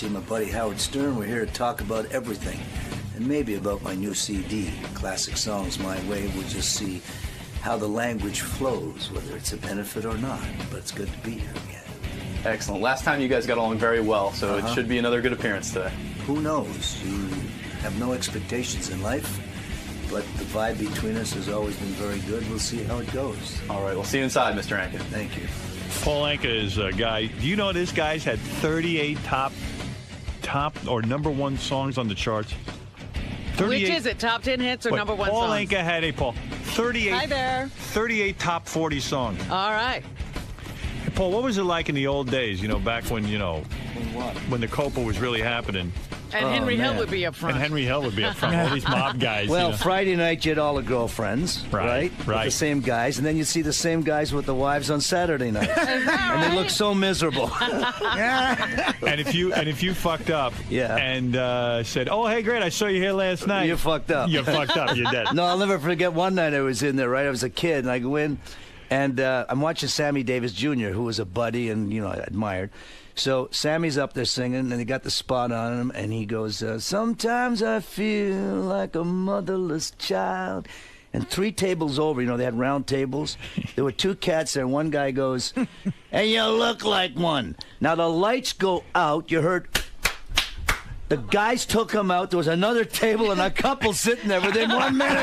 see my buddy Howard Stern. We're here to talk about everything, and maybe about my new CD, Classic Songs My Way. We'll just see how the language flows, whether it's a benefit or not. But it's good to be here again. Excellent. Last time you guys got along very well, so it should be another good appearance today. Who knows? You have no expectations in life, but the vibe between us has always been very good. We'll see how it goes. All right, we'll see you inside, Mr. Anka. Thank you. Paul Anka is a guy. Do you know this guy's had 38 top or number one songs on the charts? 38, which is it? Top 10 hits or number one Paul songs? Anka had 38. Hi there. 38 top 40 songs. All right. Hey, Paul, what was it like in the old days? You know, back when when the Copa was really happening. And Henry Hill would be up front. And Henry Hill would be up front. All these mob guys. Well, Friday night, you had all the girlfriends, right? With the same guys. And then you'd see the same guys with the wives on Saturday night. And they look so miserable. And if you fucked up and said, oh, hey, great, I saw you here last night. You fucked up. You fucked up. You're dead. No, I'll never forget one night I was in there, right? I was a kid, and I go in, and I'm watching Sammy Davis Jr., who was a buddy and, I admired. So Sammy's up there singing, and they got the spot on him, and he goes, sometimes I feel like a motherless child. And 3 tables over, they had round tables. There were 2 cats there, and one guy goes, and you look like one. Now the lights go out, you heard... The guys took him out. There was another table and a couple sitting there within 1 minute.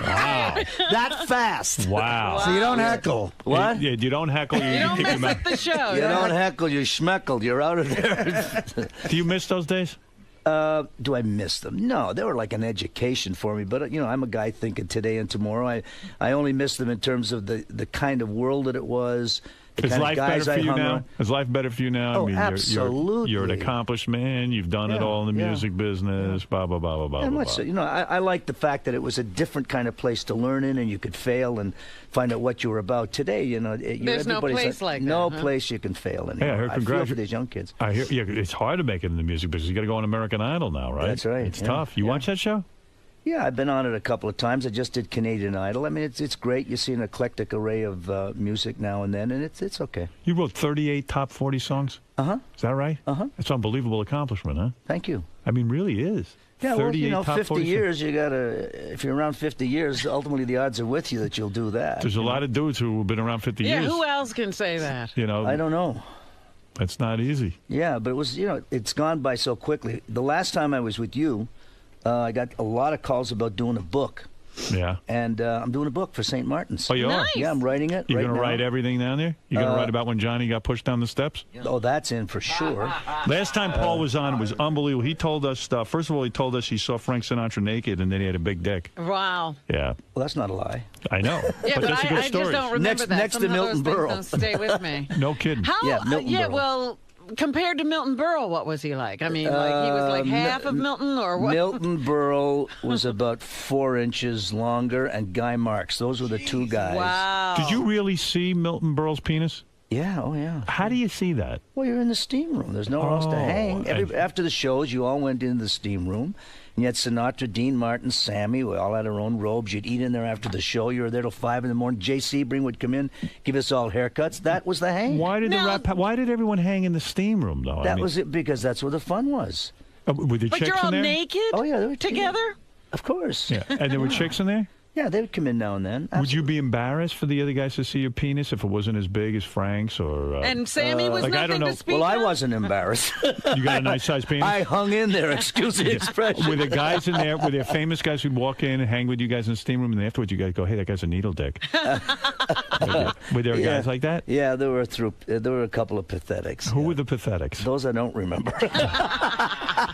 Wow. That fast. Wow. So you don't heckle. What? Yeah, you don't heckle. You don't mess up the show. You don't heckle, you schmeckle. You're out of there. Do you miss those days? Do I miss them? No, they were like an education for me. But, I'm a guy thinking today and tomorrow. I only miss them in terms of the kind of world that it was. Is life better for you now? Is life better for you now? Oh, absolutely. You're an accomplished man. You've done it all in the music business. Blah, blah, blah, blah, blah, blah. I like the fact that it was a different kind of place to learn in, and you could fail and find out what you were about. Today, there's no place like that. No place you can fail anymore. Yeah, I heard I feel for these young kids. I hear. Yeah, it's hard to make it in the music business. You got to go on American Idol now, right? That's right. It's tough. You watch that show? Yeah, I've been on it a couple of times. I just did Canadian Idol. I mean, it's great. You see an eclectic array of music now and then, and it's okay. You wrote 38 top 40 songs? Uh-huh. Is that right? Uh-huh. That's an unbelievable accomplishment, huh? Thank you. I mean, really is. Yeah, 50 years, songs. you got to, if you're around 50 years, ultimately the odds are with you that you'll do that. There's a lot of dudes who have been around 50 years. Yeah, who else can say that? I don't know. That's not easy. Yeah, but it was, it's gone by so quickly. The last time I was with you, I got a lot of calls about doing a book. Yeah. And I'm doing a book for St. Martin's. Oh, you are? Nice. Yeah, I'm writing it. You're right going to now. write everything down there? You're going to write about when Johnny got pushed down the steps? Oh, that's in for sure. Last time Paul was on, it was unbelievable. He told us, first of all, he told us he saw Frank Sinatra naked, and then he had a big dick. Wow. Yeah. Well, that's not a lie. I know. Yeah, but that's a good I story. just don't remember that. Next to Some of Milton those Berle. things don't stay with me. No kidding. How? Yeah, Milton Berle. Well, compared to Milton Berle, what was he like? I mean, like he was like half of Milton, or what? Milton Berle was about 4 inches longer, and Guy Marks. Those were the 2 guys. Wow. Did you really see Milton Berle's penis? Yeah, oh yeah. How do you see that? Well, you're in the steam room. There's nowhere else to hang. After the shows, you all went into the steam room. And you had Sinatra, Dean Martin, Sammy. We all had our own robes. You'd eat in there after the show. You were there till 5 in the morning. Jay Sebring would come in, give us all haircuts. That was the hang. Why did everyone hang in the steam room, though? That was it, because that's where the fun was. Were there But chicks you're all in there? naked? Oh, yeah. They were Together? Of course. Yeah. And there were chicks in there? Yeah, they would come in now and then. Would you be embarrassed for the other guys to see your penis if it wasn't as big as Frank's or? And Sammy was I don't nothing know. to speak Well, I of? wasn't embarrassed. You got a nice sized penis. I hung in there. Excuse the expression. Were there guys in there? Were there famous guys who'd walk in and hang with you guys in the steam room, and afterwards you guys go, "Hey, that guy's a needle dick." Were there guys like that? Yeah, there were a couple of pathetics. Who were the pathetics? Those I don't remember.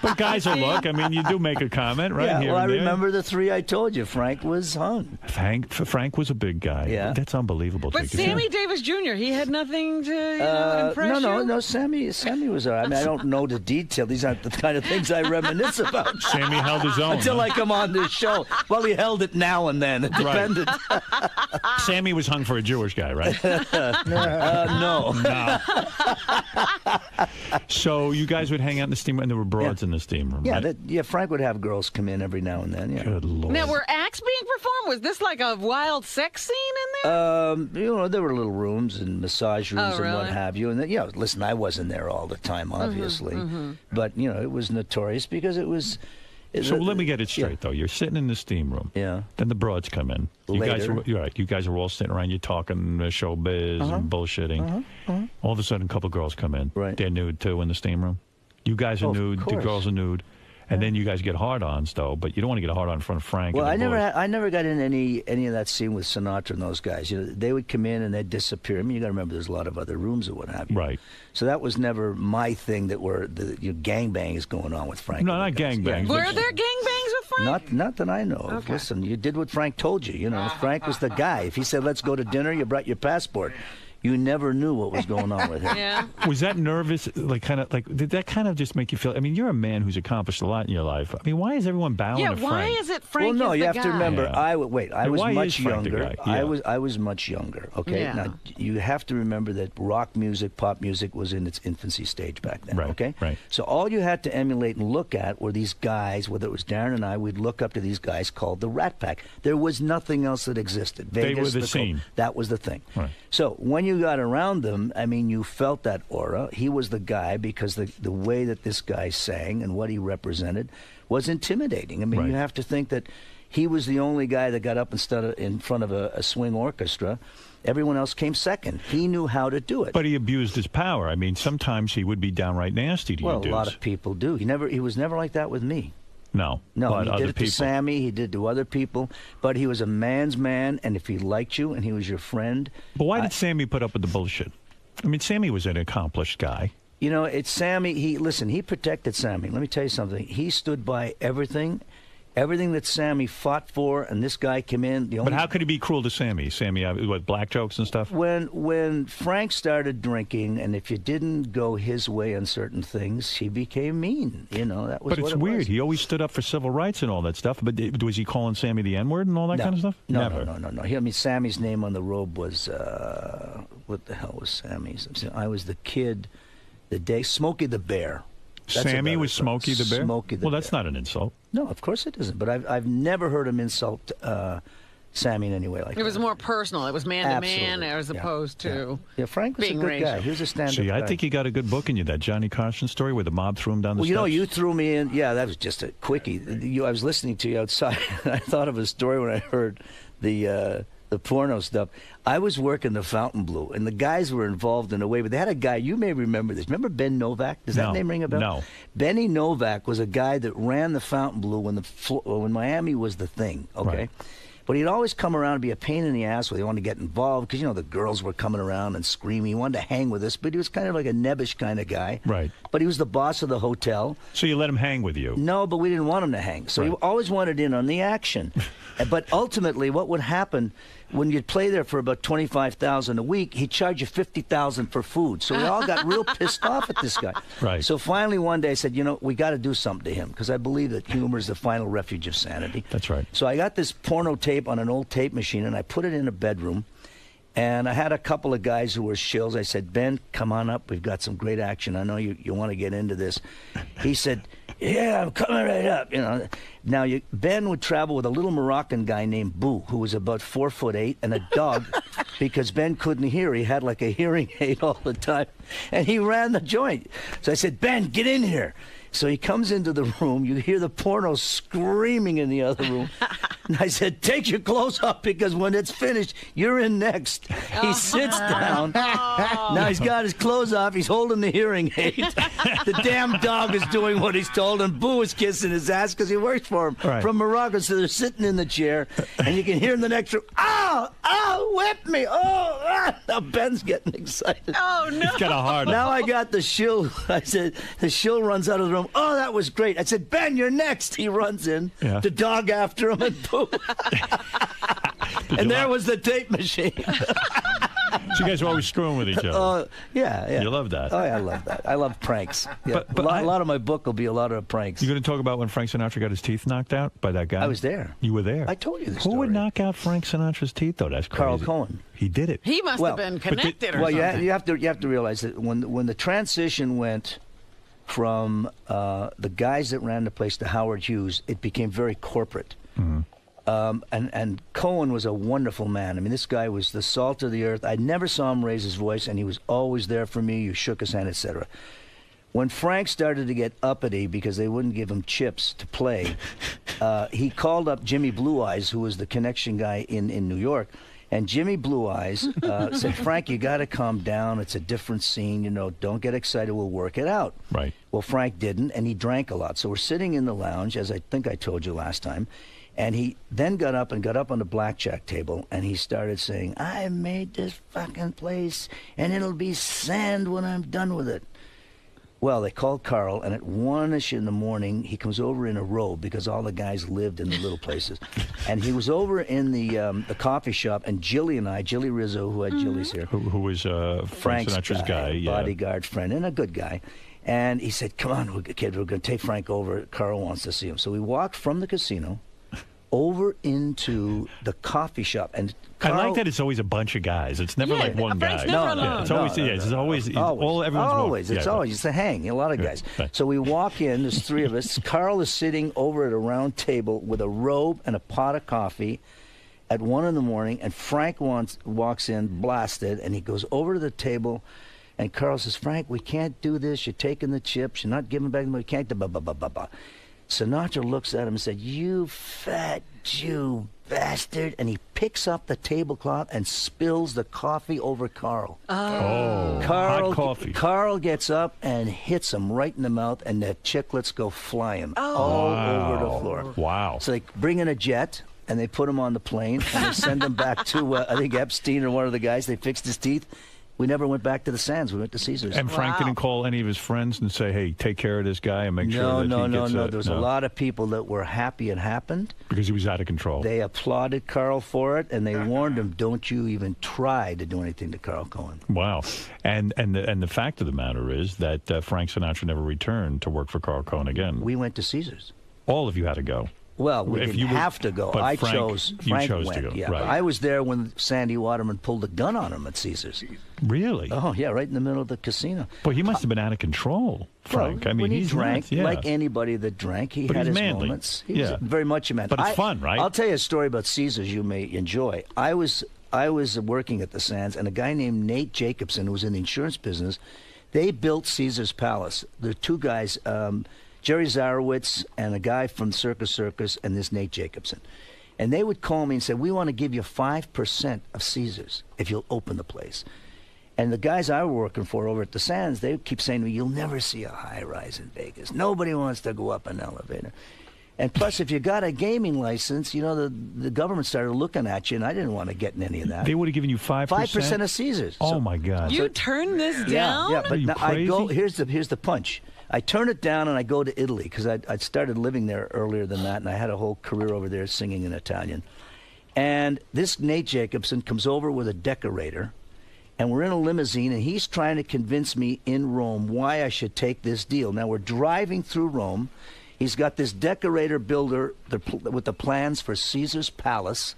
But guys will look. I mean, you do make a comment, right? Yeah, here well, I and there. remember the 3 I told you. Frank was hung. Frank was a big guy. Yeah. That's unbelievable. But Sammy Davis Jr., he had nothing to impress No, Sammy was all right. I mean, I don't know the detail. These aren't the kind of things I reminisce about. Sammy held his own. Until I come on this show. Well, he held it now and then. It depended. Sammy was hung for a Jewish guy, right? No. So you guys would hang out in the steam room, and there were broads in the steam room, Yeah, right? Frank would have girls come in every now and then. Yeah. Good Lord. Now, were acts being performed room? Was this like a wild sex scene in there? You know, there were little rooms and massage rooms and what really? have you. And then, you know, listen, I wasn't there all the time, obviously, but you know, it was notorious because it was. So let me get it straight, though. You're sitting in the steam room. Yeah. Then the broads come in. Later. You're right. You guys are all sitting around. You're talking showbiz and bullshitting. All of a sudden, a couple girls come in. Right. They're nude, too, in the steam room. You guys are Of nude. The course. girls are nude. And then you guys get hard-ons, though. But you don't want to get a hard-on in front of Frank. Well, and the boys. I never got in any of that scene with Sinatra and those guys. You know, they would come in and they'd disappear. I mean, you got to remember, there's a lot of other rooms or what have you. Right. So that was never my thing. That were the gangbangs going on with Frank. No, and not the guys. gangbangs. Yeah. Were there gangbangs with Frank? Not that I know of. Okay. Listen, you did what Frank told you. You know, Frank was the guy. If he said, "Let's go to dinner," you brought your passport. You never knew what was going on with him. Yeah. Was that nervous? Did that kind of just make you feel? I mean, you're a man who's accomplished a lot in your life. I mean, why is everyone bowing Yeah, to Frank? why is it Frank Well, no, is you the have guy? to remember. Yeah. I was Why much is Frank the younger. guy? Yeah. I was much younger. Okay, Yeah. now you have to remember that rock music, pop music was in its infancy stage back then. Right, Okay, right. So all you had to emulate and look at were these guys. Whether it was Darren and I, we'd look up to these guys called the Rat Pack. There was nothing else that existed. They were Vegas, the scene. That was the thing. Right. So when you got around them, I mean, you felt that aura. He was the guy because the way that this guy sang and what he represented was intimidating. I mean, Right. you have to think that he was the only guy that got up and stood in front of a swing orchestra. Everyone else came second. He knew how to do it. But he abused his power. I mean, sometimes he would be downright nasty to well, you a dudes. lot of people do. He was never like that with me. No, No, but he other did it people. to Sammy. He did to other people. But he was a man's man, and if he liked you and he was your friend, But why did Sammy put up with the bullshit? I mean, Sammy was an accomplished guy. you know, it's Sammy. He protected Sammy. Let me tell you something. He stood by everything that Sammy fought for, and this guy came in. But how could he be cruel to Sammy? Sammy, what, black jokes and stuff? When Frank started drinking, and if you didn't go his way on certain things, he became mean. You know, that was. But it's what it weird. was. He always stood up for civil rights and all that stuff. But was he calling Sammy the N-word and all that No. kind of stuff? No, Never. no. I mean, Sammy's name on the robe was what the hell was Sammy's? I was the kid, the day Smokey the Bear. That's Sammy about was it. Smokey the Bear? Smokey the Well, that's Bear. not an insult. No, of course it isn't. But I've never heard him insult Sammy in any way like that. It was more personal. It was man to man Absolutely. as Yeah. opposed to. Yeah, Frank was being a good guy. racial. He was a stand-up See, I guy. think you got a good book in you, that Johnny Carson story where the mob threw him down the Well, you know, steps. you threw me in. Yeah, that was just a quickie. I was listening to you outside, and I thought of a story when I heard the porno stuff. I was working the Fountain Blue, and the guys were involved in a way, but they had a guy, you may remember this. Remember Ben Novak? Does that No, name ring a bell? no. Benny Novak was a guy that ran the Fountain Blue when Miami was the thing, okay? Right. But he'd always come around and be a pain in the ass where he wanted to get involved because, you know, the girls were coming around and screaming. He wanted to hang with us, but he was kind of like a nebbish kind of guy. Right. But he was the boss of the hotel. So you let him hang with you. No, but we didn't want him to hang. So he Right. always wanted in on the action. But ultimately, what would happen when you'd play there for about $25,000 a week, he'd charge you $50,000 for food. So we all got real pissed off at this guy. Right. So finally, one day, I said, you know, we got to do something to him because I believe that humor is the final refuge of sanity. That's right. So I got this porno tape on an old tape machine, and I put it in a bedroom. And I had a couple of guys who were shills. I said, Ben, come on up. We've got some great action. I know you want to get into this. He said, yeah, I'm coming right up. You know. Now, Ben would travel with a little Moroccan guy named Boo, who was about 4'8", and a dog, because Ben couldn't hear. He had like a hearing aid all the time. And he ran the joint. So I said, Ben, get in here. So he comes into the room. You hear the porno screaming in the other room. And I said, take your clothes off because when it's finished, you're in next. He sits down. Now he's got his clothes off. He's holding the hearing aid. The damn dog is doing what he's told, and Boo is kissing his ass because he works for him Right. from Morocco. So they're sitting in the chair, and you can hear in the next room, whip me. Now Ben's getting excited. Oh, no. He's got a hard Now I got the shill. I said, the shill runs out of the room. Oh, that was great. I said, Ben, you're next. He runs in. Yeah. The dog after him and Boo. And there was the tape machine. So you guys are always screwing with each other. Yeah. You love that. Oh, yeah, I love that. I love pranks. Yeah. But a lot of my book will be a lot of pranks. You going to talk about when Frank Sinatra got his teeth knocked out by that guy? I was there. You were there. I told you the Who story. would knock out Frank Sinatra's teeth, though? That's crazy. Carl Cohen. He did it. He must Well, have been but connected or Well, something. you have to realize that when the transition went from the guys that ran the place to Howard Hughes, it became very corporate. Mm-hmm. And Cohen was a wonderful man. I mean, this guy was the salt of the earth. I never saw him raise his voice, and he was always there for me. You shook his hand, etc. When Frank started to get uppity because they wouldn't give him chips to play, he called up Jimmy Blue Eyes, who was the connection guy in New York. And Jimmy Blue Eyes said, Frank, you got to calm down. It's a different scene. You know, don't get excited. We'll work it out. Right. Well, Frank didn't, and he drank a lot. So we're sitting in the lounge, as I think I told you last time. And he then got up on the blackjack table, and he started saying, I made this fucking place, and it'll be sand when I'm done with it. Well, they called Carl, and at 1-ish in the morning, he comes over in a robe because all the guys lived in the little places. And he was over in the coffee shop, and Jilly Rizzo, who had Jilly's here. Who was Frank Sinatra's guy, bodyguard friend, and a good guy. And he said, come on, kid, we're going to take Frank over. Carl wants to see him. So we walked from the casino over into the coffee shop, and Carl, I like that it's always a bunch of guys. It's never like one Frank's guy. never alone. Yeah, it's always it's always always it's always it's a hang. A lot of guys. Right. So we walk in. There's three of us. Carl is sitting over at a round table with a robe and a pot of coffee at 1 in the morning, and Frank walks in blasted, and he goes over to the table. And Carl says, Frank, we can't do this. You're taking the chips. You're not giving back the money. We can't do blah, blah, blah, blah, blah. Sinatra looks at him and said, you fat Jew bastard. And he picks up the tablecloth and spills the coffee over Carl. Oh, hot coffee. Carl gets up and hits him right in the mouth, and the chiclets go flying all over the floor. Wow. So they bring in a jet, and they put him on the plane, and they send him back to, I think, Epstein or one of the guys. They fixed his teeth. We never went back to the Sands. We went to Caesars. And Frank didn't call any of his friends and say, hey, take care of this guy and make sure that he gets No. There was a lot of people that were happy it happened. Because he was out of control. They applauded Carl for it, and they warned him, don't you even try to do anything to Carl Cohen. Wow. And the fact of the matter is that Frank Sinatra never returned to work for Carl Cohen again. We went to Caesars. All of you had to go. Well, we didn't have to go. But Frank chose went. to go. Yeah, right. I was there when Sandy Waterman pulled a gun on him at Caesars. Really? Oh, yeah, right in the middle of the casino. Boy, he must have been out of control, Frank. Well, I mean, when he he's drank, nuts, like anybody that drank, he But had he's his manly. moments. He was very much a man. But it's fun, right? I'll tell you a story about Caesars you may enjoy. I was working at the Sands, and a guy named Nate Jacobson, who was in the insurance business, they built Caesars Palace. There are two guys, Jerry Zarowitz and a guy from Circus and this Nate Jacobson. And they would call me and say, we want to give you 5% of Caesars if you'll open the place. And the guys I were working for over at the Sands, they would keep saying to me, you'll never see a high-rise in Vegas. Nobody wants to go up an elevator. And plus, if you got a gaming license, you know, the government started looking at you, and I didn't want to get in any of that. They would have given you 5%? 5% of Caesars. Oh, my God. You turned this down? Yeah, but you now I go, crazy? here's the punch. I turn it down and I go to Italy because I'd started living there earlier than that, and I had a whole career over there singing in Italian. And this Nate Jacobson comes over with a decorator, and we're in a limousine, and he's trying to convince me in Rome why I should take this deal. Now, we're driving through Rome. He's got this decorator builder with the plans for Caesar's Palace,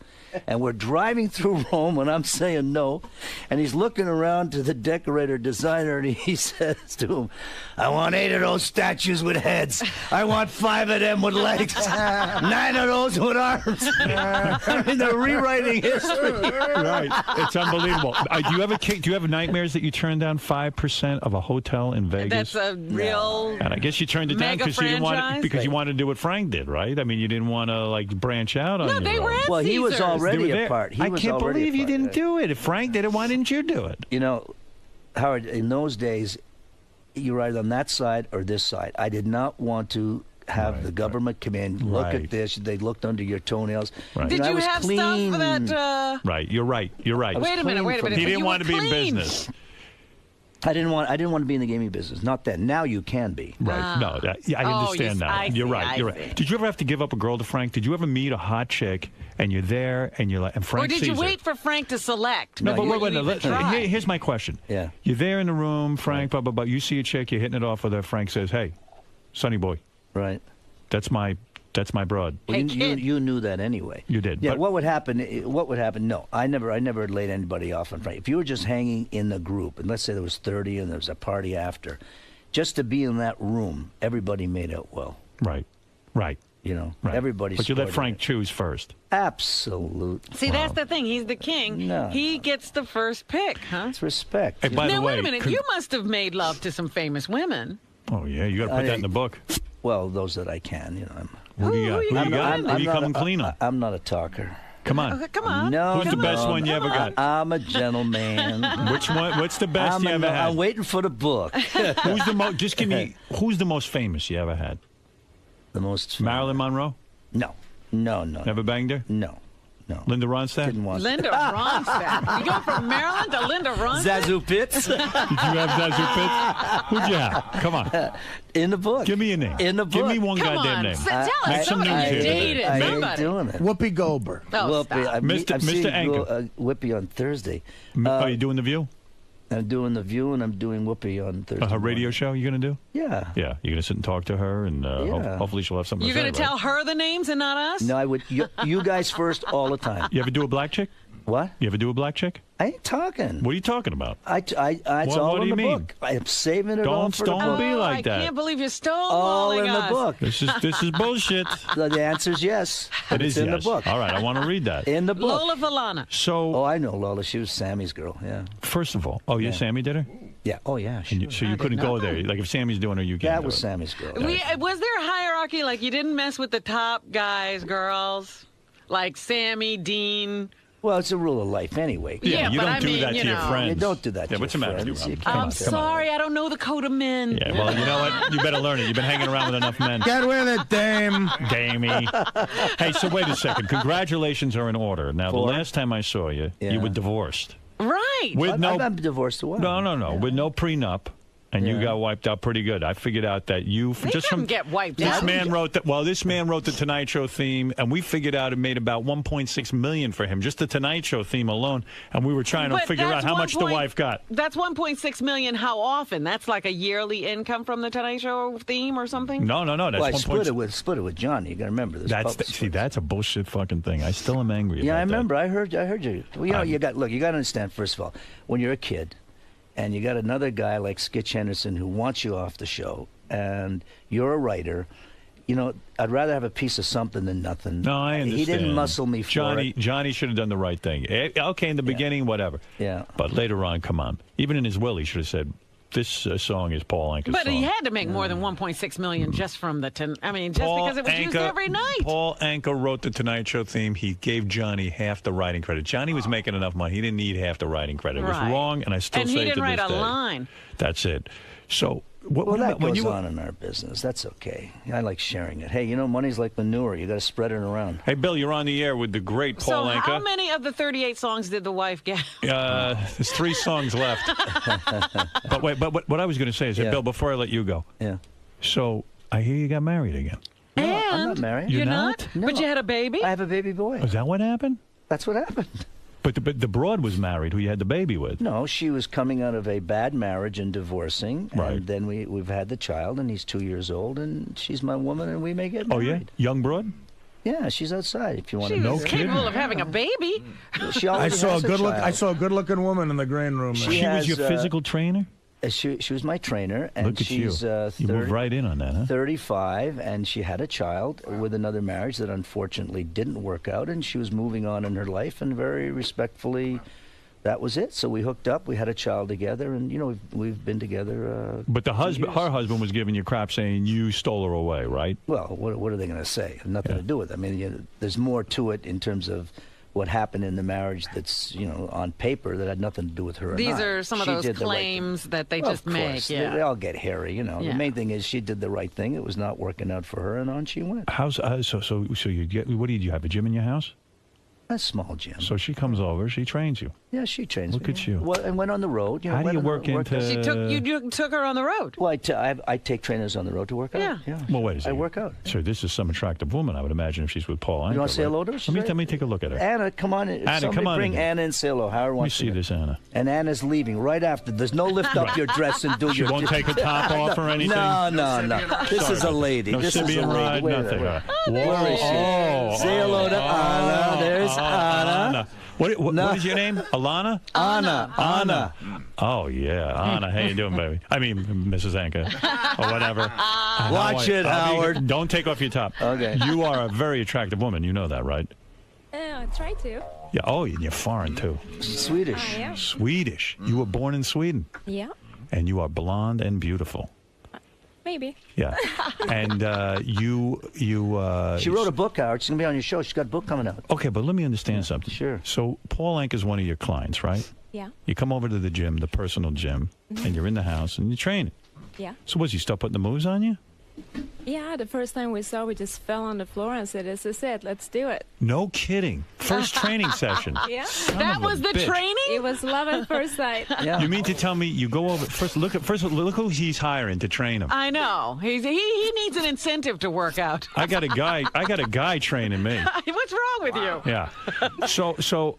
and we're driving through Rome, and I'm saying no. And he's looking around to the decorator designer, and he says to him, I want 8 of those statues with heads. I want 5 of them with legs. 9 of those with arms. I mean, they're rewriting history. Right. It's unbelievable. Do you have nightmares that you turned down 5% of a hotel in Vegas? That's a real And I guess you turned it down mega because you franchise? wanted to do what Frank did, right? I mean, you didn't want to like branch out on No, your they own. were at Well, he was Caesars. already They were a there. part. I can't believe you didn't do it. If Frank did it, why didn't you do it? You know, Howard, in those days, you were either on that side or this side. I did not want to have the government come in, look at this. They looked under your toenails. Right. Did I you was have clean. stuff that... Right. You're right. You're right. Wait a minute. from- He You didn't were want to be in clean. business. I didn't want to be in the gaming business. Not then. Now you can be. Right. No, I understand now. I You're see, right. You're I right. see. Did you ever have to give up a girl to Frank? Did you ever meet a hot chick and you're there and you're like, and Frank Or did sees you her? wait for Frank to select? No, but before wait, you even wait. tried? Here's my question. Yeah. You're there in the room, Frank, blah, blah, blah. You see a chick, you're hitting it off with her. Frank says, hey, sonny boy, Right. that's my broad. Well, Hey, you kid. knew that anyway. You did, Yeah. but- What would happen? No, I never laid anybody off on Frank. If you were just hanging in the group, and let's say there was 30 and there was a party after, just to be in that room, everybody made out well. Right. Right. You know, Right. everybody's. But you let supporting Frank it. choose first. Absolute. See, that's the thing. He's the king. No. He gets the first pick, huh? It's respect. Hey, by the Now, way, wait a minute. You must have made love to some famous women. Oh yeah, you got to put that in the book. Well, those that I can, you know. Who do you got? Who Who you you got? got? Who you coming clean on? I'm not a talker. Come on. Come on. No. Who's the best no, one you ever got? I'm a gentleman. Which one? What's the best you ever had? I'm waiting for the book. Who's the most? Just give me. Who's the most famous you ever had? The most. Marilyn Monroe. No. No. Never banged her. No. Linda Ronstadt. Didn't want. Linda Ronstadt. You go from Maryland to Linda Ronstadt? Zazu Pitts. Did you have Zazu Pitts? Who'd you have? Come on. In the book. Give me a name. In the Give book. me one Come goddamn on. name. Tell Make us some somebody news you here. dated. I ain't Somebody. doing it. Whoopi Goldberg. Oh, Whoopi, stop. I'm Mr. seeing Anka. Whoopi on Thursday. Are you doing The View? I'm doing The View and I'm doing Whoopi on Thursday. Her radio show you going to do? Yeah. Yeah. You're going to sit and talk to her, and Yeah. hopefully she'll have something You're to say. going to tell her the names and not us? No, I would. You guys first all the time. You ever do a black chick? What? You ever do a black chick? I ain't talking. What are you talking about? It's What all do in you the mean? book. I'm saving it all for the Don't book. be like I that. can't believe you're All stonewalling in the us. book. This is bullshit. The answer's yes. It It's is in yes. the book. All right, I want to read that. In the book. Lola Falana. So, Oh, I know Lola. She was Sammy's girl. Yeah. first of all, yeah, Sammy did her? Yeah. Oh, yeah. And Sure. so you couldn't go there. Like if Sammy's doing her, you can't That do was it. Sammy's girl. Was there a hierarchy? Like you didn't mess with the top guys, girls? Like Sammy, Dean? Well, it's a rule of life anyway. Yeah, you but don't I do mean, that you to your know. friends. You don't do that Yeah, to what's the your matter with you, friends. Rob? You Come can't. on, I'm come on. sorry, I don't know the code of men. Yeah, well, you know what? You better learn it. You've been hanging around with enough men. Get with it, dame. Damey. Hey, so wait a second. Congratulations are in order. Now, the For? last time I saw you, Yeah. you were divorced. Right. With no, I'm divorced a while. no. With no prenup. And you Yeah. got wiped out pretty good. I figured out that you They just couldn't from get wiped this out. man wrote that. Well, this man wrote the Tonight Show theme, and we figured out it made about 1.6 million for him, just the Tonight Show theme alone. And we were trying to But figure out that's how much the 1. wife got. That's 1.6 million. How often? That's like a yearly income from the Tonight Show theme or something? No. That's Well, I 1.6. split it with Johnny. You got to remember this. See, that's a bullshit fucking thing. I still am angry. Yeah, about I remember. That. I heard you. Well, you know, you got to understand. First of all, when you're a kid, and you got another guy like Skitch Henderson who wants you off the show, and you're a writer. You know, I'd rather have a piece of something than nothing. No, I understand. He didn't muscle me for it. Johnny should have done the right thing. Okay, in the beginning, whatever. Yeah. But later on, come on. Even in his will, he should have said, "This song is Paul Anka's But song." he had to make more than 1.6 million just from the just because it was used every night. Paul Anka wrote the Tonight Show theme. He gave Johnny half the writing credit. Johnny was making enough money. He didn't need half the writing credit. It was Right. wrong, and I still And say he it to didn't write this a day. line. That's it. So, what Well, that about when goes you on in our business. That's okay. I like sharing it. Hey, you know, money's like manure. You got to spread it around. Hey, Bill, you're on the air with the great So Paul Anka. how many of the 38 songs did the wife get? There's 3 songs left. But wait, but what I was going to say is, Yeah. Bill, before I let you go, Yeah. so I hear you got married again. No, I'm And not married. You're You're not? not? No. But you had a baby? I have a baby boy. Is that what happened? That's what happened. But the broad was married, who you had the baby with. No, she was coming out of a bad marriage and divorcing, Right. and then we've had the child, and he's 2 years old, and she's my woman, and we may get Oh, married. yeah? Young broad? Yeah, she's outside. If you want She to No was know. kidding. capable of having a baby. She I already saw a has good look. child. I saw a good-looking woman in the green room. She There. She was has, your physical trainer? She was my trainer, and Look at she's you. You moved right in on that, huh? 35, and she had a child with another marriage that unfortunately didn't work out, and she was moving on in her life, and very respectfully, that was it. So we hooked up, we had a child together, and you know we've been together. But the 2 husband, years. her husband was giving you crap saying you stole her away, right? Well, what are they going to say? Nothing Yeah. to do with it. I mean, there's more to it in terms of what happened in the marriage that's, on paper that had nothing to do with her or These not. are some of She those did the right thing. claims that they Well, just of make. course. Yeah. They all get hairy, Yeah. The main thing is she did the right thing. It was not working out for her, and on she went. How's so you get? What do you have? A gym in your house? A small gym. So she comes over, she trains you. Yeah, she trains Look me. at you. Well, and went on the road. How do went you on the- work worked into? out. She took you took her on the road. Well, I take trainers on the road to work out. Yeah. Well, wait a I second. work out. So this is some attractive woman, I would imagine, if she's with Paul Anka. You want to say right? hello to her? She's Let very- me take a look at her. Anna, come on. Somebody come on bring in. Anna and say hello. Howard Let me wants see to. this, Anna. And Anna's leaving right after. There's no lift up your dress and do She your. won't take her top off or anything? No. This is a lady. No This is a Sibian lady. ride, Wait a nothing. minute. Whoa, Where is she? Say hello to Anna. There's Anna. What is your name? Alana? Anna. Oh, yeah. Anna, how you doing, baby? I mean, Mrs. Anka, or whatever. Watch it, Howard. Don't take off your top. Okay. You are a very attractive woman. You know that, right? I try to. Yeah. Oh, and you're foreign, too. Swedish. I am. Swedish. You were born in Sweden. Yeah, And you are blonde and beautiful. maybe. Yeah. And you... She wrote a book, Howard. She's going to be on your show. She's got a book coming out. Okay, but let me understand something. Sure. So Paul Anka is one of your clients, right? Yeah, You come over to the gym, the personal gym, and you're in the house, and you train. yeah. So what, you start putting the moves on you? Yeah, the first time we saw, we just fell on the floor and said, "This is it. Let's do it." No kidding. First training session. Yeah. Son That of a was the bitch. training? It was love at first sight. Yeah. You mean to tell me you go over first? Look who he's hiring to train him. I know. He needs an incentive to work out. I got a guy training me. What's wrong with you? Yeah. So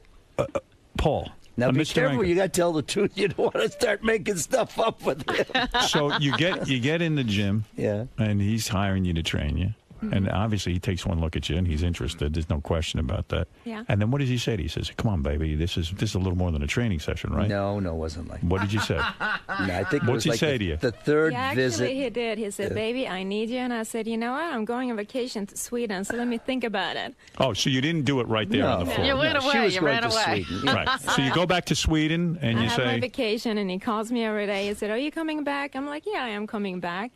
Paul. Now be Mr. careful. Anka. You got to tell the truth. You don't want to start making stuff up with him. So you get in the gym. Yeah. And he's hiring you to train you. And obviously he takes one look at you and he's interested. There's no question about that. Yeah. And then what does he say to you? He says, "Come on, baby, this is a little more than a training session, right?" No, it wasn't like that. What did you say? No, I think it What's was he like say to you? the third Yeah, actually, visit. he did. He said, "Baby, I need you." And I said, "You know what? I'm going on vacation to Sweden, so let me think about it." Oh, so you didn't do it right there on the floor. You went she away. was You going ran to away. Sweden. Yeah. Right. So you go back to Sweden and I you have my say, vacation, and he calls me every day. He said, "Are you coming back?" I'm like, "Yeah, I am coming back."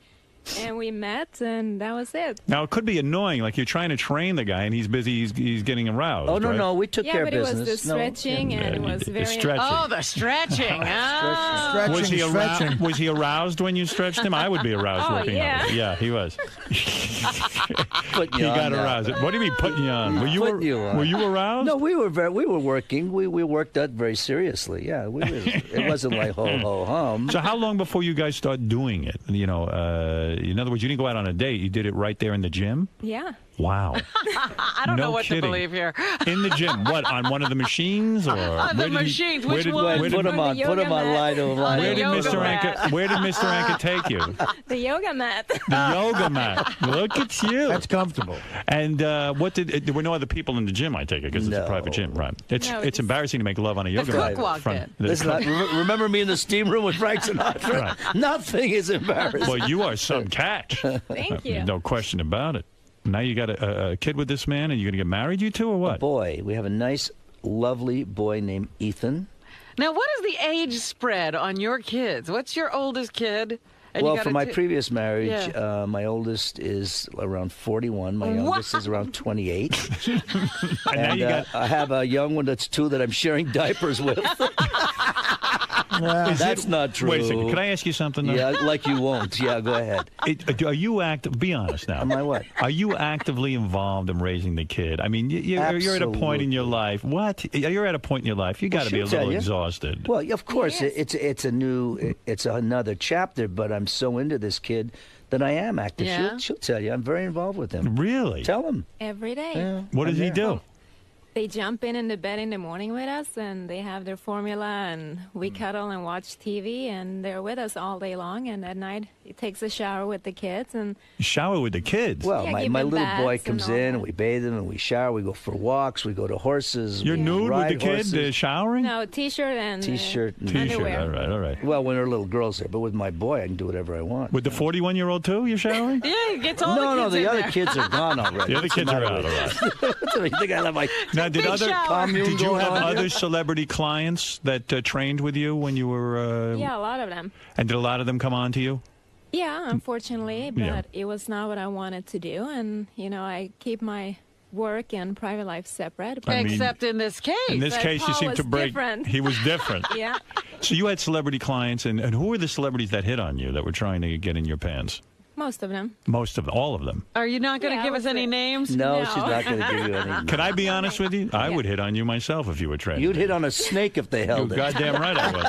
And we met, and that was it. now it could be annoying, like you're trying to train the guy and he's busy, he's getting aroused. Oh, no, right? no. We took Yeah, care but of it was business. the No, stretching, and it was very. Stretching. Oh, the stretching. Oh. Was he, Stretching. was he aroused when you stretched him? I would be aroused Oh, working yeah. on it. Yeah, he was. Putting He you on got now. aroused. What do you mean putting you on? Were you, Putting you on. were you aroused? No, we were working. We worked that very seriously. Yeah, it wasn't like ho ho hum. So how long before you guys start doing it? You know, in other words, you didn't go out on a date. You did it right there in the gym? Yeah. Wow. I don't No know what kidding. to believe here. In the gym. What, on one of the machines? Or On the machines. Which did, one? Where Put did, him on. the Put him yoga on mat. line to line. where did yoga Mr. mat. Anka, where did Mr. Anka take you? The yoga mat. The yoga mat. Look at you. That's comfortable. And what there were no other people in the gym, I take it, because it's a No. private gym, right? It's No, it's it's- embarrassing to make love on a yoga cook mat. walked in. Listen, remember me in the steam room with Frank Sinatra? Right. Nothing is embarrassing. Well, you are some catch. Thank you. No question about it. Now you got a kid with this man, and you're going to get married, you two, or what? Boy, we have a nice, lovely boy named Ethan. Now, what is the age spread on your kids? What's your oldest kid? And you Well, got for a my two- previous marriage, Yeah. my oldest is around 41. My youngest is around 28. And now you got. I have a young one that's 2 that I'm sharing diapers with. That's not true. Wait a second. Can I ask you something? Though? Yeah, like you won't. Yeah, go ahead. Are you active? Be honest now. Am I what? Are you actively involved in raising the kid? I mean, you're at a point in your Absolutely. life. What? You're at a point in your life. You got to be a she'll tell little you. exhausted. Well, of course, Yes. it's another chapter, but I'm so into this kid that I am active. Yeah. She'll tell you. I'm very involved with him. Really? Tell him. Every day. Yeah, What does I'm he there. do? They jump in the bed in the morning with us, and they have their formula, and we cuddle and watch TV, and they're with us all day long. And at night, he takes a shower with the kids, and Shower with the kids. Well, Yeah, my give him little boy baths and comes all in, that. and we bathe him, and we shower, we go for walks, we go to horses. You're we nude with ride the kid horses. showering? no T-shirt and T-shirt and- T-shirt. underwear. All right. All right. Well, when there are little girls there, but with my boy, I can do whatever I want. With the 41-year-old too, you're showering? Yeah, he gets all no, the kids the in other there. kids are gone already. The other What's kids are matter out. with All you? right. So you think I let my Now, did Big other shower. commune did you going have on other here? celebrity clients that trained with you when you were? Yeah, a lot of them. And did a lot of them come on to you? Yeah, unfortunately, but Yeah. it was not what I wanted to do, and I keep my work and private life separate. I mean, Except in this case. In this But case, you Paul seem to was break. different. He was different. Yeah, So you had celebrity clients, and who were the celebrities that hit on you that were trying to get in your pants? most of them. Most of all of them. Are you not going to Yeah, give I us would any say- names? No, No. she's not going to give you any. Can I be honest with you? I would hit on you myself if you were training. You'd hit on a snake if they You're held it. goddamn right I would.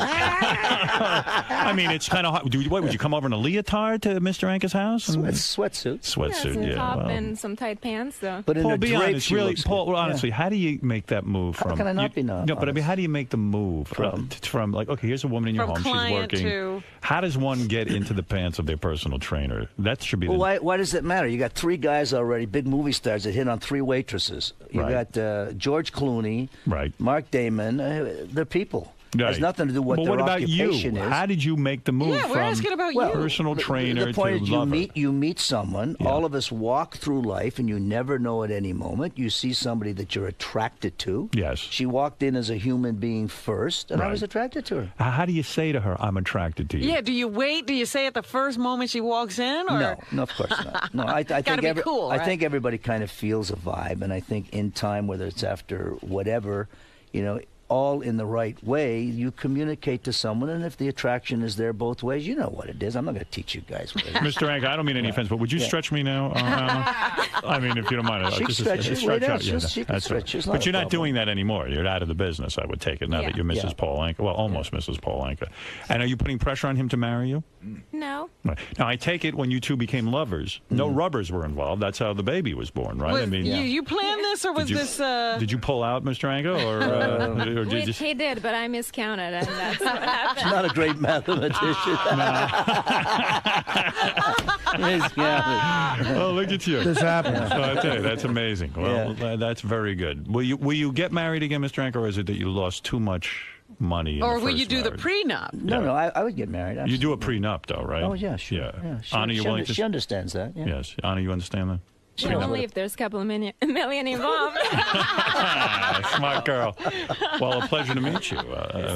I mean, it's kind of hot. What would you come over in a leotard to Mr. Anka's house? Sweatsuits. Sweatsuit, some yeah. top well. and some tight pants. So But in Paul, her be drapes, honest, she really, looks Paul. good. Honestly, how do you make that move How from? can I not be No, but I mean, how do you make the move from like, okay, here's a woman in your From home, she's client working. to- How does one get into the pants of their personal trainer? That should be. Well, why does it matter? You got 3 guys already, big movie stars that hit on 3 waitresses. You Right. got George Clooney, Right. Mark Damon. They're people. Right. It has nothing to do with But their what about you? occupation is. How did you make the move Yeah, we're from asking about you. personal trainer The point to is, lover? you meet someone. Yeah. All of us walk through life, and you never know at any moment. You see somebody that you're attracted to. Yes. She walked in as a human being first, and I Right. was attracted to her. How do you say to her, "I'm attracted to you"? Yeah, do you wait? Do you say at the first moment she walks in? Or? No, of course not. No, I think Gotta be cool, I right? think everybody kind of feels a vibe, and I think in time, whether it's after whatever, all in the right way, you communicate to someone, and if the attraction is there both ways, you know what it is. I'm not going to teach you guys what it is. Mr. Anka, I don't mean any offense, but would you stretch me now? I mean, if you don't mind. She can stretch you. Lay down. She can that's stretch. right. It's not But a you're not problem. doing that anymore. You're out of the business, I would take it, now Yeah. that you're Mrs. Yeah. Paul Anka. Well, almost Mrs. Paul Anka. And are you putting pressure on him to marry you? No. Right. Now, I take it when you two became lovers, no Mm. rubbers were involved. That's how the baby was born, right? Was, I mean, you planned this, or was did you, this? did you pull out, Mr. Anka, or did you? He did, but I miscounted, and that's what happened. Not a great mathematician. Oh, look at you. This happens. So I tell you, that's amazing. Well, that's very good. Will you get married again, Mr. Anka, or is it that you lost too much money in Or the will you first do the marriage? prenup? No, I would get married. You do a absolutely. prenup, though, right? Oh, yeah, sure. Yeah. She, Anna, you she, willing under- to? she understands that. Yeah. Yes, Anna, you understand that? Well, only if there's a couple of million involved. Smart girl. Well, a pleasure to meet you.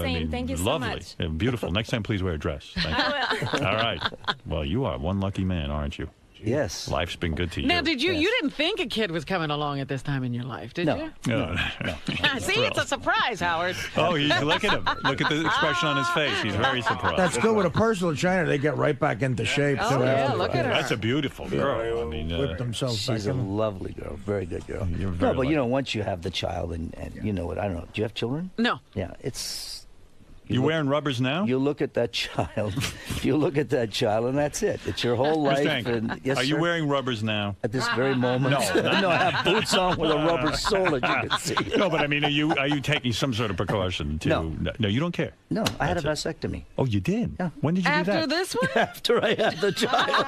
Same. Thank you so lovely. much. Beautiful. Next time, please wear a dress. Thank you. I will. All right. Well, you are one lucky man, aren't you? Yes. Life's been good to you. Now, did you? Yes. You didn't think a kid was coming along at this time in your life, did No. you? No. See, it's a surprise, Howard. Oh, look at him. Look at the expression on his face. He's very surprised. That's good with a personal trainer. They get right back into shape. Oh, too yeah, after look that. at her. That's a beautiful girl. I mean, Whip themselves back She's a in. lovely girl, very good girl. You're No, very but lucky. once you have the child, and you know what? I don't know. Do you have children? No. Yeah, it's. you wearing rubbers now? You look at that child. You look at that child, and that's it. It's your whole life. Mr. Anka, And, yes, are you sir? wearing rubbers now? At this very moment? No, not- no, I have boots on with a rubber sole, as you can see. No, but I mean, are you taking some sort of precaution to? No. No, you don't care. No, I had a That's vasectomy Oh, you did? Yeah. When did you do After that? this one? after I had the child.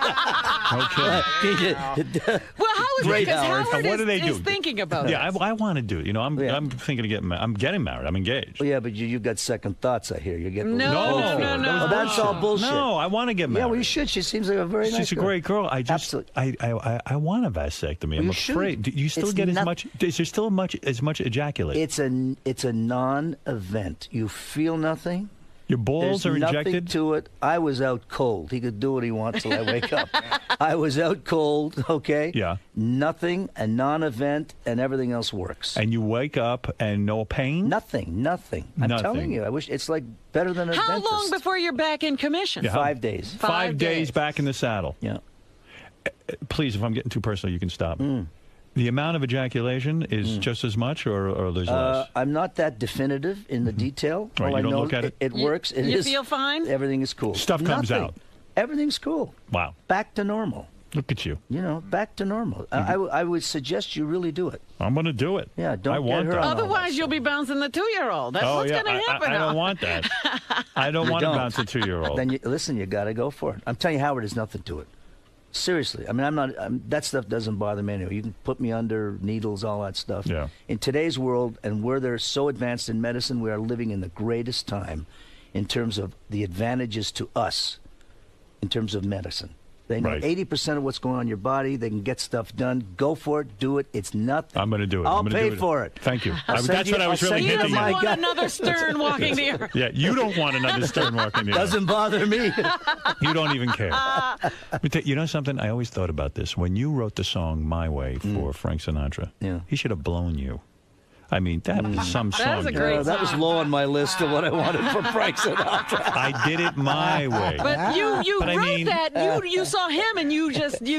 Okay. Well, how is Great, it? Because Howard. Howard What do they is do? thinking about Yeah, it. I want to do it. I'm Yeah. thinking of getting married. I'm getting married. I'm engaged. Well, yeah, but you've got second thoughts, I hear. You're getting No, a little no, cold no, feet. no. Oh, that's all bullshit. No, I want to get married. Yeah, well, you should. She seems like a very nice She's a girl. great girl. I just, Absolutely. I want a vasectomy. I'm you should. afraid. Do you still It's get as not- much? Is there still as much ejaculate? It's a non-event. You feel nothing. Your balls There's are nothing injected. to it. I was out cold. He could do what he wants till I wake up. I was out cold, okay? Yeah. Nothing, a non-event, and everything else works. And you wake up and no pain. Nothing. I'm Nothing. telling you. I wish it's like better than a How dentist. long before you're back in commission? Yeah. 5 days. 5 days days. back in the saddle. Yeah. Please, if I'm getting too personal, you can stop. The amount of ejaculation is just as much, or there's less. I'm not that definitive in the detail. Right, All you I don't know look at it? It works. It You is- feel fine? Everything is cool. Stuff comes Nothing. out. Everything's cool. Wow, Back to normal. look at you. Back to normal. I would suggest you really do it. I'm going to do it. Yeah, don't I get want her that. on all Otherwise, you'll be bouncing the 2-year-old. That's Oh what's yeah, going to happen. I don't want that. I don't want to don't. bounce a 2-year-old. Then listen, you got to go for it. I'm telling you, Howard, there's nothing to it. Seriously. I mean, that stuff doesn't bother me anyway. You can put me under needles, all that stuff. Yeah. In today's world, and where they're so advanced in medicine, we are living in the greatest time in terms of the advantages to us in terms of medicine. They know Right. 80% of what's going on in your body. They can get stuff done. Go for it. Do it. It's nothing. I'm going to do it. I'll I'm gonna pay do it. for it. Thank you. I'll send That's you- what I was I'll really send you He hinting doesn't my at. want guy. another Stern walking to your... Yeah, you don't want another Stern walking in. Doesn't bother me. You don't even care. But you know something? I always thought about this. When you wrote the song "My Way" for Frank Sinatra, Yeah. he should have blown you. I mean, that was some That song. was a great That was low on my list of what I wanted from Frank Sinatra. I did it my way. But you But I wrote mean- that. You saw him and you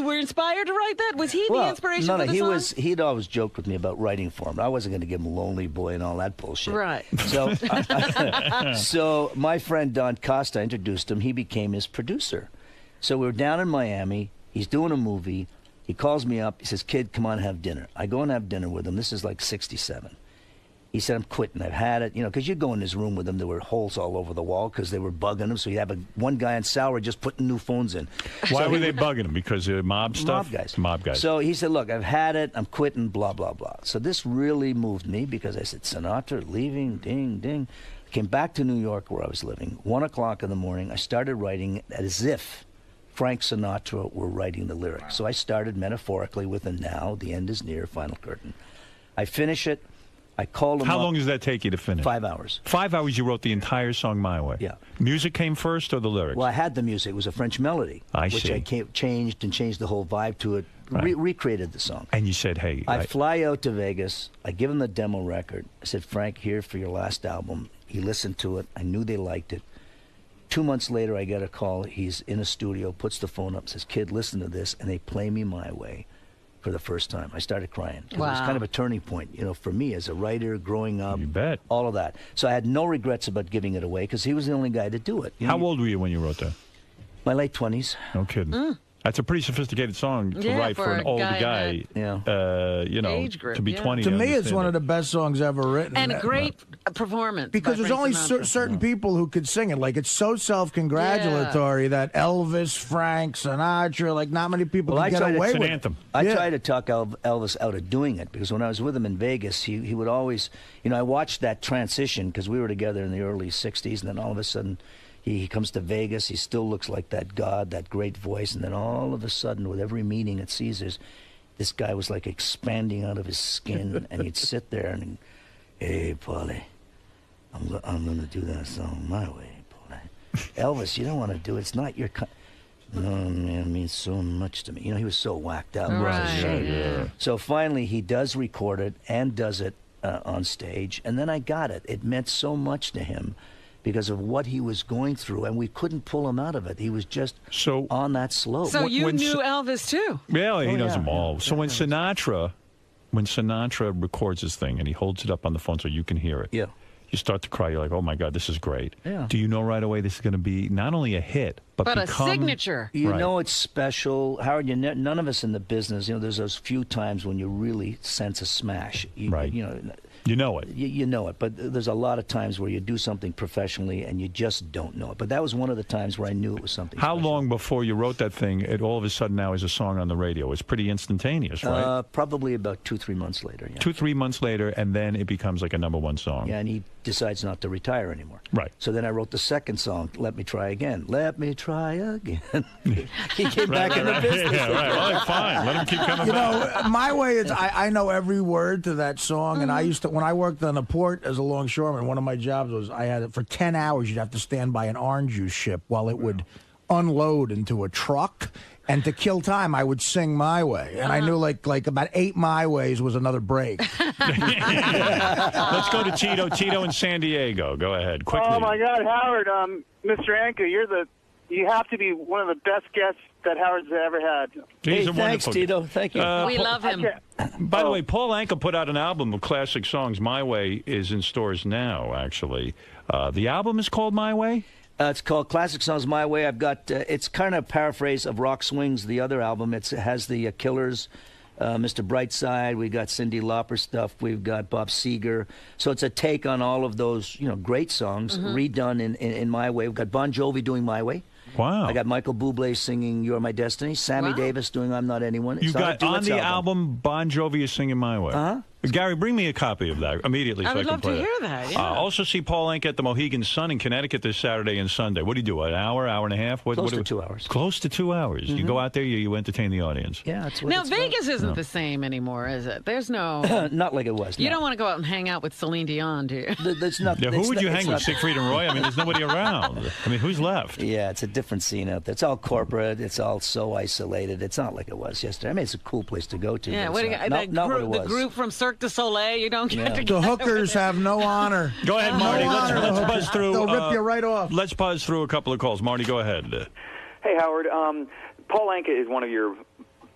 were inspired to write that. Was he the inspiration no, for the he song? he'd always joked with me about writing for him. I wasn't going to give him Lonely Boy and all that bullshit. Right. So, so my friend Don Costa introduced him. He became his producer. So we were down in Miami. He's doing a movie. He calls me up. He says, "Kid, come on, have dinner." I go and have dinner with him. This is like '67. He said, I'm quitting. I've had it. You know, because you'd go in his room with him, there were holes all over the wall because they were bugging him. So you have one guy on salary just putting new phones in. Why were they bugging him? Because of mob stuff? Mob guys. So he said, look, I've had it. I'm quitting, blah, blah, blah. So this really moved me because I said, Sinatra, leaving, ding, ding. I came back to New York where I was living. 1 o'clock in the morning, I started writing as if Frank Sinatra were writing the lyrics. So I started metaphorically with a now, the end is near, final curtain. I finish it. I called him How up. long does that take you to finish? 5 hours. 5 hours you wrote the entire song My Way? Yeah. Music came first or the lyrics? Well, I had the music. It was a French melody. Which I changed the whole vibe to it, recreated the song. And you said, hey. I fly out to Vegas. I give him the demo record. I said, Frank, here for your last album. He listened to it. I knew they liked it. 2 months later, I get a call. He's in a studio, puts the phone up, says, kid, listen to this. And they play me My Way. For the first time, I started crying. Wow. It was kind of a turning point, you know, for me as a writer, growing up. You bet. All of that. So I had no regrets about giving it away because he was the only guy to do it. How old were you when you wrote that? My late 20s. No kidding. That's a pretty sophisticated song to write for an old guy. You know, to be 20. To me, it's one of the best songs ever written. And a great performance. Because there's only certain people who could sing it. Like, it's so self-congratulatory that Elvis, Frank, Sinatra, like, not many people can get away with it. Anthem. I tried to talk Elvis out of doing it because when I was with him in Vegas, he would always, you know, I watched that transition because we were together in the early 60s, and then all of a sudden, he comes to Vegas. He still looks like that god, that great voice. And then all of a sudden, with every meeting at Caesars, this guy was like expanding out of his skin. And he'd sit there and, hey, Paulie, I'm going to do that song my way, Paulie. Elvis, you don't want to do it. It's not your no, man, it means so much to me. You know, he was so whacked out. Right. So finally, he does record it and does it on stage. And then I got it. It meant so much to him. Because of what he was going through, and we couldn't pull him out of it. He was just on that slope. So you knew Elvis too? Yeah, he knows them all. So when Sinatra records his thing and he holds it up on the phone so you can hear it, you start to cry. You're like, oh my God, this is great. Yeah. Do you know right away this is going to be not only a hit, but a signature? You know it's special. Howard, none of us in the business, you know, there's those few times when you really sense a smash. You know. You know it. You know it, but there's a lot of times where you do something professionally and you just don't know it. But that was one of the times where I knew it was something How special. long before you wrote that thing, it all of a sudden now is a song on the radio? It's pretty instantaneous, right? Probably about 2-3 months later. Yeah. 2-3 months later, and then it becomes like a #1 song. Yeah, and he decides not to retire anymore. Right. So then I wrote the second song, Let Me Try Again. Let me try again. He came back in the business. Yeah, right. Well, fine. Let him keep coming back. You know, My Way is, I know every word to that song, and I used to, when I worked on the port as a longshoreman, one of my jobs was I had it for 10 hours. You'd have to stand by an orange juice ship while it would unload into a truck. And to kill time, I would sing My Way. And I knew like about 8 My Ways was another break. Let's go to Tito. Tito in San Diego. Go ahead, quickly. Oh, my God, Howard, Mr. Anka, you have to be one of the best guests that Howard's ever had. He's a thanks, wonderful Tito. guy. Thank you. We love him. By the way, Paul Anka put out an album of classic songs. My Way is in stores now, actually. The album is called My Way? It's called Classic Songs My Way. I've got, it's kind of a paraphrase of Rock Swings, the other album. It has the Killers, Mr. Brightside. We got Cyndi Lauper stuff. We've got Bob Seger. So it's a take on all of those, you know, great songs redone in My Way. We've got Bon Jovi doing My Way. Wow. I got Michael Bublé singing You're My Destiny. Sammy Davis doing I'm Not Anyone. You got on the album Bon Jovi is singing My Way. Uh-huh. Gary, bring me a copy of that immediately so I would can love play to it. hear that, yeah. Also see Paul Anka at the Mohegan Sun in Connecticut this Saturday and Sunday. What do you do, an hour, hour and a half? Close to 2 hours. Close to 2 hours. You go out there, you entertain the audience. Yeah, that's what Now, it's Vegas isn't the same anymore, is it? There's no... about. Not like it was. You no. don't want to go out and hang out with Celine Dion, do you? There's not, Yeah, who it's would not- you it's hang with, not- Siegfried and Roy? I mean, there's nobody around. I mean, who's left? Yeah, it's a different scene out there. It's all corporate. It's all so isolated. It's not like it was yesterday. I mean, it's a cool place to go to. Yeah, but what do it's you, not what it was. the group from Cirque du Soleil, you don't get Yeah. to The hookers have no honor. Go ahead, Marty. No honor. Let's buzz through. They'll rip you right off. Let's buzz through a couple of calls. Marty, go ahead. Hey, Howard, Paul Anka is one of your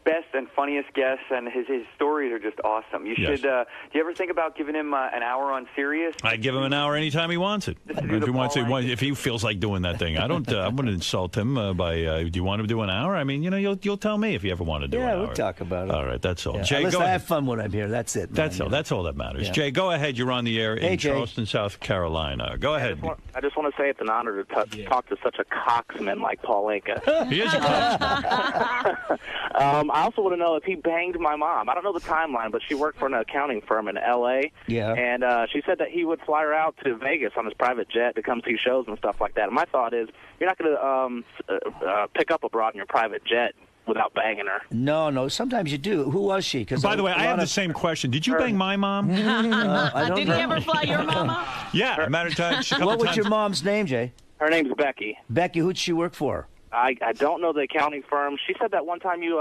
best and funniest guests, and his stories are just awesome. You should. Do you ever think about giving him an hour on Sirius? I give him an hour anytime he wants it. If he feels like doing that thing, I don't. I wouldn't insult him by. Do you want to do an hour? I mean, you'll tell me if you ever want to do an hour. Yeah, we'll talk about it. All right, that's all. Yeah. Jay, Listen, go I ahead. have fun when I'm here. That's it. Man, That's all that matters. Yeah. Jay, go ahead. You're on the air in Charleston, South Carolina. Go ahead. I just want to say it's an honor to talk to such a coxman like Paul Anka. He is a coxman. I also want to know if he banged my mom. I don't know the timeline, but she worked for an accounting firm in L.A. Yeah. And she said that he would fly her out to Vegas on his private jet to come see shows and stuff like that. And my thought is, you're not going to pick up a broad in your private jet without banging her. No. Sometimes you do. Who was she? By the way, I have the same question. Did you bang my mom? Did he ever fly your mama? Yeah. Matter of time. What was your mom's name, Jay? Her name's Becky. Becky, who'd she work for? I don't know the accounting firm. She said that one time you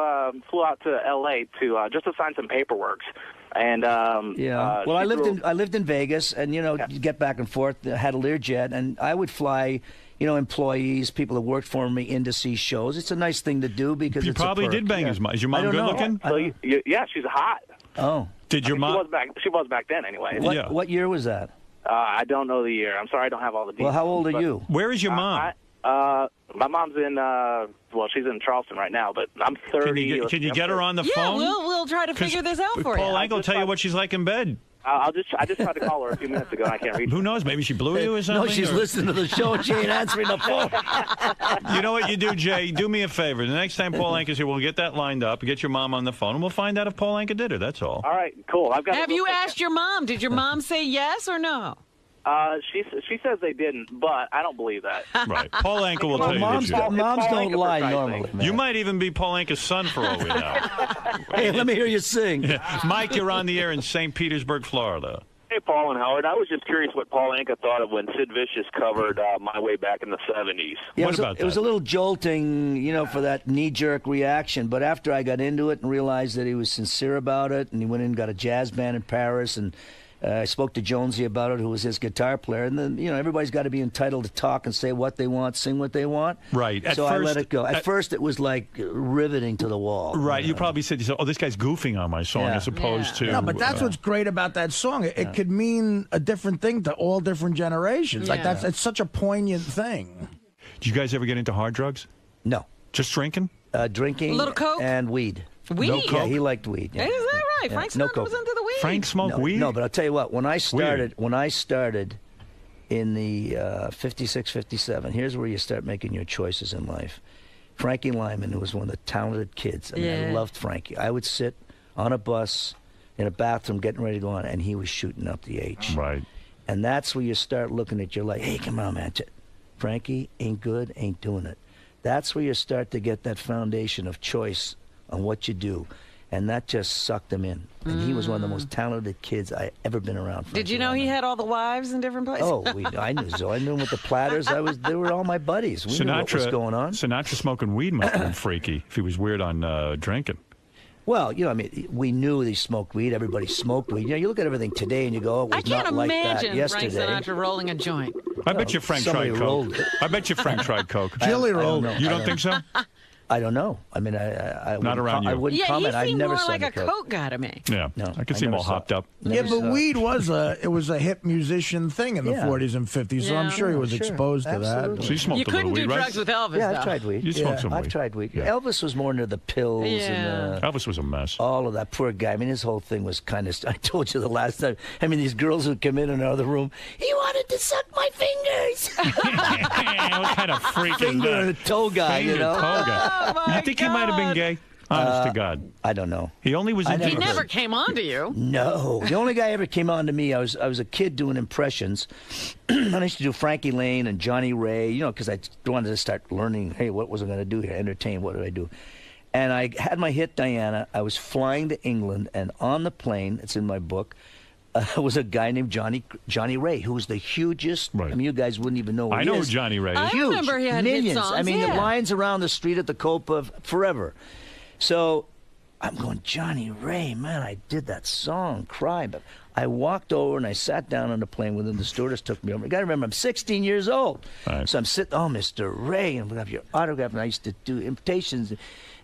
flew out to L.A. to just to sign some paperwork. And well, I lived in Vegas, and you get back and forth. I had a Learjet, and I would fly, employees, people that worked for me in to see shows. It's a nice thing to do because you it's probably a perk. did bang his mom. Is your mom I good don't know. looking? Yeah, she's hot. Oh, did your mom? She was back then, anyway. What year was that? I don't know the year. I'm sorry, I don't have all the details. Well, how old are you? Where is your mom? My mom's in, she's in Charleston right now, but I'm 30. Can you get her on the phone? Yeah, we'll try to figure this out for you. Paul Anka will tell you what she's like in bed. I just tried to call her a few minutes ago, and I can't reach her. Who knows? Maybe she blew you or something? No, she's listening to the show and she ain't answering the phone. You know what you do, Jay? Do me a favor. The next time Paul Anka's here, we'll get that lined up, get your mom on the phone, and we'll find out if Paul Anka did it. That's all. All right, cool. Have you asked your mom? Did your mom say yes or no? She says they didn't, but I don't believe that. Right. Paul Anka will tell you the truth. Moms don't lie normally, man. You might even be Paul Anka's son for all we know. Hey, let me hear you sing. Mike, you're on the air in St. Petersburg, Florida. Hey, Paul and Howard. I was just curious what Paul Anka thought of when Sid Vicious covered My Way back in the 70s. Yeah, it was a little jolting, for that knee-jerk reaction. But after I got into it and realized that he was sincere about it, and he went in and got a jazz band in Paris, and I spoke to Jonesy about it, who was his guitar player. And then, everybody's got to be entitled to talk and say what they want, sing what they want. Right. So I let it go. At first, it was like riveting to the wall. Right. You probably said, oh, this guy's goofing on my song as opposed to... No, but that's what's great about that song. It could mean a different thing to all different generations. Like, it's such a poignant thing. Did you guys ever get into hard drugs? No. Just drinking? Drinking. A little Coke? And weed. Weed? No Coke? Yeah, he liked weed. Yeah. Is that right? Frank Sinatra was into the weed. Frank smoked weed? No, but I'll tell you what. When I started in the 56, 57, here's where you start making your choices in life. Frankie Lyman, who was one of the talented kids. I mean, I loved Frankie. I would sit on a bus in a bathroom getting ready to go on, and he was shooting up the H. Right. And that's where you start looking at your life. Hey, come on, man. Frankie ain't good, ain't doing it. That's where you start to get that foundation of choice on what you do. And that just sucked him in. And he was one of the most talented kids I ever been around. Did you know he had all the wives in different places? Oh, I knew so. I knew him with the Platters. They were all my buddies. We knew what was going on. Sinatra smoking weed must have been freaky if he was weird on drinking. Well, we knew he smoked weed. Everybody smoked weed. You look at everything today and you go, it was not like that yesterday. Frank Sinatra rolling a joint. I bet you Frank tried Coke. I bet you Frank tried Coke. Jilly rolled it. You don't think so? I don't know. I mean, I not around you. I wouldn't comment. Yeah, he seemed more like a Coke. Coke guy to me. Yeah, no, I could see him all hopped up. Yeah, but weed was a hip musician thing in the 40s and 50s, so I'm sure he was exposed to that. So you smoked a little weed, right? You couldn't do drugs with Elvis, Yeah, though. I've tried weed. You smoked some weed. I've tried weed. Yeah. Elvis was more into the pills and Elvis was a mess. All of that poor guy. I mean, his whole thing was kind of. I told you the last time. I mean, these girls would come in another room. He wanted to suck my fingers. What kind of freak Finger is and toe guy, Finger toe guy. Oh, you think he might have been gay? Honest to God. I don't know. He only was. He never came on to you. No, the only guy ever came on to me. I was a kid doing impressions. And I used to do Frankie Lane and Johnny Ray, because I wanted to start learning. Hey, what was I going to do here? Entertain. What did I do? And I had my hit Diana. I was flying to England, and on the plane, it's in my book, was a guy named Johnny Ray, who was the hugest. Right. I mean, you guys wouldn't even know. I know who Johnny Ray is. I Huge, remember he had millions. hit songs. I mean, the lines around the street at the Copa forever. So I'm going, Johnny Ray, man, I did that song, Cry, but I walked over and I sat down on the plane with him. The stewardess took me over. You got to remember, I'm 16 years old. Right. So I'm sitting, oh, Mr. Ray, and we have your autograph. And I used to do invitations.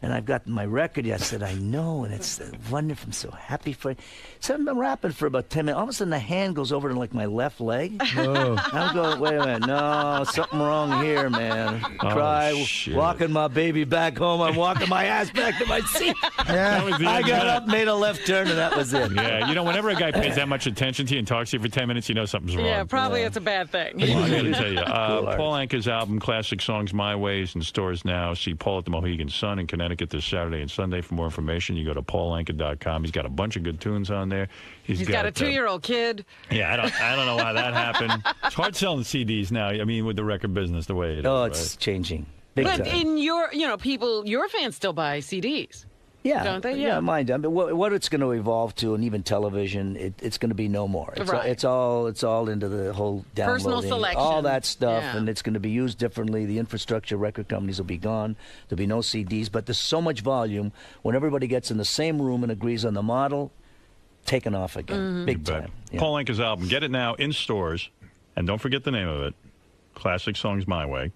And I've got my record. I said, I know, and it's wonderful. I'm so happy for it. So I've been rapping for about 10 minutes. All of a sudden, the hand goes over to, like, my left leg. Oh. I'm going, wait a minute. No, something wrong here, man. Cry, walking my baby back home. I'm walking my ass back to my seat. I got up, made a left turn, and that was it. Yeah, you know, whenever a guy pays that much attention to you and talks to you for 10 minutes, you know something's wrong. Yeah, probably it's a bad thing. Well, I got to tell you, Paul Anka's album, Classic Songs My Way, is in stores now. See Paul at the Mohegan Sun in Connecticut this Saturday and Sunday. For more information, you go to paulanka.com. He's got a bunch of good tunes on there. He's got a 2-year-old kid. Yeah, I don't know how that happened. It's hard selling CDs now. I mean, with the record business the way it is. Oh, it's changing. Big But time. in your, your fans still buy CDs. Yeah, don't they? Yeah, mine. I mean, what it's going to evolve to, and even television, it's going to be no more. It's all into the whole downloading, personal selection, all that stuff, yeah. and it's going to be used differently. The infrastructure, record companies will be gone. There'll be no CDs, but there's so much volume. When everybody gets in the same room and agrees on the model, taking off again, big time. Yeah. Paul Anka's album, get it now in stores, and don't forget the name of it, Classic Songs My Way.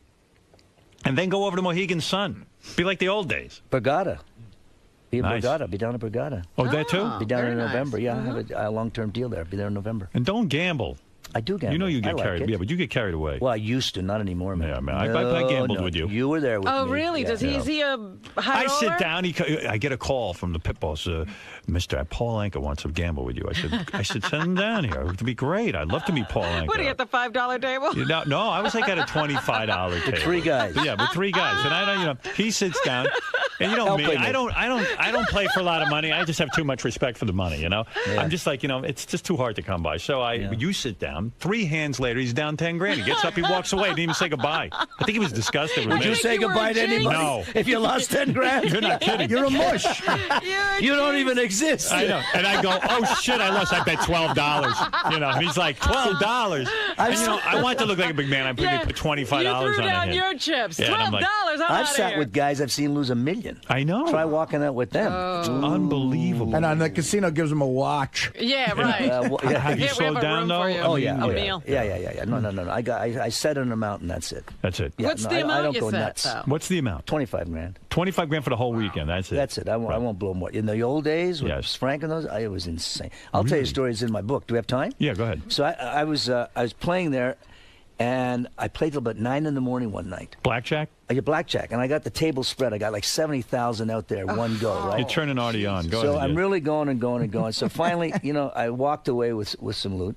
And then go over to Mohegan Sun. Be like the old days. Borgata. Be in Nice. Borgata. Be down in Borgata. Oh, that too? Be down in very November. nice. Yeah, I have a long-term deal there. Be there in November. And don't gamble. I do gamble. You know you I get like carried. it. Yeah, but you get carried away. Well, I used to, not anymore, man. Yeah, man. I gambled with you. You were there with me. Oh, really? Yeah. Is he a high I sit roller? down. I get a call from the pit boss. Mr. Paul Anka wants to gamble with you. I said, send him down here. It would be great. I'd love to meet Paul Anka. What, do you at the $5 table? No, I was like at a $25 table. 3 guys. Yeah, with 3 guys, and I don't. He sits down, and me. Helping I don't play for a lot of money. I just have too much respect for the money. Yeah. I'm just like, it's just too hard to come by. So you sit down. 3 hands later, he's down $10,000. He gets up, he walks away, didn't even say goodbye. I think he was disgusted with Would me. you say goodbye to anybody? No. If you lost 10 grand? You're not kidding. You're a mush. You don't even exist. I know. And I go, oh, shit, I lost. I bet $12. And he's like, $12? And, I want to look like a big man. I put $25 You threw on down him. your chips. Yeah, and I'm $12. like, I'm I've outta sat here. with guys I've seen lose $1 million. I know. Try walking out with them. It's unbelievable. And the casino gives him a watch. Yeah, right. Have you Yeah, we slowed have a down, room though? for you. Oh, yeah. A Oh, meal. Yeah. No. I set an amount, and that's it. That's it. Yeah, What's no, the I amount don't you go set, nuts. though? What's the amount? 25 grand. 25 grand for the whole weekend. That's it. That's it. I won't blow more. In the old days with Yes. Frank and those, it was insane. I'll tell you stories in my book. Do we have time? Yeah, go ahead. So I was playing there, and I played till about 9 in the morning one night. Blackjack? I get blackjack, and I got the table spread. I got like 70,000 out there, one go, right? You're turning Artie on. Go So ahead. I'm yeah. really going and going and going. So finally, I walked away with some loot,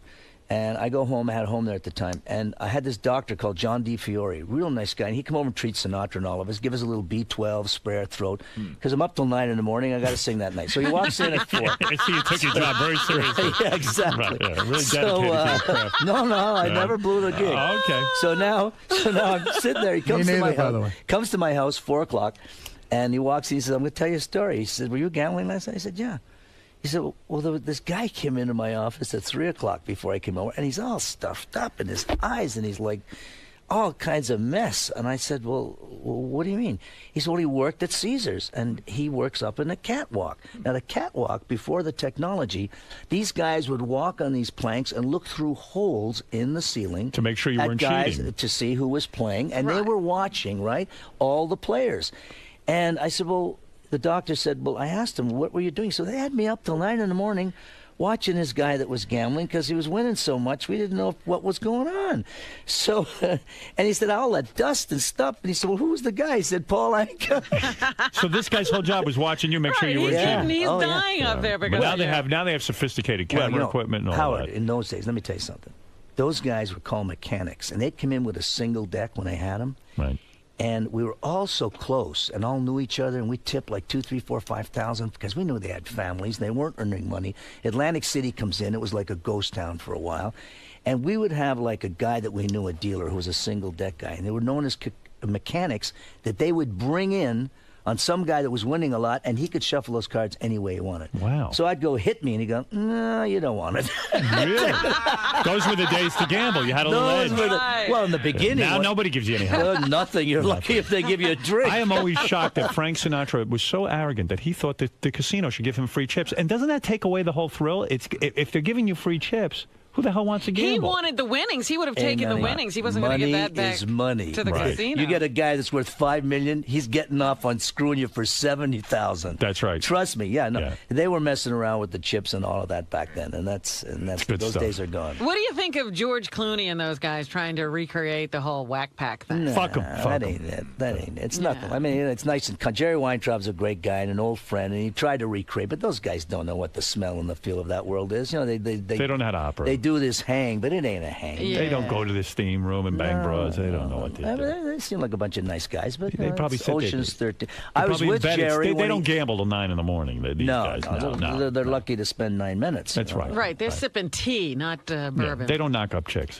and I go home. I had a home there at the time, and I had this doctor called John D. Fiore, real nice guy, and he'd come over and treat Sinatra and all of us, give us a little B12 spray our throat, because I'm up till 9 in the morning. I got to sing that night. So he walks in at 4. I see you took your job very seriously. Yeah, exactly. Right, yeah, really dedicated So, to your craft. no, I never blew the gig. Oh, okay. So now I'm sitting there. He comes to neither, my by the house. way. Comes to my house 4 o'clock, and he walks. He says, "I'm going to tell you a story." He said, "Were you gambling last night?" I said, "Yeah." He said, "Well, this guy came into my office at 3 o'clock before I came over, and he's all stuffed up in his eyes, and he's like all kinds of mess." And I said, well, what do you mean? He said, "Well, he worked at Caesars, and he works up in a catwalk." Now, the catwalk, before the technology, these guys would walk on these planks and look through holes in the ceiling To make sure you at weren't guys cheating. to see who was playing, and they were watching, right, all the players. And I said, well, the doctor said, well, I asked him, what were you doing? So they had me up till 9 in the morning watching this guy that was gambling because he was winning so much. We didn't know what was going on. So, and he said, all that dust and stuff. And he said, well, who was the guy? He said, Paul Anka. So this guy's whole job was watching you, make sure you weren't He's, cheating. he's Oh, yeah. dying up there But because now they have sophisticated camera equipment and all Howard, that. in those days, let me tell you something. Those guys were called mechanics, and they'd come in with a single deck when they had them. Right. And we were all so close and all knew each other, and we tipped like 2, 3, 4, 5,000 because we knew they had families. They weren't earning money. Atlantic City comes in. It was like a ghost town for a while. And we would have like a guy that we knew, a dealer who was a single deck guy. And they were known as mechanics that they would bring in on some guy that was winning a lot, and he could shuffle those cards any way he wanted. Wow. So I'd go, hit me, and he'd go, no, you don't want it. Really? Those were the days to gamble. You had a little edge. Well, in the beginning. Now nobody gives you any help. Nothing. You're lucky if they give you a drink. I am always shocked that Frank Sinatra was so arrogant that he thought that the casino should give him free chips. And doesn't that take away the whole thrill? If they're giving you free chips, who the hell wants to gamble? He wanted the winnings. He would have taken the winnings. He wasn't going to give that back to the casino. You get a guy that's worth $5 million, he's getting off on screwing you for $70,000. That's right. Trust me. They were messing around with the chips and all of that back then, and that's those days are gone. What do you think of George Clooney and those guys trying to recreate the whole whack pack thing? Fuck them. That ain't it. It's nothing. I mean, it's nice and Jerry Weintraub's a great guy and an old friend, and he tried to recreate, but those guys don't know what the smell and the feel of that world is. They don't know how to operate. They do this hang. But it ain't a hang. Yeah. They don't go to this steam room and bang bras. They don't know what they do. They seem like a bunch of nice guys, but they probably sit Ocean's 13. I was with Jerry. They don't gamble till 9 in the morning. These guys. No. They're lucky to spend 9 minutes. That's right. Right. They're sipping tea, not bourbon. Yeah, they don't knock up chicks.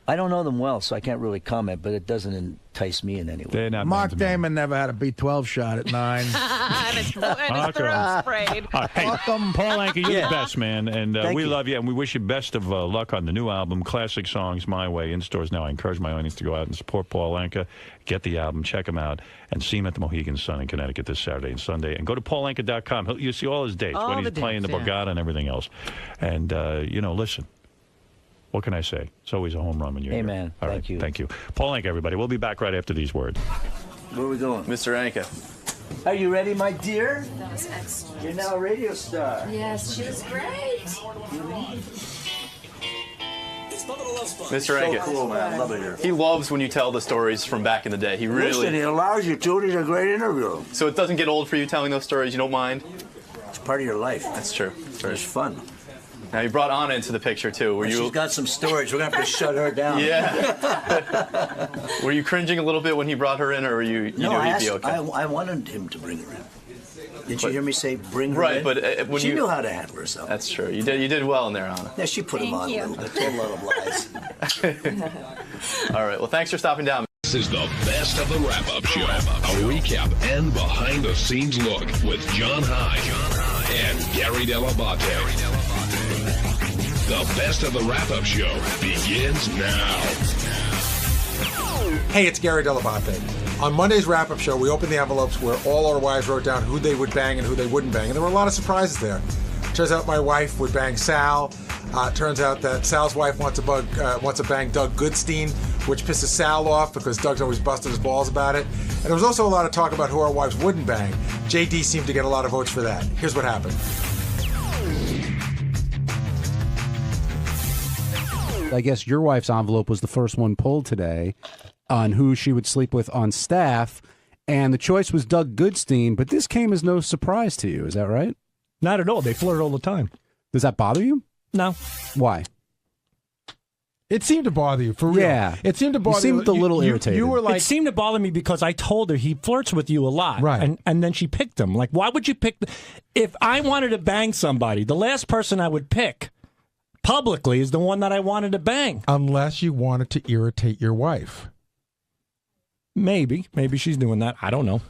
I don't know them well, so I can't really comment, but it doesn't entice me in any way. Mark Damon never had a B12 shot at 9. and his throat sprayed. Hey, Paul Anka, you're the best, man, and we you. love you, and we wish you best of luck on the new album, Classic Songs My Way, in stores now. I encourage my audience to go out and support Paul Anka, get the album, check him out, and see him at the Mohegan Sun in Connecticut this Saturday and Sunday. And go to paulanka.com. You'll see all his dates, when he's playing the Borgata and everything else. And, listen. What can I say? It's always a home run when you're here. Amen. Thank you. Thank you. Paul Anka, everybody. We'll be back right after these words. Where are we going? Mr. Anka. Are you ready, my dear? That was excellent. You're now a radio star. Yes, she was great. Mr. Anka. So cool, man. I love it here. He loves when you tell the stories from back in the day. He really. Listen, he allows you to. He's a great interviewer. So it doesn't get old for you telling those stories? You don't mind? It's part of your life. That's true. It's fun. Now, you brought Anna into the picture, too. She's got some storage. We're going to have to shut her down. Yeah. Were you cringing a little bit when he brought her in, or you knew he'd be okay? I wanted him to bring her in. Didn't you hear me say bring her in? Right, but when she knew how to handle herself. That's true. You did well in there, Anna. Yeah, she put him on a little bit. Told a lot of lies. All right. Well, thanks for stopping down. This is the best of the wrap-up show. A recap and behind-the-scenes look with John Hyde and Gary Dell'Abate. The best of the wrap-up show begins now. Hey, it's Gary Dell'Abate. On Monday's wrap-up show, we opened the envelopes where all our wives wrote down who they would bang and who they wouldn't bang. And there were a lot of surprises there. Turns out my wife would bang Sal. Turns out that Sal's wife wants to bang Doug Goodstein, which pisses Sal off because Doug's always busting his balls about it. And there was also a lot of talk about who our wives wouldn't bang. JD seemed to get a lot of votes for that. Here's what happened. I guess your wife's envelope was the first one pulled today on who she would sleep with on staff, and the choice was Doug Goodstein, but this came as no surprise to you. Is that right? Not at all. They flirt all the time. Does that bother you? No. Why? It seemed to bother you, for real. Yeah. It seemed to bother you. You seemed a little irritated. You were like... It seemed to bother me because I told her he flirts with you a lot. Right. And then she picked him. Like, why would you pick... If I wanted to bang somebody, the last person I would pick publicly is the one that I wanted to bang. Unless you wanted to irritate your wife. Maybe she's doing that. I don't know.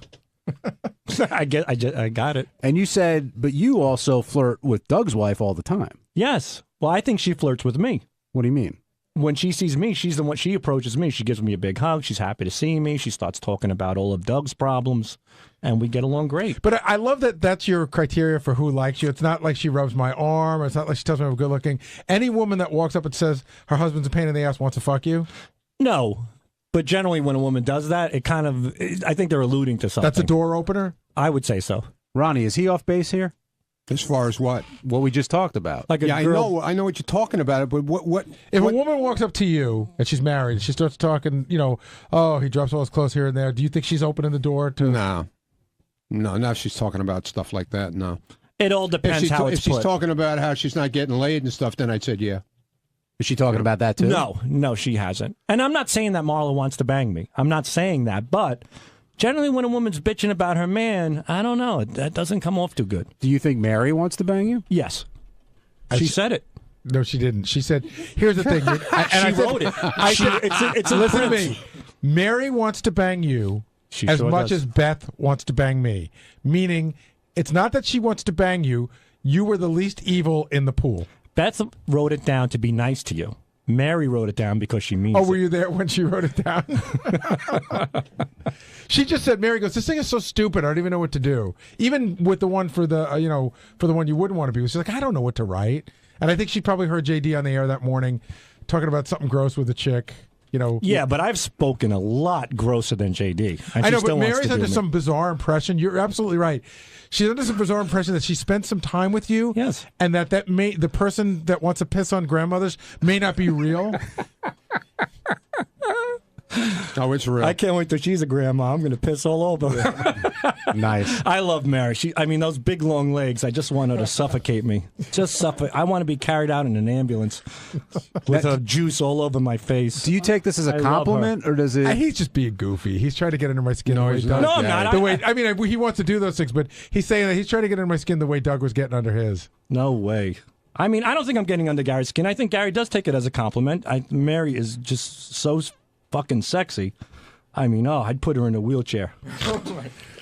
I got it. And you said, but you also flirt with Doug's wife all the time. Yes. Well, I think she flirts with me. What do you mean? When she sees me, she's the one. She approaches me. She gives me a big hug. She's happy to see me. She starts talking about all of Doug's problems, and we get along great. But I love that that's your criteria for who likes you. It's not like she rubs my arm. Or it's not like she tells me I'm good looking. Any woman that walks up and says her husband's a pain in the ass wants to fuck you? No. But generally, when a woman does that, I think they're alluding to something. That's a door opener? I would say so. Ronnie, is he off base here? As far as what? What we just talked about. Like a girl... I know what you're talking about, but what? If a woman walks up to you and she's married, and she starts talking, oh, he drops all his clothes here and there. Do you think she's opening the door to? No, she's talking about stuff like that. No, it all depends how it's put. If she's talking about how she's not getting laid and stuff, then I'd say yeah. Is she talking about that too? No, she hasn't. And I'm not saying that Marla wants to bang me. I'm not saying that, but. Generally, when a woman's bitching about her man, I don't know. That doesn't come off too good. Do you think Mary wants to bang you? Yes. She said it. No, she didn't. She said, here's the thing. She wrote it. I said, it's a listen to prince. me. Mary wants to bang you, as much as Beth wants to bang me. Meaning, it's not that she wants to bang you. You were the least evil in the pool. Beth wrote it down to be nice to you. Mary wrote it down because she means it. Oh, were you there when she wrote it down? She just said, Mary goes, this thing is so stupid, I don't even know what to do. Even with the one for the, for the one you wouldn't want to be with. She's like, I don't know what to write. And I think she probably heard JD on the air that morning talking about something gross with a chick. Yeah, but I've spoken a lot grosser than JD. I know, but Mary's under some bizarre impression. You're absolutely right. She's under some bizarre impression that she spent some time with you. Yes. And that the person that wants to piss on grandmothers may not be real. Oh, it's real. I can't wait till she's a grandma. I'm going to piss all over her. Nice. I love Mary. Those big long legs. I just want her to suffocate me. Just suffocate. I want to be carried out in an ambulance with her juice all over my face. Do you take this as a compliment, or does it? He's just being goofy. He's trying to get under my skin. No, the way he's Doug, not. No, I'm not. He wants to do those things, but he's saying that he's trying to get under my skin the way Doug was getting under his. No way. I don't think I'm getting under Gary's skin. I think Gary does take it as a compliment. Mary is just so fucking sexy. I'd put her in a wheelchair.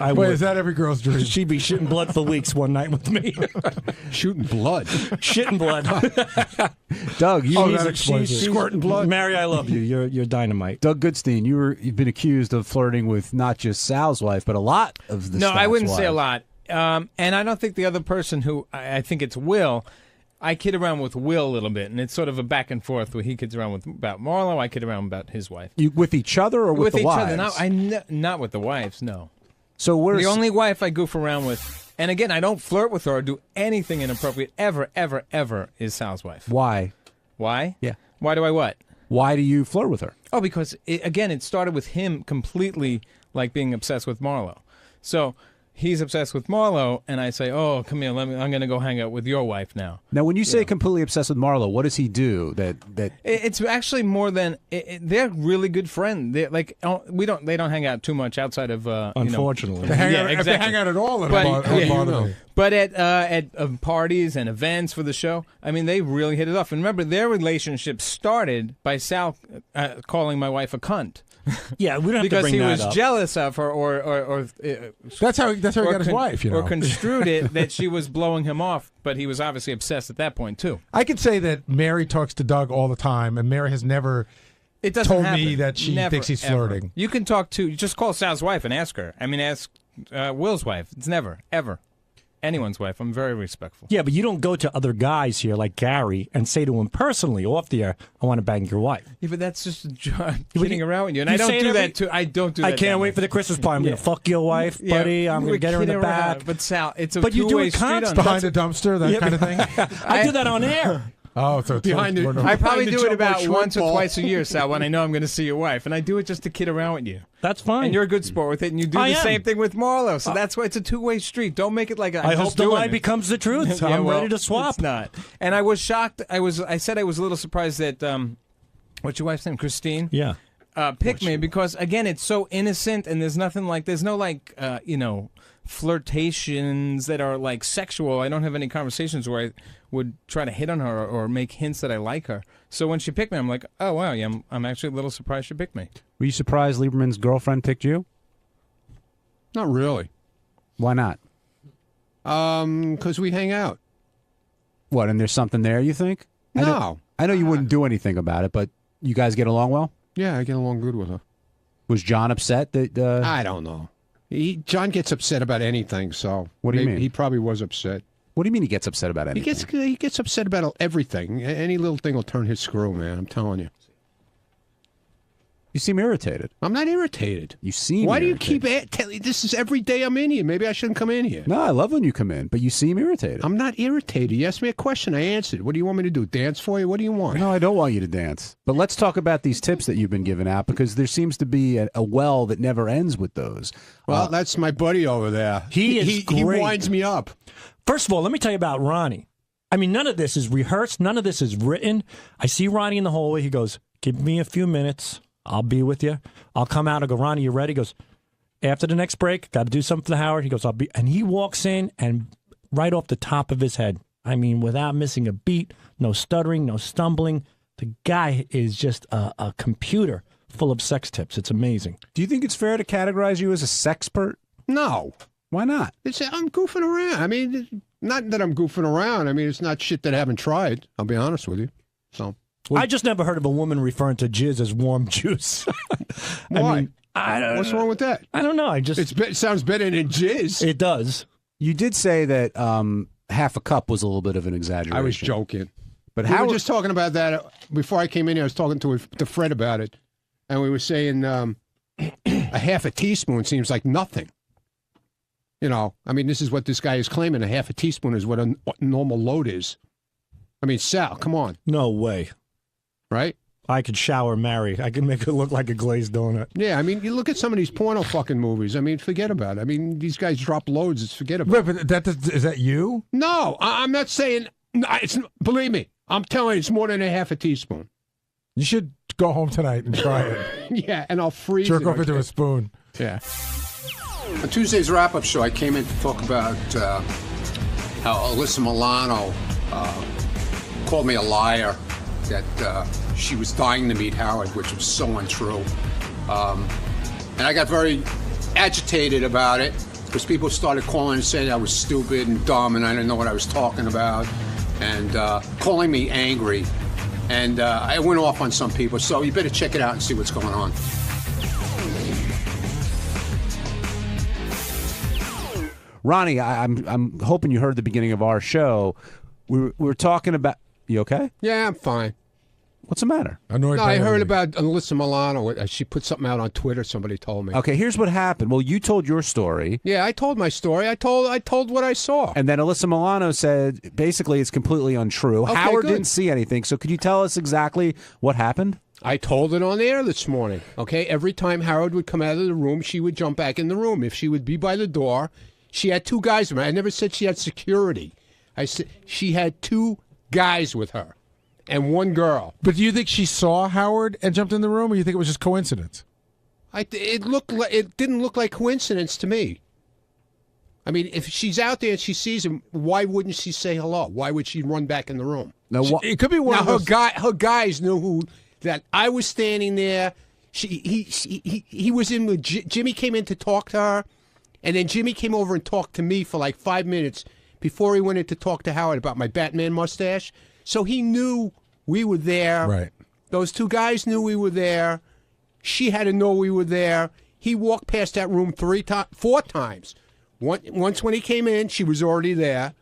Wait, is that every girl's dream? She'd be shitting blood for weeks one night with me. Shooting blood. Shitting blood. Doug, she's squirting blood. Mary, I love you. You're dynamite. Doug Goodstein, you've been accused of flirting with not just Sal's wife, but a lot of the No, staff's I wouldn't say a wives. lot. And I don't think the other person who, I think it's Will, I kid around with Will a little bit, and it's sort of a back and forth where he kids around about Marlo, I kid around about his wife. You with each other or with the each wives? other. Not with the wives, no. So where's the only wife I goof around with, and again, I don't flirt with her or do anything inappropriate ever, ever, ever, is Sal's wife. Why? Why? Yeah. Why do I what? Why do you flirt with her? Oh, because, it started with him completely like being obsessed with Marlo. So he's obsessed with Marlo, and I say, oh, come here, I'm going to go hang out with your wife now. Now, when you say completely obsessed with Marlo, what does he do? It's actually more than they're really good friends. They they don't hang out too much outside of unfortunately. They hang out at all. But at parties and events for the show, they really hit it off. And remember, their relationship started by Sal calling my wife a cunt. Yeah, we don't have because to bring he that was up. jealous of her, or that's how he got his wife. Or construed it that she was blowing him off, but he was obviously obsessed at that point too. I could say that Mary talks to Doug all the time, and Mary has never told me that she thinks he's flirting. You can talk to, just call Sal's wife and ask her. Ask Will's wife. It's never, ever anyone's wife. I'm very respectful. Yeah, but you don't go to other guys here like Gary and say to him personally off the air, I want to bang your wife. Yeah, but that's just kidding around with you. And I don't do that too. I don't do that. I can't wait for the Christmas party. I'm going to fuck your wife, buddy. I'm going to get her in the back. But Sal, it's a but you do two-way it street on behind a dumpster, that kind of thing. I do that on air. Oh, so behind it. I probably do it about once or twice a year, Sal, when I know I'm going to see your wife, and I do it just to kid around with you. That's fine. And you're a good sport with it, and you do the same thing with Marlo. So that's why it's a two-way street. Don't make it like I hope the lie becomes the truth. I'm ready to swap. It's not. And I was shocked. I said I was a little surprised that what's your wife's name, Christine? Yeah. Picked me because again, it's so innocent, and there's no flirtations that are like sexual. I don't have any conversations where I would try to hit on her or make hints that I like her. So when she picked me, I'm like, oh wow, yeah, I'm actually a little surprised she picked me. Were you surprised Lieberman's girlfriend picked you? Not really. Why not? Because we hang out. What? And there's something there, you think? No. I know you wouldn't do anything about it, but you guys get along well? Yeah, I get along good with her. Was John upset that? I don't know. John gets upset about anything, so what do you mean? He probably was upset. What do you mean he gets upset about anything? He gets upset about everything. Any little thing will turn his screw, man. I'm telling you. You seem irritated. I'm not irritated. You seem Why irritated. do you keep telling this is every day I'm in here? Maybe I shouldn't come in here. No, I love when you come in, but you seem irritated. I'm not irritated. You asked me a question. I answered. What do you want me to do? Dance for you? What do you want? No, I don't want you to dance. But let's talk about these tips that you've been giving out, because there seems to be a well that never ends with those. Well, that's my buddy over there. He winds me up. First of all, let me tell you about Ronnie. None of this is rehearsed. None of this is written. I see Ronnie in the hallway. He goes, give me a few minutes. I'll be with you. I'll come out and go, Ronnie, you ready? He goes, after the next break, got to do something for Howard. He goes, I'll be. And he walks in and right off the top of his head, without missing a beat, no stuttering, no stumbling. The guy is just a computer full of sex tips. It's amazing. Do you think it's fair to categorize you as a sexpert? No. Why not? I'm goofing around. I mean, not that I'm goofing around. I mean, it's not shit that I haven't tried. I'll be honest with you. So I just never heard of a woman referring to jizz as warm juice. Why? I don't What's know. wrong with that? I don't know. It sounds better than jizz. It does. You did say that half a cup was a little bit of an exaggeration. I was joking. But we how were just talking about that before I came in here. I was talking to Fred about it, and we were saying a half a teaspoon seems like nothing. You know, I mean, this is what this guy is claiming. A half a teaspoon is what a normal load is. I mean, Sal, come on. No way. Right? I could shower Mary. I could make it look like a glazed donut. Yeah, I mean, you look at some of these porno fucking movies. I mean, forget about it. I mean, these guys drop loads. It's forget about it. But is that you? No, I'm not saying. Believe me, I'm telling you, it's more than a half a teaspoon. You should go home tonight and try it. Yeah, and I'll freeze Jerk it. off into a spoon. Yeah. On Tuesday's wrap-up show, I came in to talk about how Alyssa Milano called me a liar, that she was dying to meet Howard, which was so untrue. And I got very agitated about it because people started calling and saying I was stupid and dumb and I didn't know what I was talking about and calling me angry. And I went off on some people, so you better check it out and see what's going on. Ronnie, I'm hoping you heard the beginning of our show. We were talking about. You okay? Yeah, I'm fine. What's the matter? No, I heard about Alyssa Milano. She put something out on Twitter. Somebody told me. Okay, here's what happened. Well, you told your story. Yeah, I told my story. I told what I saw. And then Alyssa Milano said basically it's completely untrue. Okay, Howard good. didn't see anything. So could you tell us exactly what happened? I told it on the air this morning. Okay, every time Howard would come out of the room, she would jump back in the room. If she would be by the door, she had two guys with her. I never said she had security. I said she had two guys with her and one girl. But do you think she saw Howard and jumped in the room, or you think it was just coincidence? It didn't look like coincidence to me. I mean, if she's out there and she sees him, why wouldn't she say hello? Why would she run back in the room? No, it could be one of those. Her guys knew that I was standing there. He was in with Jimmy came in to talk to her, and then Jimmy came over and talked to me for like 5 minutes before he went in to talk to Howard about my Batman mustache. So he knew we were there. Right. Those two guys knew we were there. She had to know we were there. He walked past that room 4 times. Once when he came in, she was already there.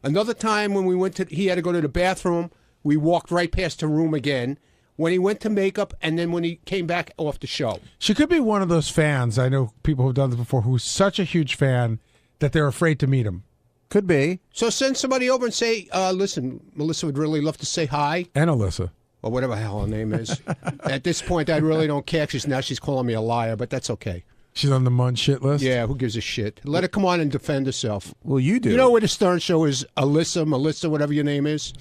Another time when he had to go to the bathroom, we walked right past the room again. When he went to makeup, and then when he came back off the show. She could be one of those fans. I know people who've done this before who's such a huge fan that they're afraid to meet him. Could be. So send somebody over and say, listen, Melissa would really love to say hi. And Alyssa. Or whatever the hell her name is. At this point, I really don't care. Now she's calling me a liar, but that's okay. She's on the mun shit list? Yeah, who gives a shit? Let her come on and defend herself. Well, you do. You know where the Stern Show is? Alyssa, Melissa, whatever your name is.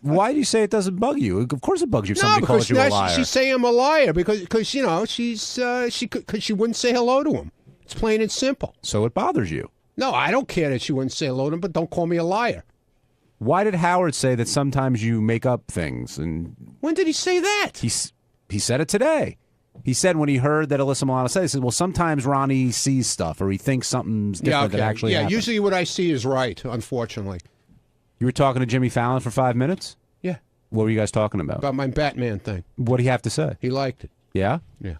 Why do you say it doesn't bug you? Of course it bugs you if No, somebody calls because you a now liar. she's saying I'm a liar because you know she wouldn't say hello to him. It's plain and simple. So it bothers you. No, I don't care that she wouldn't say hello to him, but don't call me a liar. Why did Howard say that sometimes you make up things? And when did he say that? He said it today. He said when he heard that Alyssa Milano said, he said, well, sometimes Ronnie sees stuff or he thinks something's different that actually happened. Usually what I see is right, unfortunately. You were talking to Jimmy Fallon for 5 minutes? Yeah. What were you guys talking about? About my Batman thing. What do you have to say? He liked it. Yeah? Yeah.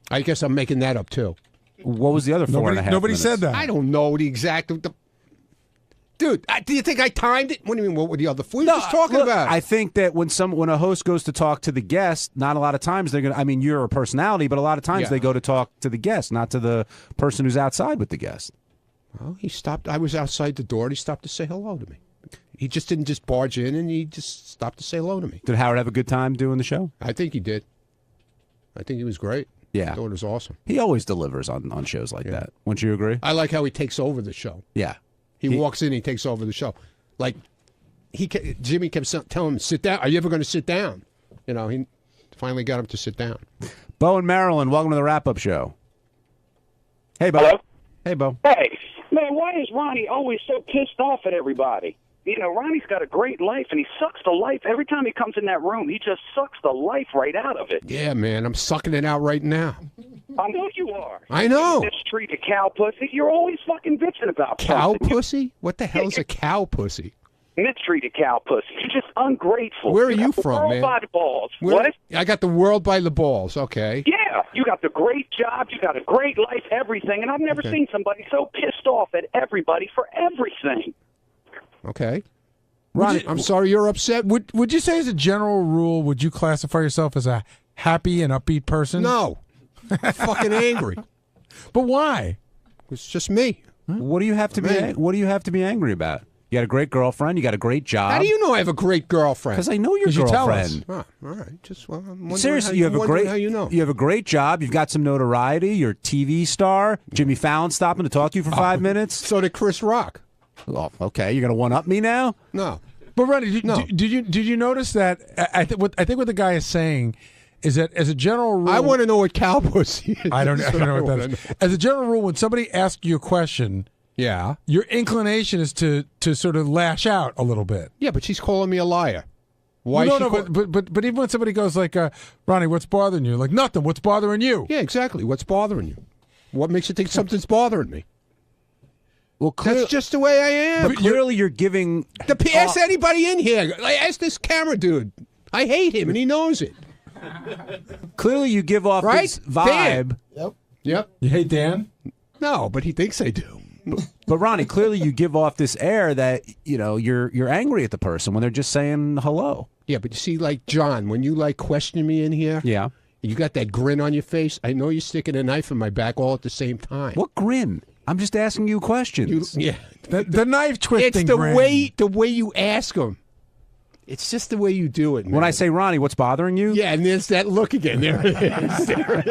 I guess I'm making that up, too. What was the other 4.5 minutes? Nobody said that. I don't know the exact... Dude, do you think I timed it? What do you mean, what were the other... What were you just talking about? I think that when a host goes to talk to the guest, not a lot of times they're going to... I mean, you're a personality, but a lot of times they go to talk to the guest, not to the person who's outside with the guest. Well, he stopped. I was outside the door, and he stopped to say hello to me. He just didn't just barge in, and he just stopped to say hello to me. Did Howard have a good time doing the show? I think he did. I think he was great. Yeah. I thought it was awesome. He always delivers on shows like that. Wouldn't you agree? I like how he takes over the show. Yeah. He walks in, he takes over the show. Like, Jimmy kept telling him, sit down. Are you ever going to sit down? You know, he finally got him to sit down. Bo in Maryland, welcome to the wrap-up show. Hey, Bo. Hello? Hey, Bo. Hey, man, why is Ronnie always so pissed off at everybody? Ronnie's got a great life, and he sucks the life. Every time he comes in that room, he just sucks the life right out of it. Yeah, man, I'm sucking it out right now. I know you are. I know. You mistreated cow pussy. You're always fucking bitching about Cow something. pussy? What the hell's a cow pussy? Mistreated cow pussy. You're just ungrateful. Where are you got the from, world man? by the balls. Where- What? I got the world by the balls. Okay. Yeah, you got the great job, you got a great life, everything, and I've never Okay. seen somebody so pissed off at everybody for everything. Okay. Ronnie, I'm sorry you're upset. Would you say, as a general rule, would you classify yourself as a happy and upbeat person? No. I'm fucking angry. But why? It's just me. What do you have to be? What do you have to be angry about? You got a great girlfriend. You got a great job. How do you know I have a great girlfriend? Because I know your 'Cause you tell us. girlfriend. Oh, all right. Just well, I'm wondering Seriously, how, you have a wondering great. How you know? You have a great job. You've got some notoriety. You're a TV star. Jimmy Fallon stopping to talk to you for 5 minutes. So did Chris Rock. Oh, okay. You're gonna one up me now? No. But Ronnie, did you notice that? I think what the guy is saying is that, as a general rule, I want to know what cow pussy is. I don't That's know what I that is. As a general rule, when somebody asks you a question, yeah, your inclination is to sort of lash out a little bit. Yeah, but she's calling me a liar. Why? No, is she but even when somebody goes like, Ronnie, what's bothering you? Like, nothing. What's bothering you? Yeah, exactly. What's bothering you? What makes you think something's bothering me? Well, that's just the way I am. But clearly, you're giving. Ask anybody in here. Ask this camera dude. I hate him, and he knows it. Clearly, you give off Right? this vibe. Dan. Yep. You hate Dan? No, but he thinks I do. But Ronnie, clearly, you give off this air that you're angry at the person when they're just saying hello. Yeah, but you see, like John, when you question me in here, yeah, you got that grin on your face. I know you're sticking a knife in my back all at the same time. What grin? I'm just asking you questions. Yeah, the knife twisting. It's the grin. way you ask them. It's just the way you do it, man. When I say, Ronnie, what's bothering you? Yeah, and there's that look again. There it is. There it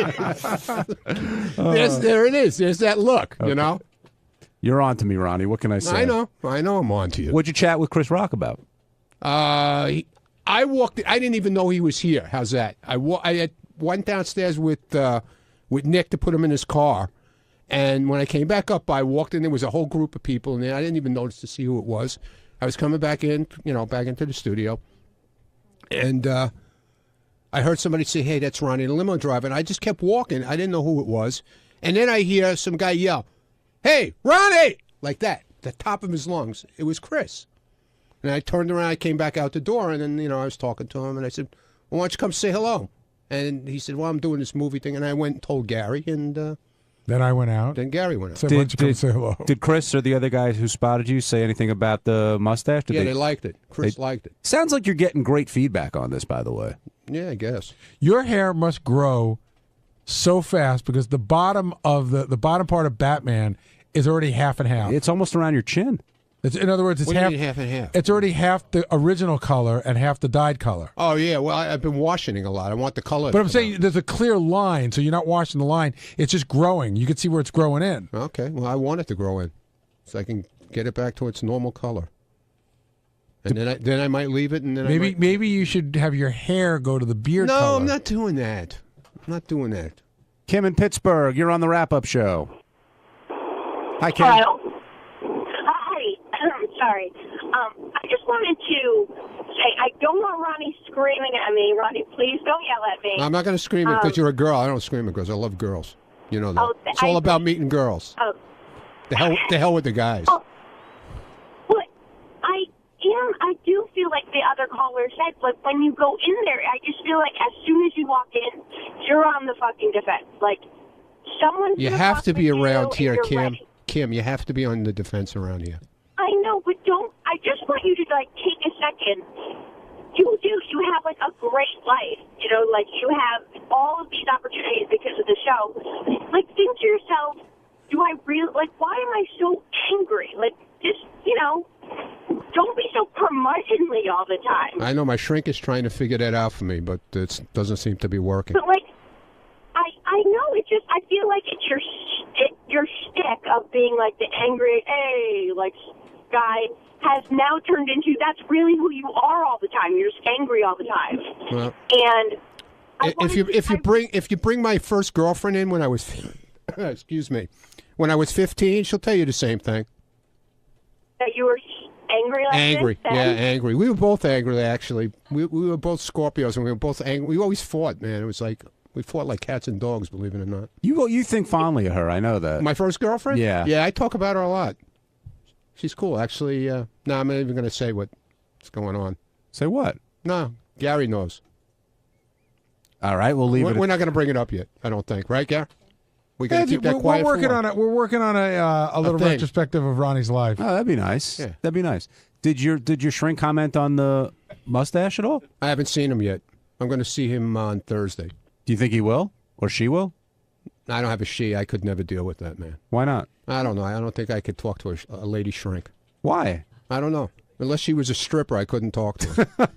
is. There it is. There's that look. Okay. You know. You're on to me, Ronnie. What can I say? I know I'm on to you. What'd you chat with Chris Rock about? I walked. I didn't even know he was here. How's that? I went downstairs with Nick to put him in his car, and when I came back up, I walked in. There was a whole group of people in there. I didn't even notice to see who it was. I was coming back in, back into the studio, and I heard somebody say, "Hey, that's Ronnie, the limo driver." And I just kept walking. I didn't know who it was, and then I hear some guy yell, "Hey, Ronnie!" like that, the top of his lungs. It was Chris. And I turned around, I came back out the door, and then, I was talking to him, and I said, well, why don't you come say hello? And he said, well, I'm doing this movie thing. And I went and told Gary, and then I went out. Then Gary went out. So why don't you come say hello? Did Chris or the other guys who spotted you say anything about the mustache? Yeah, they liked it. Chris liked it. Sounds like you're getting great feedback on this, by the way. Yeah, I guess. Your hair must grow so fast because the bottom of the bottom part of Batman is already half and half. It's almost around your chin. In other words, it's What do you half, mean half and half? It's already half the original color and half the dyed color. Oh, yeah, well, I've been washing a lot. I want the color. But I'm saying there's a clear line, so you're not washing the line. It's just growing. You can see where it's growing in. Okay, well, I want it to grow in so I can get it back to its normal color. And then I might leave it, and then Maybe you should have your hair go to the beard color. No, I'm not doing that. I'm not doing that. Kim in Pittsburgh, you're on the wrap-up show. Hi, Kim. Hello. Hi. Sorry. I just wanted to say I don't want Ronnie screaming at me. Ronnie, please don't yell at me. I'm not going to scream it because you're a girl. I don't scream at girls. I love girls. You know that. Oh, It's all about meeting girls. Oh. The hell with the guys. Oh. But I do feel like the other caller said, like when you go in there, I just feel like as soon as you walk in, you're on the fucking defense. Like someone's You gonna have fuck to be with you around and here, you're Kim. ready. Kim, you have to be on the defense around here. I know, but I just want you to take a second. You have like a great life, like you have all of these opportunities because of the show. Like think to yourself, do I really, why am I so angry? Like just, don't be so curmudgeonly all the time. I know my shrink is trying to figure that out for me, but it doesn't seem to be working. But I know I feel like it's your shtick of being like the angry, guy has now turned into that's really who you are all the time. You're just angry all the time. Well, and if you bring my first girlfriend in when I was excuse me, when I was 15, she'll tell you the same thing. that you were angry like Angry, this? yeah, angry. We were both angry, actually. We were both Scorpios, and we were both angry. We always fought, man. It was like we fought like cats and dogs, believe it or not. You think fondly of her, I know that. My first girlfriend? Yeah. Yeah, I talk about her a lot. She's cool, actually. No, I'm not even going to say what's going on. Say what? No, Gary knows. All right, we'll leave it. We're not going to bring it up yet, I don't think. Right, Gary? We got to keep that we're quiet. working on it. We're working on a little thing. retrospective of Ronnie's life. Oh, that'd be nice. Yeah. That'd be nice. Did your shrink comment on the mustache at all? I haven't seen him yet. I'm going to see him on Thursday. Do you think he will? Or she will? I don't have a she. I could never deal with that, man. Why not? I don't know. I don't think I could talk to a lady shrink. Why? I don't know. Unless she was a stripper, I couldn't talk to her.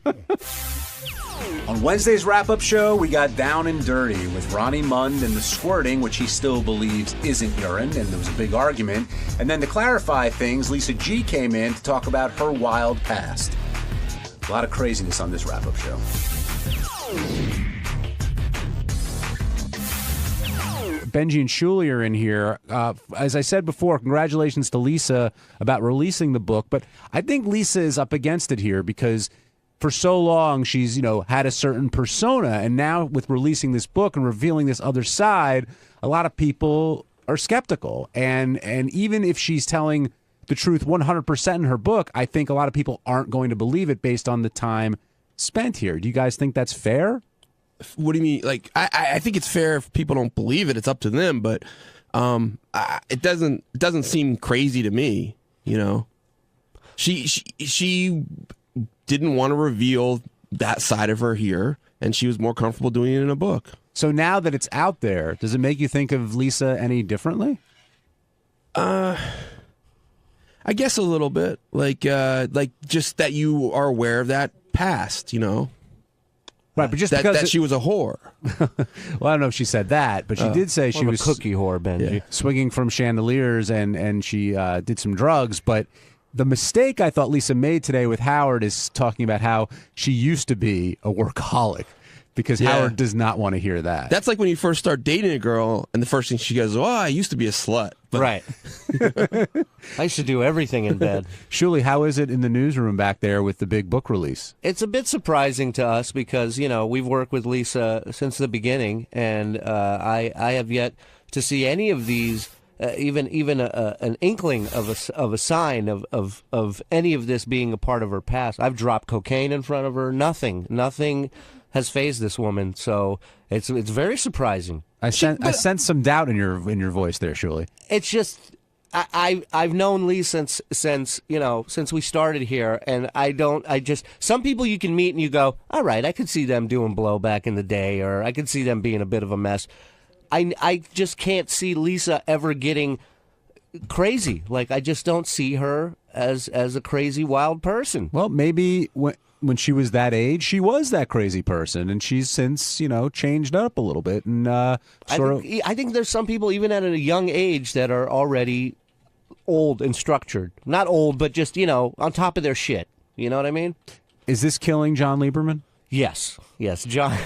On Wednesday's wrap-up show, we got down and dirty with Ronnie Mund and the squirting, which he still believes isn't urine, and there was a big argument. And then to clarify things, Lisa G came in to talk about her wild past. A lot of craziness on this wrap-up show. Benji and Shuli are in here. As I said before, congratulations to Lisa about releasing the book. But I think Lisa is up against it here because for so long she's, had a certain persona. And now with releasing this book and revealing this other side, a lot of people are skeptical. And even if she's telling the truth 100% in her book, I think a lot of people aren't going to believe it based on the time spent here. Do you guys think that's fair? What do you mean? Like, I think it's fair if people don't believe it. It's up to them, but it doesn't seem crazy to me. She didn't want to reveal that side of her here, and she was more comfortable doing it in a book. So now that it's out there, does it make you think of Lisa any differently? I guess a little bit. Like just that you are aware of that past. Right, but just that, because that she was a whore. Well, I don't know if she said that, but she did say she was a cookie whore, Benji. Swinging from chandeliers, and she did some drugs. But the mistake I thought Lisa made today with Howard is talking about how she used to be a workaholic, because Howard does not want to hear that. That's like when you first start dating a girl, and the first thing she goes, "Oh, I used to be a slut." But right. I used to do everything in bed. Shuli, how is it in the newsroom back there with the big book release? It's a bit surprising to us because, we've worked with Lisa since the beginning, and I have yet to see any of these, even an inkling of a sign of any of this being a part of her past. I've dropped cocaine in front of her. Nothing has fazed this woman, so it's very surprising. I sense some doubt in your voice there, Shuli. It's just I've known Lee since we started here, and some people you can meet and you go, all right, I could see them doing blow back in the day, or I could see them being a bit of a mess. I just can't see Lisa ever getting crazy. Like, I just don't see her as a crazy wild person. Well, maybe when she was that age, she was that crazy person, and she's since, changed up a little bit. And I think there's some people, even at a young age, that are already old and structured. Not old, but just, on top of their shit. You know what I mean? Is this killing John Lieberman? Yes. John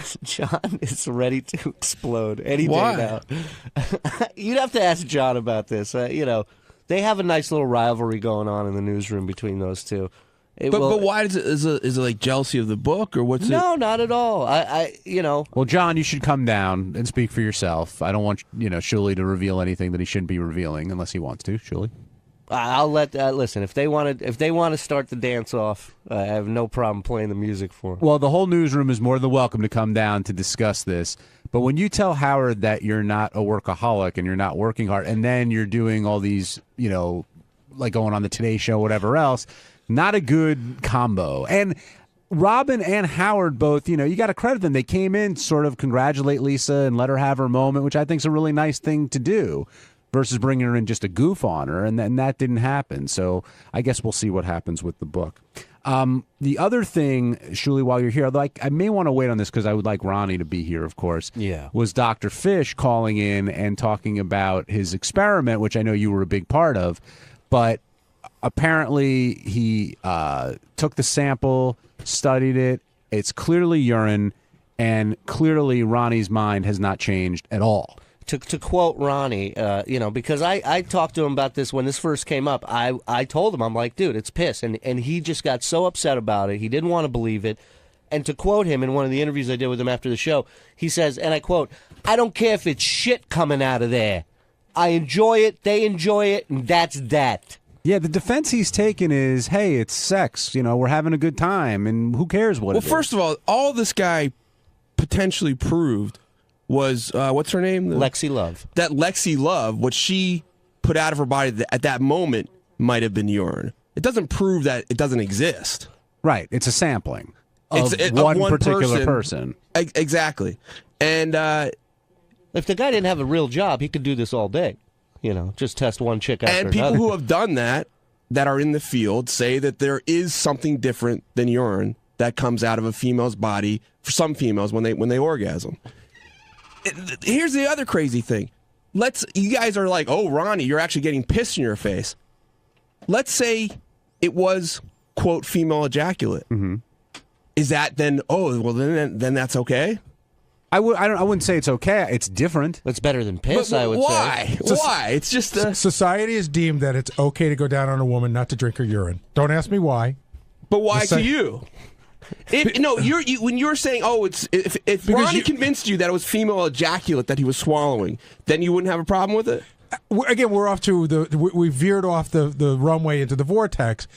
is ready to explode any day now. You'd have to ask John about this. They have a nice little rivalry going on in the newsroom between those two. But why is it like jealousy of the book, or what's it? No, not at all. Well, John, you should come down and speak for yourself. I don't want Shuli to reveal anything that he shouldn't be revealing unless he wants to. Shuli, I'll let listen. If they want to start the dance off, I have no problem playing the music for them. Well, the whole newsroom is more than welcome to come down to discuss this. But when you tell Howard that you're not a workaholic and you're not working hard, and then you're doing all these, like going on the Today Show, whatever else. Not a good combo. And Robin and Howard both, you got to credit them. They came in, sort of congratulate Lisa and let her have her moment, which I think is a really nice thing to do, versus bringing her in just a goof on her. And that didn't happen. So I guess we'll see what happens with the book. The other thing, Shuli, while you're here, although I may want to wait on this because I would like Ronnie to be here, of course, was Dr. Fish calling in and talking about his experiment, which I know you were a big part of. But apparently, he took the sample, studied it. It's clearly urine, and clearly Ronnie's mind has not changed at all. to quote Ronnie, because I talked to him about this when this first came up. I told him, I'm like, dude, it's piss. And he just got so upset about it. He didn't want to believe it. And to quote him in one of the interviews I did with him after the show, he says, and I quote, I don't care if it's shit coming out of there. I enjoy it, they enjoy it, and that's that. Yeah, the defense he's taken is, hey, it's sex. We're having a good time, and who cares what it is? Well, first of all this guy potentially proved was, what's her name? Lexi Love. That Lexi Love, what she put out of her body at that moment might have been urine. It doesn't prove that it doesn't exist. Right. It's a sampling of one particular person. Exactly. And if the guy didn't have a real job, he could do this all day. Just test one chick after another. And people another. who have done that are in the field, say that there is something different than urine that comes out of a female's body for some females when they orgasm. Here's the other crazy thing. You guys are like, oh, Ronnie, you're actually getting pissed in your face. Let's say it was, quote, female ejaculate. Mm-hmm. Is that then, then that's okay? I wouldn't say it's okay. It's different. It's better than piss, But I would why? say. Why? It's just society has deemed that it's okay to go down on a woman not to drink her urine. Don't ask me why. But why to you? When you're saying, if Ronnie convinced you that it was female ejaculate that he was swallowing, then you wouldn't have a problem with it? Again, we're off to we veered off the runway into the vortex.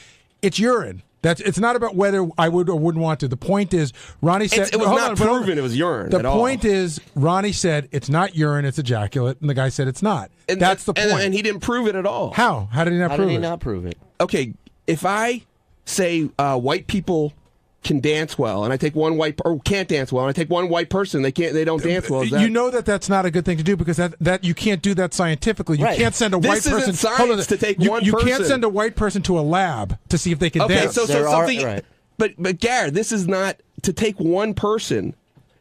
It's urine. It's not about whether I would or wouldn't want to. The point is, Ronnie said it was not proven it was urine. The point is, Ronnie said it's not urine, it's ejaculate, and the guy said it's not. That's the point. And he didn't prove it at all. How? How did he not prove it? How did he not prove it? Okay, if I say white people can dance well, and I take one can't dance well, and I take one white person, they don't dance well. You know that's not a good thing to do because that you can't do that scientifically. You can't send a white person. This isn't science to take one person. You can't send a white person to a lab to see if they can dance. So something. Right. But Garrett, this is not to take one person.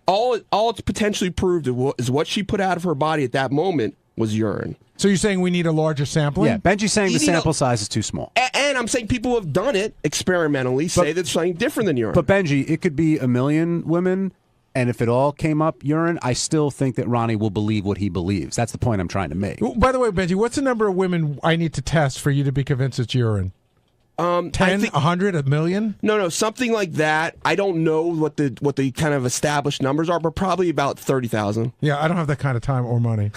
All it's potentially proved is what she put out of her body at that moment was urine. So you're saying we need a larger sampling? Yeah, Benji's saying the sample size is too small. And I'm saying people who have done it experimentally say that's something different than urine. But Benji, it could be 1 million women, and if it all came up urine, I still think that Ronnie will believe what he believes. That's the point I'm trying to make. By the way, Benji, what's the number of women I need to test for you to be convinced it's urine? 10, 100, 1 million? No, something like that. I don't know what the kind of established numbers are, but probably about 30,000. Yeah, I don't have that kind of time or money.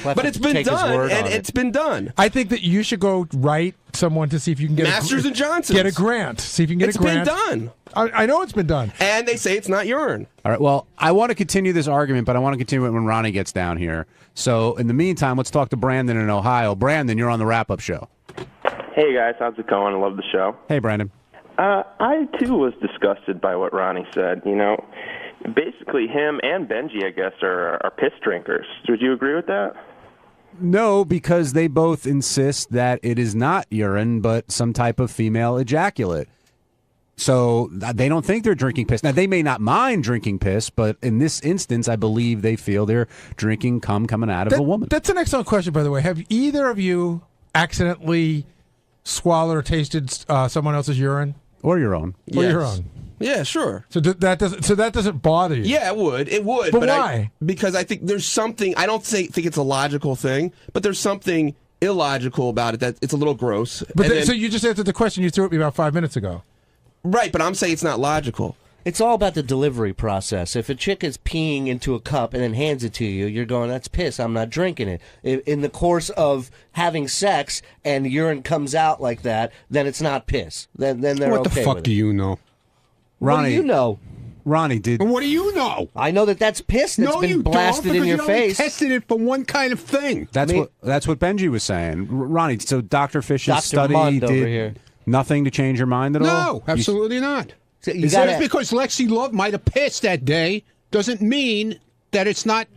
But it's been done, and it's been done. I think that you should go write someone to see if you can get Masters and Johnsons. Get a grant. See if you can get a grant. It's been done. I know it's been done. And they say it's not urine. All right, well, I want to continue this argument, but I want to continue it when Ronnie gets down here. So in the meantime, let's talk to Brandon in Ohio. Brandon, you're on the wrap-up show. Hey, guys. How's it going? I love the show. Hey, Brandon. I, too, was disgusted by what Ronnie said. Basically him and Benji, I guess, are piss drinkers. Would you agree with that? No, because they both insist that it is not urine, but some type of female ejaculate. So they don't think they're drinking piss. Now, they may not mind drinking piss, but in this instance, I believe they feel they're drinking cum coming out of a woman. That's an excellent question, by the way. Have either of you accidentally swallowed or tasted someone else's urine? Or your own. Or your own. Yeah, sure. So that doesn't bother you? Yeah, it would. It would. But why? Because I think there's something, I don't think it's a logical thing, but there's something illogical about it that it's a little gross. But so you just answered the question you threw at me about 5 minutes ago. Right, but I'm saying it's not logical. It's all about the delivery process. If a chick is peeing into a cup and then hands it to you, you're going, that's piss, I'm not drinking it. In the course of having sex and urine comes out like that, then it's not piss. Then they're okay with it. What the fuck do you know? Ronnie, what do you know? Ronnie, what do you know? I know that's piss that's been blasted in your face. You tested it for one kind of thing. That's what Benji was saying. Ronnie, so Dr. Fish's study Mund over did here. nothing to change your mind at all? No, absolutely not. So Just because Lexi Love might have pissed that day doesn't mean that it's not.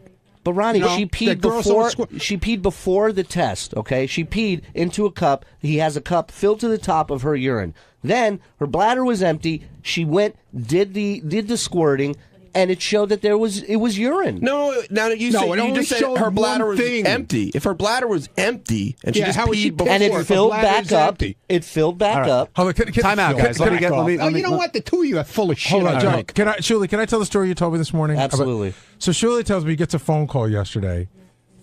But Ronnie, she peed before the test, okay? She peed into a cup. He has a cup filled to the top of her urine. Then her bladder was empty. She went, did the squirting, and it showed that it was urine. No, now you just said her bladder was empty. If her bladder was empty and she just peed before, and it filled back up. It filled back up. Time out, guys. Let me you know what? The two of you are full of shit. Hold on, John. Shuli, can I tell the story you told me this morning? Absolutely. So Shuli tells me he gets a phone call yesterday,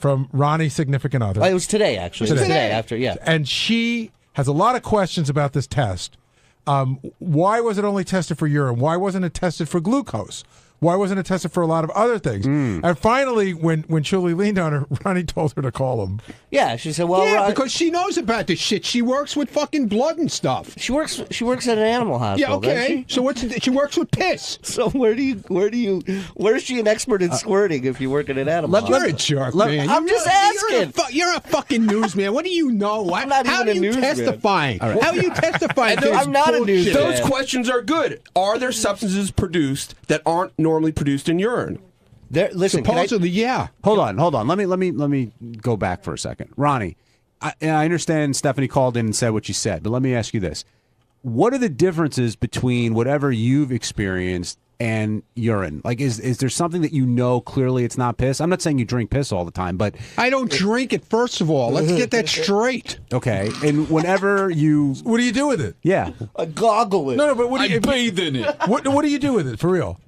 from Ronnie's significant other. It was today, actually. It was today after, yeah. And she has a lot of questions about this test. Why was it only tested for urine? Why wasn't it tested for glucose? Why wasn't it tested for a lot of other things? And finally, when Julie leaned on her, Ronnie told her to call him. Yeah, she said, "Well, yeah, because she knows about this shit. She works with fucking blood and stuff. She works at an animal hospital." Yeah, okay. So she works with piss. So where's she an expert in squirting if you work at an animal hospital? You're a jerk, man. I'm just asking. You're a fucking newsman. What do you know? I'm not How even are you a newsman. testifying? All right. How are you testifying? to I'm not a newsman. Those questions are good. Are there substances produced that aren't normally produced in urine? Listen, supposedly, yeah. Hold on. Let me go back for a second, Ronnie. I understand Stephanie called in and said what she said, but let me ask you this: what are the differences between whatever you've experienced and urine? Like, is there something that you know clearly it's not piss? I'm not saying you drink piss all the time, but I don't drink it. First of all, let's get that straight. Okay, and whenever you, what do you do with it? Yeah, goggle it. No, but what do you bathe in it? What do you do with it for real?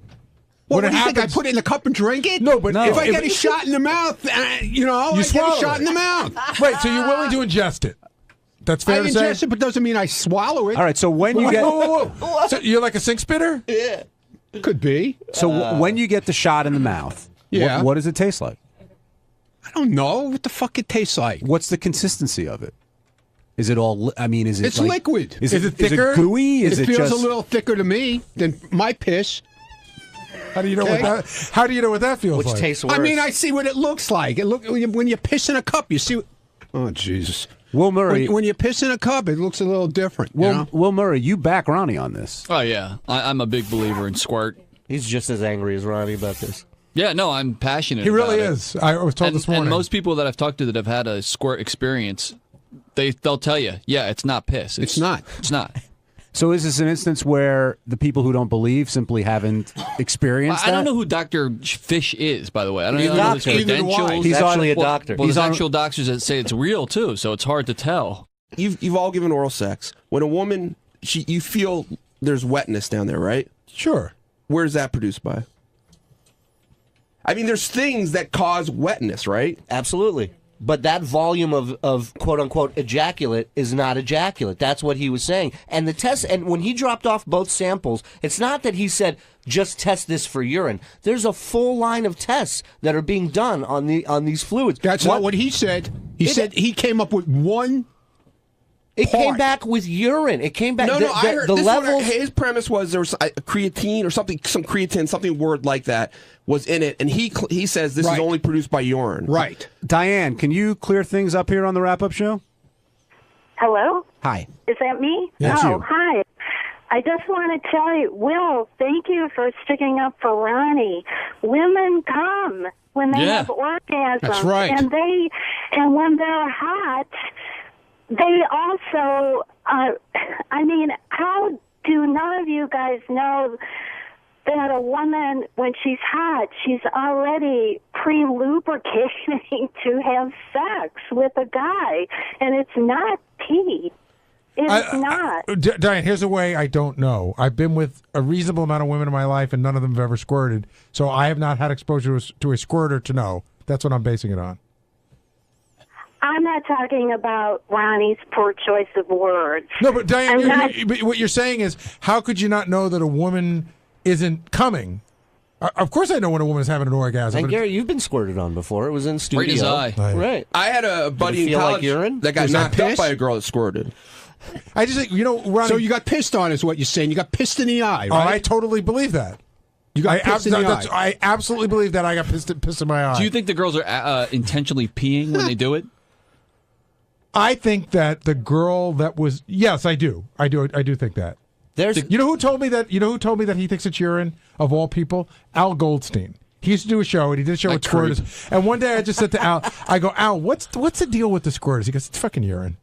What do you think? I put it in a cup and drink it? No, but if I get a shot in the mouth, I get a shot in the mouth. Right, so you're willing to ingest it. That's fair to say? I ingest it, but doesn't mean I swallow it. All right, so when you get... Whoa. So you're like a sink spitter? Yeah. Could be. So when you get the shot in the mouth, Yeah. what does it taste like? I don't know what the fuck it tastes like. What's the consistency of it? Is it all... I mean, is it It's like, liquid. Is it thicker? Is it gooey? Is it it feels just... a little thicker to me than my piss. How do you know what that? How do you know what that feels Which like? tastes worse? I mean, I see what it looks like. When you piss in a cup, you see. Oh Jesus! Will Murray, when you piss in a cup, it looks a little different. Will Murray, you back Ronnie on this? Oh yeah, I'm a big believer in squirt. He's just as angry as Ronnie about this. Yeah, no, I'm passionate. He really about it. is. I was told this morning. And most people that I've talked to that have had a squirt experience, they'll tell you, yeah, it's not piss. It's not. It's not. So is this an instance where the people who don't believe simply haven't experienced I don't know who Dr. Fish is, by the way. I don't know his credentials. He's actually a doctor. Well, there's actual doctors that say it's real, too, so it's hard to tell. You've all given oral sex. When a woman, you feel there's wetness down there, right? Sure. Where's that produced by? I mean, there's things that cause wetness, right? Absolutely. But that volume of quote-unquote ejaculate is not ejaculate. That's what he was saying. And the test, and when he dropped off both samples, it's not that he said, just test this for urine. There's a full line of tests that are being done on these fluids. That's not what he said. He said he came up with one. It came back with urine. It came back. No, I heard the this levels. his premise was there was a creatine or something, something word like that was in it, and he says this is only produced by urine. Right. Diane, can you clear things up here on the wrap-up show? Hello? Hi. Is that me? Yes, oh, you. hi. I just want to tell you, Will, thank you for sticking up for Ronnie. Women come when they have orgasms. That's right. And when they're hot, they also, I mean, how do none of you guys know that a woman, when she's hot, she's already pre-lubricating to have sex with a guy, and it's not pee. It's not. Diane, here's a way I don't know. I've been with a reasonable amount of women in my life, and none of them have ever squirted, so I have not had exposure to a squirter to know. That's what I'm basing it on. I'm not talking about Ronnie's poor choice of words. No, but Diane, but what you're saying is, how could you not know that a woman isn't coming? Of course I know when a woman's having an orgasm. And but Gary, you've been squirted on before. It was in studio. Right in his eye. Right. I had a buddy in feel college like urine? that got Was that knocked up piss? by a girl that squirted. I just think, Ronnie. So you got pissed on, is what you're saying. You got pissed in the eye, right? Oh, I totally believe that. You got pissed in the eye. I absolutely believe that I got pissed in my eye. Do you think the girls are intentionally peeing when they do it? I think that the girl that was yes, I do think that. You know who told me that? You know who told me that he thinks it's urine of all people? Al Goldstein. He used to do a show, and he did a show with squirters. And one day I just said to Al, I go, Al, what's the deal with the squirters? He goes, it's fucking urine.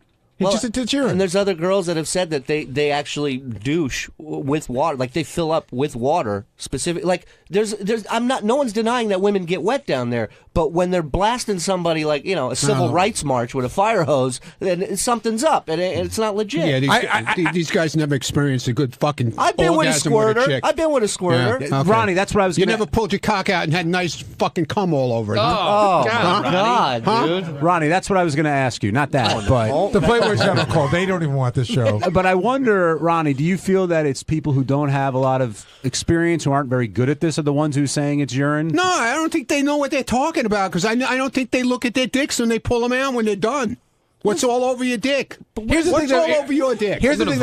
It's urine. And there's other girls that have said that they actually douche with water, like they fill up with water specific. Like no one's denying that women get wet down there, But when they're blasting somebody like, a civil rights march with a fire hose, then something's up, and it's not legit. Yeah, these guys never experienced a good fucking I've been with a orgasm squirter. a chick. I've been with a squirter. Yeah. Okay. Ronnie, that's what I was You gonna... never pulled your cock out and had nice fucking cum all over it. Oh, huh? my God, Huh? dude. Ronnie, that's what I was going to ask you. Not that, but... The Playboy Channel call. They don't even want this show. But I wonder, Ronnie, do you feel that it's people who don't have a lot of experience, who aren't very good at this, are the ones who are saying it's urine? No, I don't think they know what they're talking about, because I don't think they look at their dicks when they pull them out when they're done. What's all over your dick? Here's the What's thing all over your dick? Here's the thing.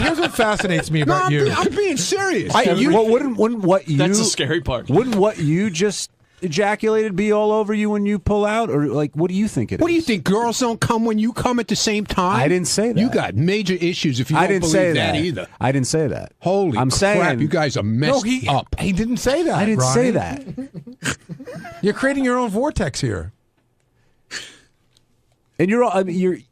Here's what fascinates me about you. I'm being serious. Wouldn't what you... That's the scary part. Wouldn't what you just ejaculated be all over you when you pull out? Or, like, what do you think it is? What do you think? Girls don't come when you come at the same time? I didn't say that. You got major issues if you I don't didn't believe say that either. I didn't say that. Holy I'm crap, saying... you guys are messed up. He didn't say that. I didn't Ronnie. say that. You're creating your own vortex here. And you're all... I mean,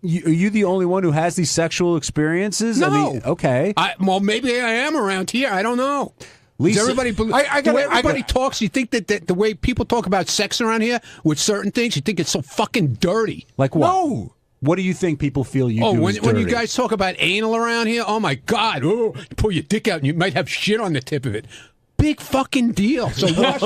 are you the only one who has these sexual experiences? No. I mean, okay. Well, maybe I am around here. I don't know. Lisa, Does everybody, the way everybody talks, you think that the way people talk about sex around here with certain things, you think it's so fucking dirty. Like what? No. What do you think people feel you do is when you dirty? guys talk about anal around here, oh my God, you pull your dick out and you might have shit on the tip of it. Big fucking deal. So wash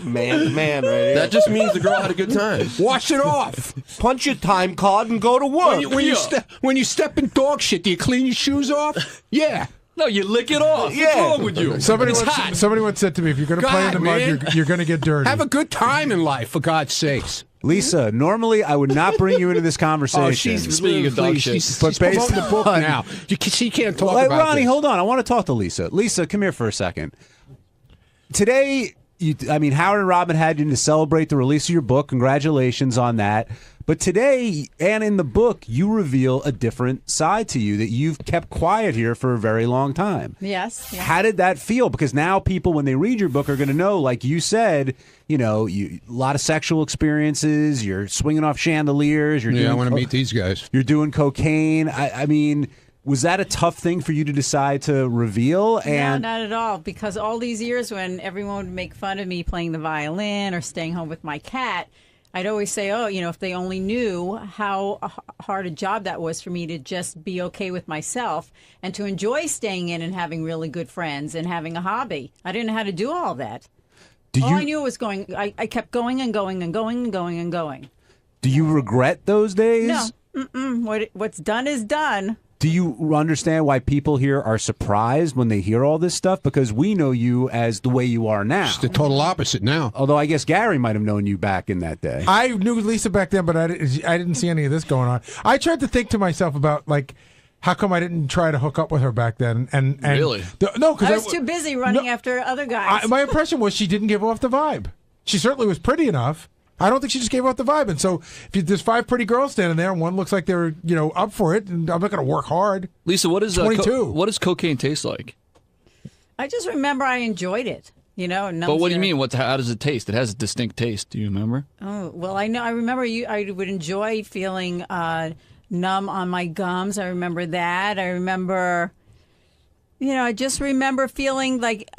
Man, right here. That just means the girl had a good time. Wash it off. Punch your time card and go to work. When you step in dog shit, do you clean your shoes off? Yeah. No, you lick it off. Yeah. What's wrong with you? Somebody once said to me, if you're going to play in the mud, you're going to get dirty. Have a good time in life, for God's sakes. Lisa, normally I would not bring you into this conversation. Oh, she's being a dog shit. She's promoting the book now. She can't talk about Ronnie, this. hold on. I want to talk to Lisa. Lisa, come here for a second. Today, Howard and Robin had you to celebrate the release of your book. Congratulations on that. But today, and in the book, you reveal a different side to you that you've kept quiet here for a very long time. Yes. How did that feel? Because now people, when they read your book, are going to know, like you said, a lot of sexual experiences. You're swinging off chandeliers. I want to meet these guys. You're doing cocaine. I mean, was that a tough thing for you to decide to reveal? And No, not at all. Because all these years when everyone would make fun of me playing the violin or staying home with my cat, I'd always say, if they only knew how hard a job that was for me to just be okay with myself and to enjoy staying in and having really good friends and having a hobby. I didn't know how to do all that. I knew was going. I kept going and going and going and going and going. Do you regret those days? No. What's done is done. Do you understand why people here are surprised when they hear all this stuff? Because we know you as the way you are now. It's the total opposite now. Although I guess Gary might have known you back in that day. I knew Lisa back then, but I didn't see any of this going on. I tried to think to myself about, like, how come I didn't try to hook up with her back then? And really? No, because I was too busy running after other guys. My impression was she didn't give off the vibe. She certainly was pretty enough. I don't think she just gave off the vibe. And so if there's 5 pretty girls standing there and one looks like they're, up for it, and I'm not going to work hard. Lisa, what is 22. What does cocaine taste like? I just remember I enjoyed it. But what do you mean? How does it taste? It has a distinct taste. Do you remember? Oh, well, I know. I remember I would enjoy feeling numb on my gums. I remember that. I remember, I just remember feeling like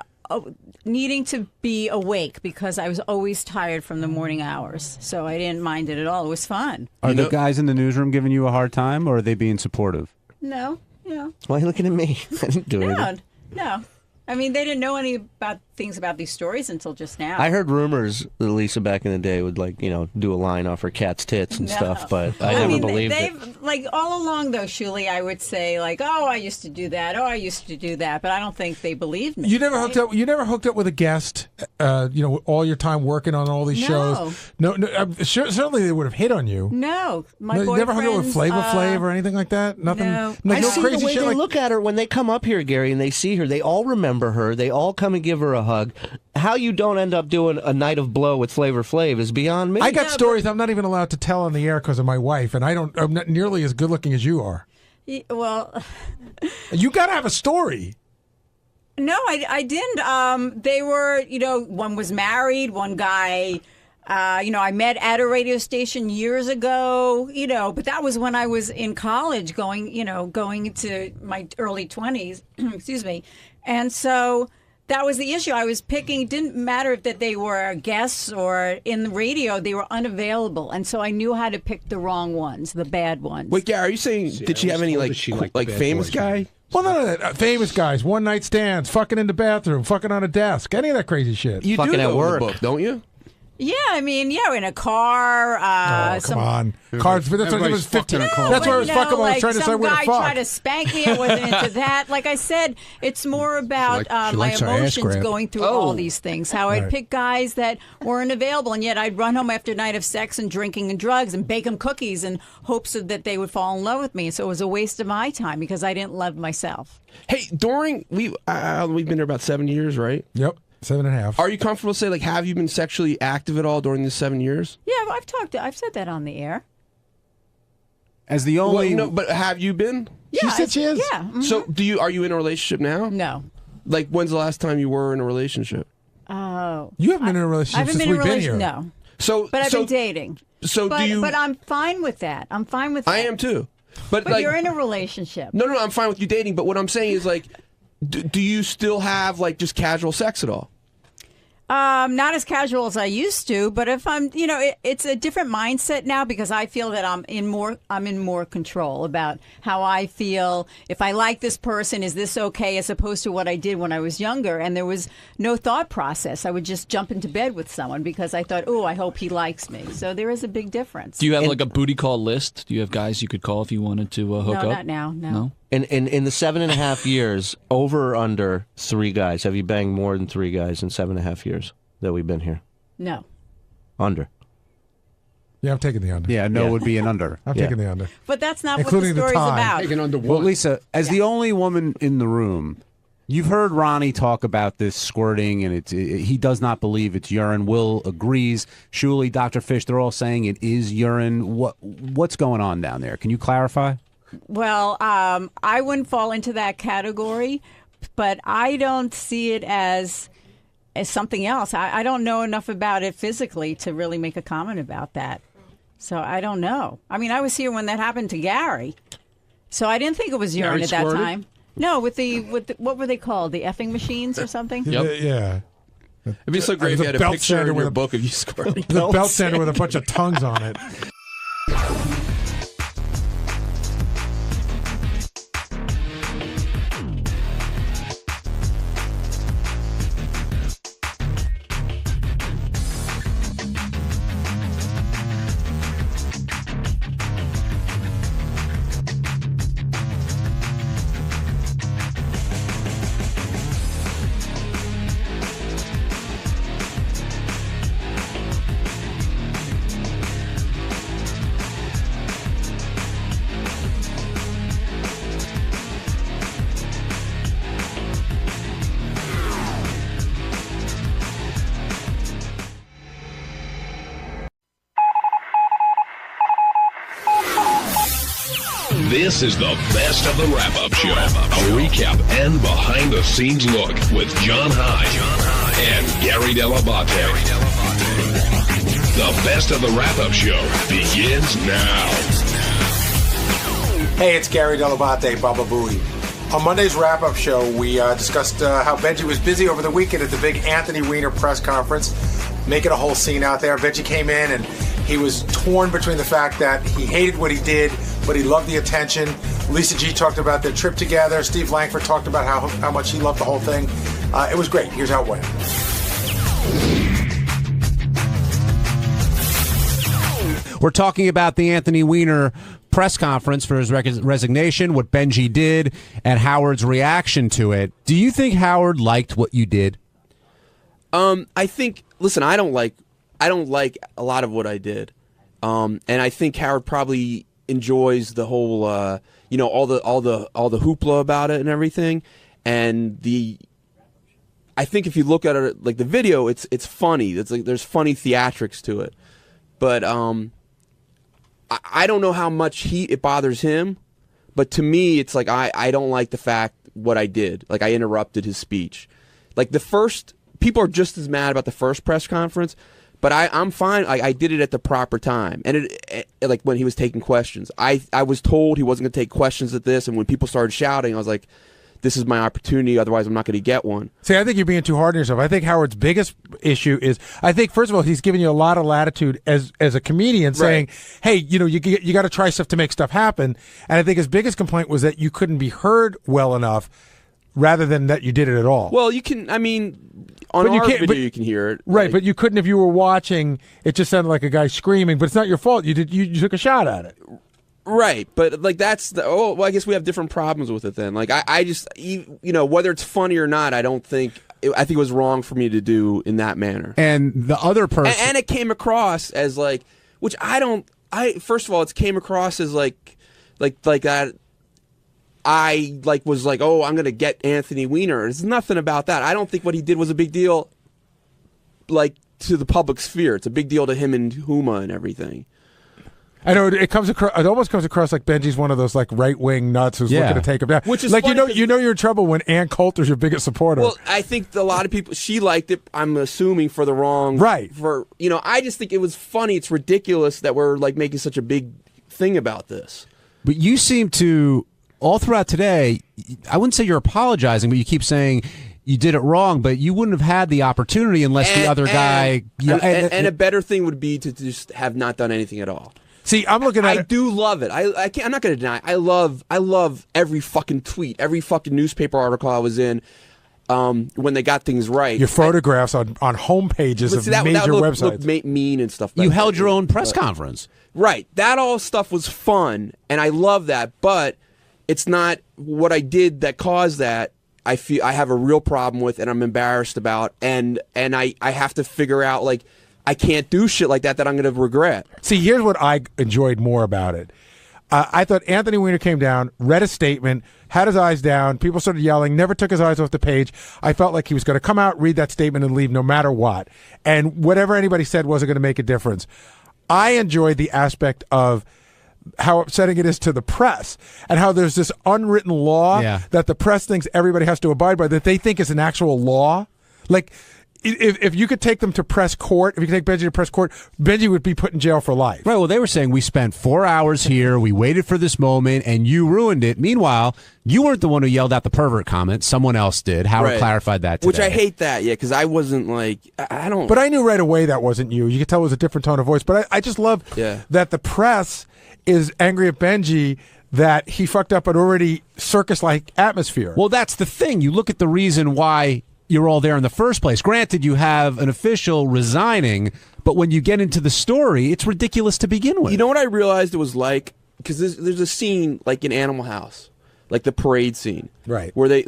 needing to be awake because I was always tired from the morning hours. So I didn't mind it at all. It was fun. Are the guys in the newsroom giving you a hard time, or are they being supportive? No. Why are you looking at me? I didn't do anything. No. I mean, they didn't know any things about these stories until just now. I heard rumors that Lisa back in the day would, do a line off her cat's tits and stuff, but I never believed it. All along, though, Shuli, I would say, I used to do that. Oh, I used to do that. But I don't think they believed me. You never hooked up. You never hooked up with a guest. All your time working on all these shows. No. Certainly they would have hit on you. No, you never hooked up with Flavor Flav or anything like that. Nothing. No. I see crazy the way shit they look at her when they come up here, Gary, and they see her. They all remember her. They all come and give her a hug. How you don't end up doing a night of blow with Flavor Flav is beyond me. I got stories I'm not even allowed to tell on the air because of my wife, and I'm not nearly as good looking as you are. Well, you got to have a story. No, I didn't. They were, one was married, one guy. I met at a radio station years ago, but that was when I was in college going into my early 20s, excuse me. And so That was the issue. I was picking. It didn't matter if that they were guests or in the radio. They were unavailable, and so I knew how to pick the wrong ones, the bad ones. Wait, Gary, are you saying did she have any like famous guy? Well, none of that. Famous guys, one night stands, fucking in the bathroom, fucking on a desk, any of that crazy shit. You Fucking do at know work. the book, don't you? Yeah, I mean, in a car. Come on. Cars, that's what it was 15. That's what I was fucking when I was trying to say where to some fuck. guy tried to spank me. I wasn't into that. Like I said, it's more about she my likes her ass emotions grabbed. going through all these things. How I'd Right. pick guys that weren't available, and yet I'd run home after a night of sex and drinking and drugs and bake them cookies in hopes that they would fall in love with me. So it was a waste of my time because I didn't love myself. Hey, during we've been there about 7 years, right? Yep, 7.5. Are you comfortable to say like have you been sexually active at all during the 7 years? Yeah, I've said that on the air. As the only no, but have you been? Yeah, She said she is. Yeah. mhm. So are you in a relationship now? No. Like when's the last time you were in a relationship? Oh. You haven't been in a I relationship haven't since been in we've a been here. relationship. No. So But I've been dating. So but, do you? But I'm fine with that. I'm fine with that. I am too. But But like, you're in a relationship. no, I'm fine with you dating. But what I'm saying is like, do you still have like just casual sex at all? Not as casual as I used to, but if I'm, it's a different mindset now because I feel that I'm in more control about how I feel. If I like this person, is this okay? As opposed to what I did when I was younger, and there was no thought process. I would just jump into bed with someone because I thought, oh, I hope he likes me. So there is a big difference. Do you have like a booty call list? Do you have guys you could call if you wanted to hook up? No, not now. No. In the 7.5 years, over or under 3 guys? Have you banged more than 3 guys in 7.5 years that we've been here? No. Under. Yeah, I'm taking the under. Yeah, no would be an under. I'm taking the under. But that's not Including the what the story's time. about. Taking under Well, one. Lisa, as the only woman in the room, you've heard Ronnie talk about this squirting, and he does not believe it's urine. Will agrees. Shuli, Dr. Fish, they're all saying it is urine. What's going on down there? Can you clarify? Well, I wouldn't fall into that category, but I don't see it as something else. I don't know enough about it physically to really make a comment about that. So I don't know. I mean, I was here when that happened to Gary, so I didn't think it was urine Gary at that squirted? time. No, with the what were they called? The effing machines or something? Yeah. It'd be so great if you had a belt picture sander in with your a- book of you squirting. The belt sander with a bunch of tongues on it. This is the best of the wrap-up show. A recap and behind-the-scenes look with John High and Gary Dell'Abate. The best of the wrap-up show begins now. Hey, it's Gary Dell'Abate, Baba Booey. On Monday's wrap-up show, we discussed how Benji was busy over the weekend at the big Anthony Weiner press conference, making a whole scene out there. Benji came in and he was torn between the fact that he hated what he did, but he loved the attention. Lisa G talked about their trip together. Steve Langford talked about how much he loved the whole thing. It was great. Here's how it went. We're talking about the Anthony Weiner press conference for his resignation, what Benji did, and Howard's reaction to it. Do you think Howard liked what you did? I think. Listen, I don't like a lot of what I did, and I think Howard probably enjoys the whole, all the hoopla about it and everything, and I think if you look at it like the video, it's funny. It's like there's funny theatrics to it, but I don't know how much it bothers him, but to me, it's like I don't like the fact what I did. Like I interrupted his speech. Like the first, people are just as mad about the first press conference, but I'm fine. I did it at the proper time, and like when he was taking questions, I was told he wasn't going to take questions at this, and when people started shouting, I was like, this is my opportunity, otherwise I'm not going to get one. See, I think you're being too hard on yourself. I think Howard's biggest issue is, I think, first of all, he's giving you a lot of latitude as a comedian, saying, hey, you got to try stuff to make stuff happen. And I think his biggest complaint was that you couldn't be heard well enough rather than that you did it at all. Well, you can, I mean, on our video you can hear it. Right, but you couldn't if you were watching. It just sounded like a guy screaming, but it's not your fault. You took a shot at it. Right, but like that's well, I guess we have different problems with it then. Like I just, whether it's funny or not, I think it was wrong for me to do in that manner. And the other person, and it came across as like, which first of all, it came across as like that. I was like, oh, I'm gonna get Anthony Weiner. There's nothing about that. I don't think what he did was a big deal, like to the public sphere. It's a big deal to him and Huma and everything. I know it comes across. It almost comes across like Benji's one of those like right wing nuts who's looking to take him down. Which is like funny you're in trouble when Ann Coulter's your biggest supporter. Well, I think a lot of people, she liked it. I'm assuming for the wrong I just think it was funny. It's ridiculous that we're like making such a big thing about this. But you seem to all throughout today. I wouldn't say you're apologizing, but you keep saying you did it wrong, but you wouldn't have had the opportunity unless the other guy. And a better thing would be to just have not done anything at all. See, I'm looking at I do love it. I'm not going to deny. I love every fucking tweet, every fucking newspaper article I was in when they got things right. Your photographs on home pages of major websites. Look mean and stuff. You held your own press conference. Right. That all stuff was fun, and I love that. But it's not what I did that caused that. I feel I have a real problem with, and I'm embarrassed about, and I have to figure out like. I can't do shit like that I'm going to regret. See, here's what I enjoyed more about it. I thought Anthony Weiner came down, read a statement, had his eyes down, people started yelling, never took his eyes off the page. I felt like he was going to come out, read that statement, and leave no matter what. And whatever anybody said wasn't going to make a difference. I enjoyed the aspect of how upsetting it is to the press and how there's this unwritten law that the press thinks everybody has to abide by, that they think is an actual law. Like, if you could take them to press court, if you could take Benji to press court, Benji would be put in jail for life. Right. Well, they were saying we spent 4 hours here, we waited for this moment, and you ruined it. Meanwhile, you weren't the one who yelled out the pervert comment. Someone else did. Howard clarified that today. Which I hate that, because I wasn't like, I don't. But I knew right away that wasn't you. You could tell it was a different tone of voice. But I just love that the press is angry at Benji that he fucked up an already circus-like atmosphere. Well, that's the thing. You look at the reason why you're all there in the first place. Granted, you have an official resigning, but when you get into the story, it's ridiculous to begin with. You know what I realized it was like? Because there's a scene like in Animal House, like the parade scene, right? Where they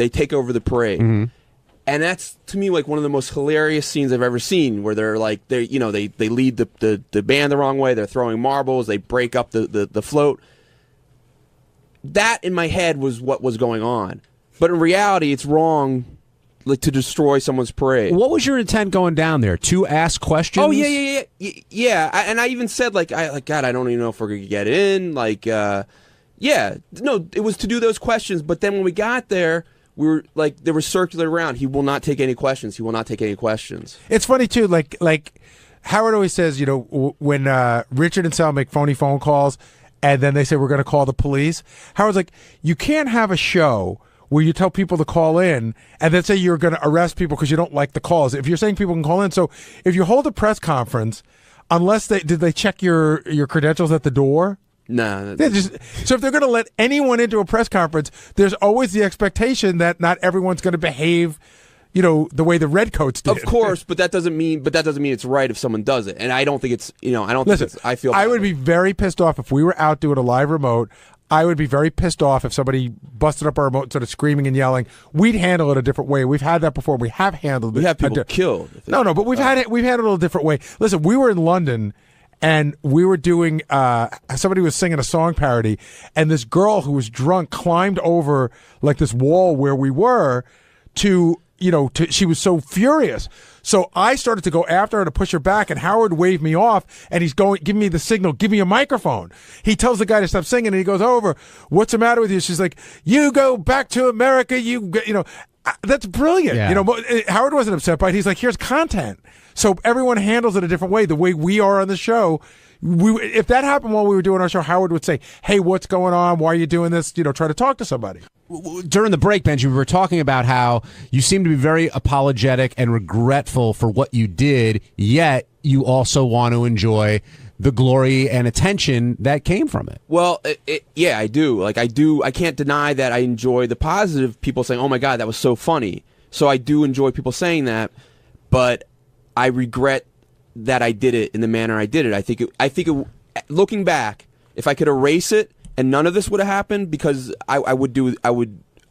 take over the parade, and that's to me like one of the most hilarious scenes I've ever seen. Where they lead the band the wrong way, they're throwing marbles, they break up the float. That in my head was what was going on. But in reality, it's wrong to destroy someone's parade. What was your intent going down there? To ask questions? Oh, yeah. And I even said, God, I don't even know if we're going to get in. No, it was to do those questions. But then when we got there, we were like, they were circulating around. He will not take any questions. He will not take any questions. It's funny, too, like Howard always says, when Richard and Sal make phony phone calls, and then they say, we're going to call the police. Howard's like, you can't have a show where you tell people to call in and then say you're going to arrest people because you don't like the calls. If you're saying people can call in, so if you hold a press conference, did they check your credentials at the door? No. So if they're going to let anyone into a press conference, there's always the expectation that not everyone's going to behave, the way the redcoats did. Of course, but that doesn't mean it's right if someone does it. And I don't think it's, I would be very pissed off if we were out doing a live remote. I would be very pissed off if somebody busted up our remote and started screaming and yelling. We'd handle it a different way. We've had that before. We have handled it. We have people killed. No, but we've handled it a different way. Listen, we were in London and we were doing somebody was singing a song parody, and this girl who was drunk climbed over like this wall where we were she was so furious. So I started to go after her to push her back, and Howard waved me off, and he's giving me the signal, give me a microphone. He tells the guy to stop singing, and he goes over, what's the matter with you? She's like, you go back to America, that's brilliant. Yeah. Howard wasn't upset by it. He's like, here's content. So everyone handles it a different way. The way we are on the show, if that happened while we were doing our show, Howard would say, "Hey, what's going on? Why are you doing this?" Try to talk to somebody. During the break, Benji, we were talking about how you seem to be very apologetic and regretful for what you did, yet you also want to enjoy the glory and attention that came from it. Well, yeah, I do. I can't deny that I enjoy the positive people saying, "Oh my God, that was so funny." So I do enjoy people saying that, but I regret that I did it in the manner I did it. I think looking back, if I could erase it and none of this would have happened, because I would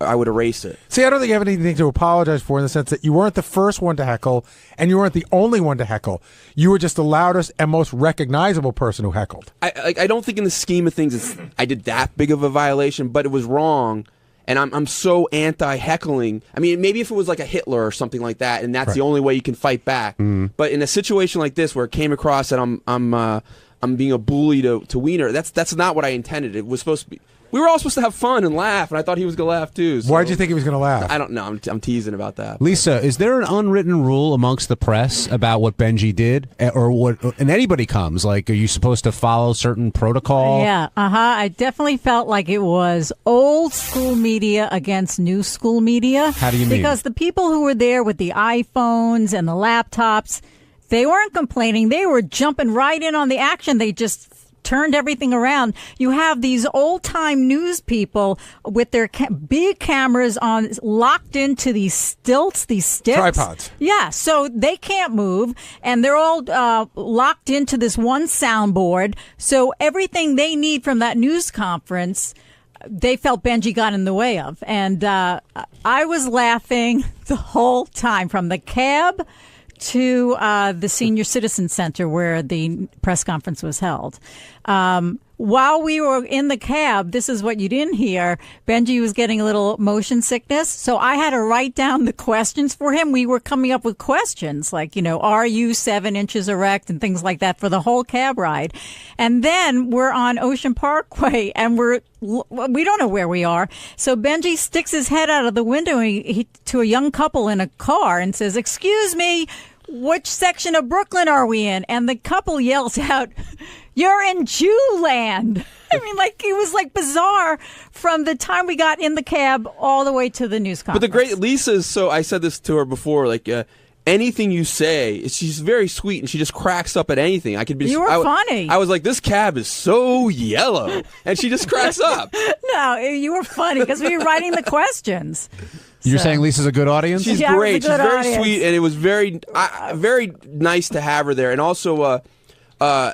erase it. See, I don't think you have anything to apologize for in the sense that you weren't the first one to heckle and you weren't the only one to heckle. You were just the loudest and most recognizable person who heckled. I don't think in the scheme of things I did that big of a violation, but it was wrong. And I'm so anti-heckling. I mean, maybe if it was like a Hitler or something like that, and that's the only way you can fight back. But in a situation like this, where it came across that I'm being a bully to Wiener, that's not what I intended. It was supposed to be. We were all supposed to have fun and laugh, and I thought he was going to laugh too. So. Why did you think he was going to laugh? I don't know. I'm teasing about that. Lisa, is there an unwritten rule amongst the press about what Benji did, or what? And anybody comes, like, are you supposed to follow certain protocol? Yeah, I definitely felt like it was old school media against new school media. How do you mean? Because the people who were there with the iPhones and the laptops, they weren't complaining. They were jumping right in on the action. They just turned everything around. You have these old-time news people with their big cameras on, locked into these stilts, these sticks. Tripods. Yeah, so they can't move, and they're all locked into this one soundboard. So everything they need from that news conference, they felt Benji got in the way of. And I was laughing the whole time, from the cab to the Senior Citizen Center where the press conference was held. While we were in the cab, this is what you didn't hear, Benji was getting a little motion sickness, so I had to write down the questions for him. We were coming up with questions like, are you 7 inches erect, and things like that for the whole cab ride. And then we're on Ocean Parkway, and we don't know where we are. So Benji sticks his head out of the window to a young couple in a car and says, "Excuse me, which section of Brooklyn are we in?" And the couple yells out, "You're in Jewland." I mean, it was bizarre from the time we got in the cab all the way to the news conference. But the great Lisa's, so I said this to her before, anything you say, she's very sweet and she just cracks up at anything. You were funny. I was like, this cab is so yellow, and she just cracks up. No, you were funny because we were writing the questions. You're saying Lisa's a good audience? She's great. She's very sweet, and it was very nice to have her there. And also,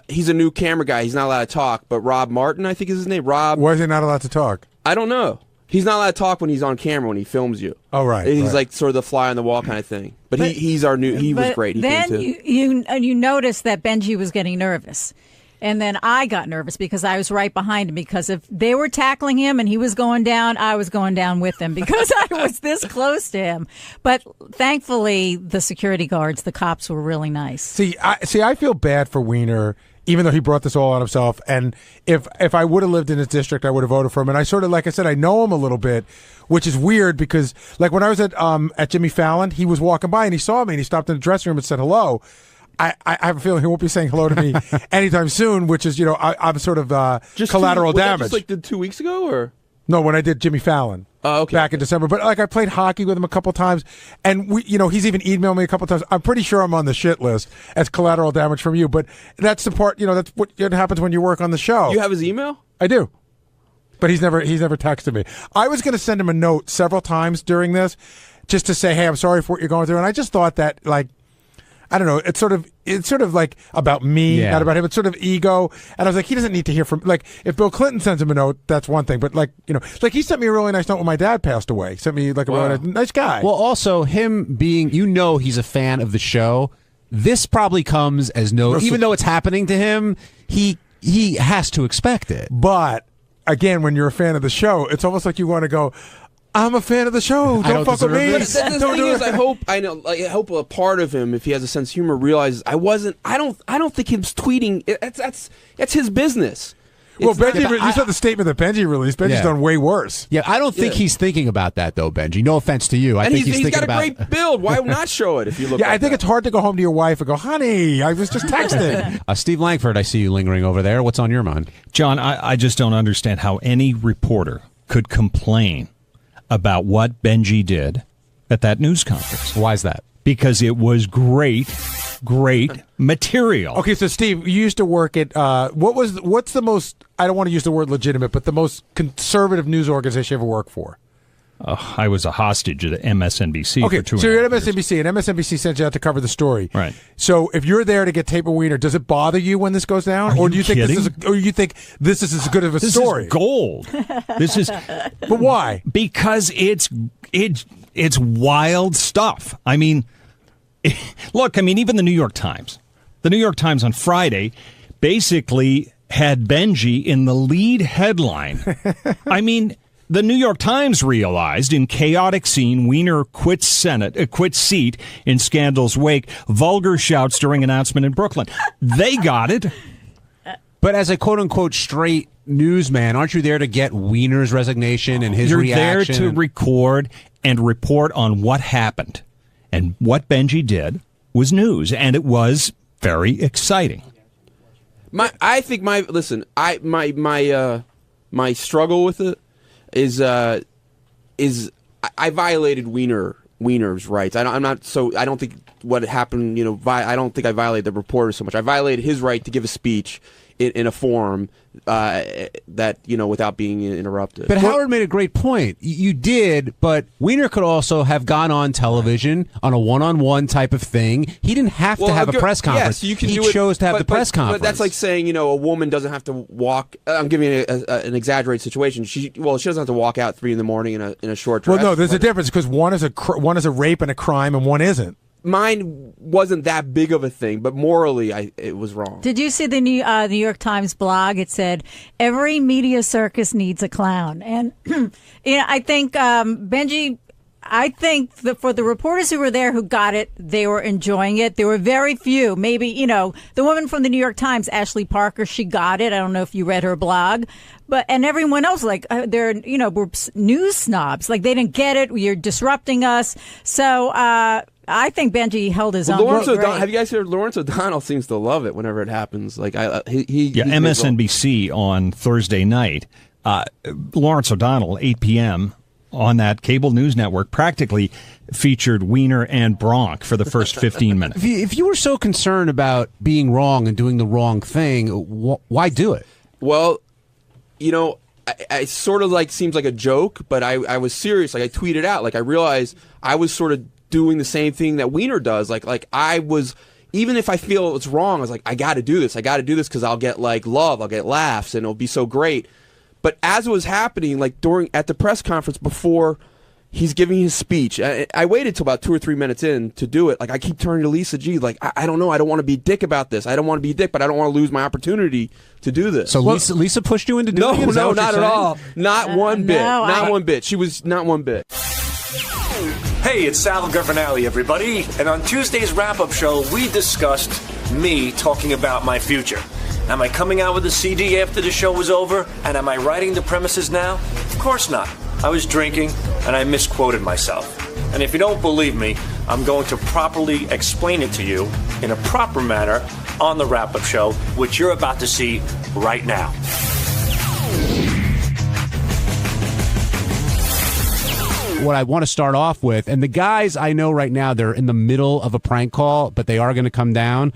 he's a new camera guy. He's not allowed to talk, but Rob Martin, I think is his name. Rob. Why is he not allowed to talk? I don't know. He's not allowed to talk when he's on camera, when he films you. Oh, right. He's like sort of the fly on the wall kind of thing. But he's our new. He was great. He then came too. you noticed that Benji was getting nervous. And then I got nervous because I was right behind him, because if they were tackling him and he was going down, I was going down with him because I was this close to him. But thankfully, the security guards, the cops, were really nice. See, I feel bad for Wiener, even though he brought this all on himself. And if I would have lived in his district, I would have voted for him. And I sort of, like I said, I know him a little bit, which is weird because, when I was at Jimmy Fallon, he was walking by and he saw me and he stopped in the dressing room and said hello. I have a feeling he won't be saying hello to me anytime soon, which is, I'm sort of collateral damage. Just 2 weeks ago, or? No, when I did Jimmy Fallon. Oh, okay. Back in December. But I played hockey with him a couple times, and he's even emailed me a couple times. I'm pretty sure I'm on the shit list as collateral damage from you, but that's the part, that's what happens when you work on the show. You have his email? I do. But he's never texted me. I was going to send him a note several times during this just to say, hey, I'm sorry for what you're going through, and I just thought that, I don't know. It's sort of like about me, not about him. It's sort of ego. And I was like, he doesn't need to hear from, if Bill Clinton sends him a note, that's one thing. But he sent me a really nice note when my dad passed away. Sent me a really nice guy. Well, also him being, he's a fan of the show. This probably comes as even though it's happening to him, he has to expect it. But again, when you're a fan of the show, it's almost like you want to go, I'm a fan of the show. Don't fuck with me. But the thing is, I hope a part of him, if he has a sense of humor, realizes I don't think him tweeting. That's his business. Well, Benji, you saw the statement that Benji released. Benji's done way worse. Yeah, I don't think he's thinking about that, though, Benji. No offense to you. I think he's thinking got a about great build. Why not show it if you look I think it's hard to go home to your wife and go, honey, I was just texting. Steve Langford, I see you lingering over there. What's on your mind? John, I just don't understand how any reporter could complain about what Benji did at that news conference. Why is that? Because it was great material. Okay, so Steve, you used to work at what's the most, I don't want to use the word legitimate, but the most conservative news organization you ever worked for? I was a hostage at MSNBC for 2 years. So you're at MSNBC, and MSNBC sent you out to cover the story. Right. So if you're there to get tape and wiener, does it bother you when this goes down, or do you think this is as good of a story? This is gold. This is. But why? Because it's wild stuff. I mean, look. I mean, even the New York Times. The New York Times on Friday basically had Benji in the lead headline. I mean. The New York Times realized in chaotic scene, Weiner quits seat in scandal's wake. Vulgar shouts during announcement in Brooklyn. They got it. But as a quote-unquote straight newsman, aren't you there to get Weiner's resignation and his reaction? You're there to record and report on what happened. And what Benji did was news, and it was very exciting. I think my struggle with it is I violated Weiner's rights. I don't think what happened. I don't think I violated the reporter so much. I violated his right to give a speech in a forum that without being interrupted. But Howard made a great point. You did, but Weiner could also have gone on television on a one-on-one type of thing. He didn't have to have a press conference. Yes, he chose to have the press conference. But that's like saying a woman doesn't have to walk. I'm giving you an exaggerated situation. She doesn't have to walk out 3 a.m. in a short dress. Well, no, there's a difference because one is a rape and a crime, and one isn't. Mine wasn't that big of a thing, but morally, it was wrong. Did you see the New York Times blog? It said, every media circus needs a clown. And I think, Benji, for the reporters who were there who got it, they were enjoying it. There were very few. Maybe, the woman from the New York Times, Ashley Parker, she got it. I don't know if you read her blog. And everyone else, they're, we're news snobs. Like, they didn't get it. You're disrupting us. So, I think Benji held his own. Have you guys heard Lawrence O'Donnell seems to love it whenever it happens? MSNBC on Thursday night. Lawrence O'Donnell, 8 p.m. on that cable news network, practically featured Weiner and Bronk for the first 15 minutes. If you were so concerned about being wrong and doing the wrong thing, why do it? Well, I sort of seems like a joke, but I was serious. I tweeted out. I realized I was sort of doing the same thing that Weiner does. I was, even if I feel it's wrong, I was like, I got to do this. I got to do this because I'll get love, I'll get laughs, and it'll be so great. But as it was happening, at the press conference before he's giving his speech, I waited till about 2 or 3 minutes in to do it. I keep turning to Lisa G. I don't know. I don't want to be a dick about this. I don't want to be a dick, but I don't want to lose my opportunity to do this. So Lisa pushed you into doing it? No, not at all. Not one bit. Not one bit. She was not one bit. Hey, it's Sal Governale, everybody. And on Tuesday's wrap-up show, we discussed me talking about my future. Am I coming out with a CD after the show was over? And am I writing the premises now? Of course not. I was drinking, and I misquoted myself. And if you don't believe me, I'm going to properly explain it to you in a proper manner on the wrap-up show, which you're about to see right now. What I want to start off with, and the guys I know right now, they're in the middle of a prank call, but they are going to come down,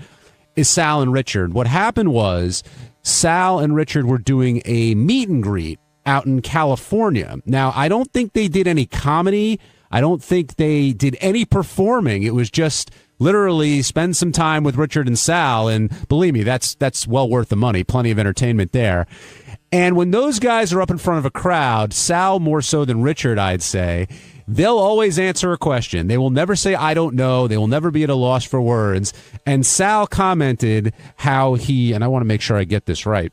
is Sal and Richard. What happened was Sal and Richard were doing a meet and greet out in California. Now, I don't think they did any comedy. I don't think they did any performing. It was just literally spend some time with Richard and Sal, and believe me, that's well worth the money. Plenty of entertainment there. And when those guys are up in front of a crowd, Sal more so than Richard, I'd say, they'll always answer a question. They will never say, I don't know. They will never be at a loss for words. And Sal commented how and I want to make sure I get this right.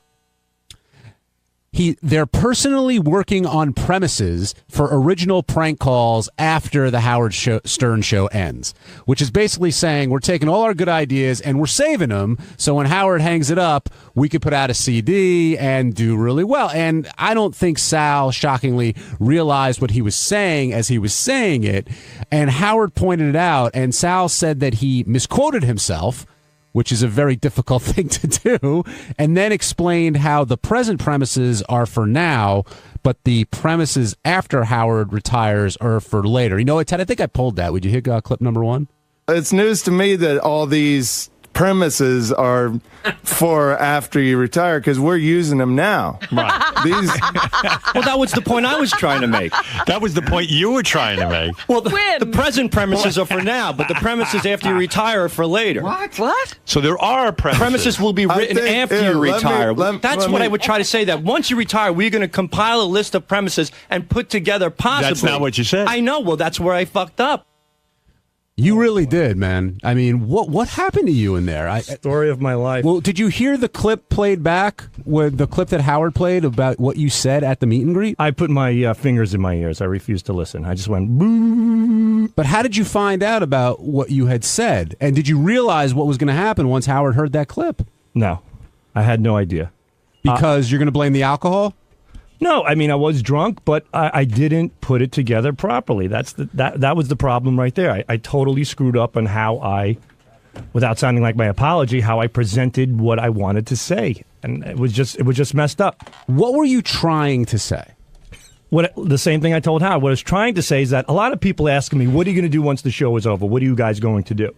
they're personally working on premises for original prank calls after the Howard Stern show ends, which is basically saying we're taking all our good ideas and we're saving them so when Howard hangs it up, we could put out a CD and do really well. And I don't think Sal, shockingly, realized what he was saying as he was saying it. And Howard pointed it out, and Sal said that he misquoted himself, which is a very difficult thing to do, and then explained how the present premises are for now, but the premises after Howard retires are for later. You know what, Ted? I think I pulled that. Would you hit clip number 1? It's news to me that all these premises are for after you retire because we're using them now. Right. Well, that was the point I was trying to make. That was the point you were trying to make. Well, the present premises are for now, but the premises after you retire are for later. What? So there are premises. Premises will be written after you retire. That's what I would try to say, that once you retire, we're going to compile a list of premises and put together possibly. That's not what you said. I know. Well, that's where I fucked up. You really did, man. I mean, what happened to you in there? Story of my life. Well, did you hear the clip played back, with the clip that Howard played about what you said at the meet and greet? I put my fingers in my ears. I refused to listen. I just went, boo. But how did you find out about what you had said? And did you realize what was going to happen once Howard heard that clip? No, I had no idea. Because you're going to blame the alcohol? No, I mean, I was drunk, but I didn't put it together properly. That was the problem right there. I totally screwed up on how without sounding like my apology, how I presented what I wanted to say. And it was just messed up. What were you trying to say? The same thing I told Howard. What I was trying to say is that a lot of people asking me, what are you going to do once the show is over? What are you guys going to do?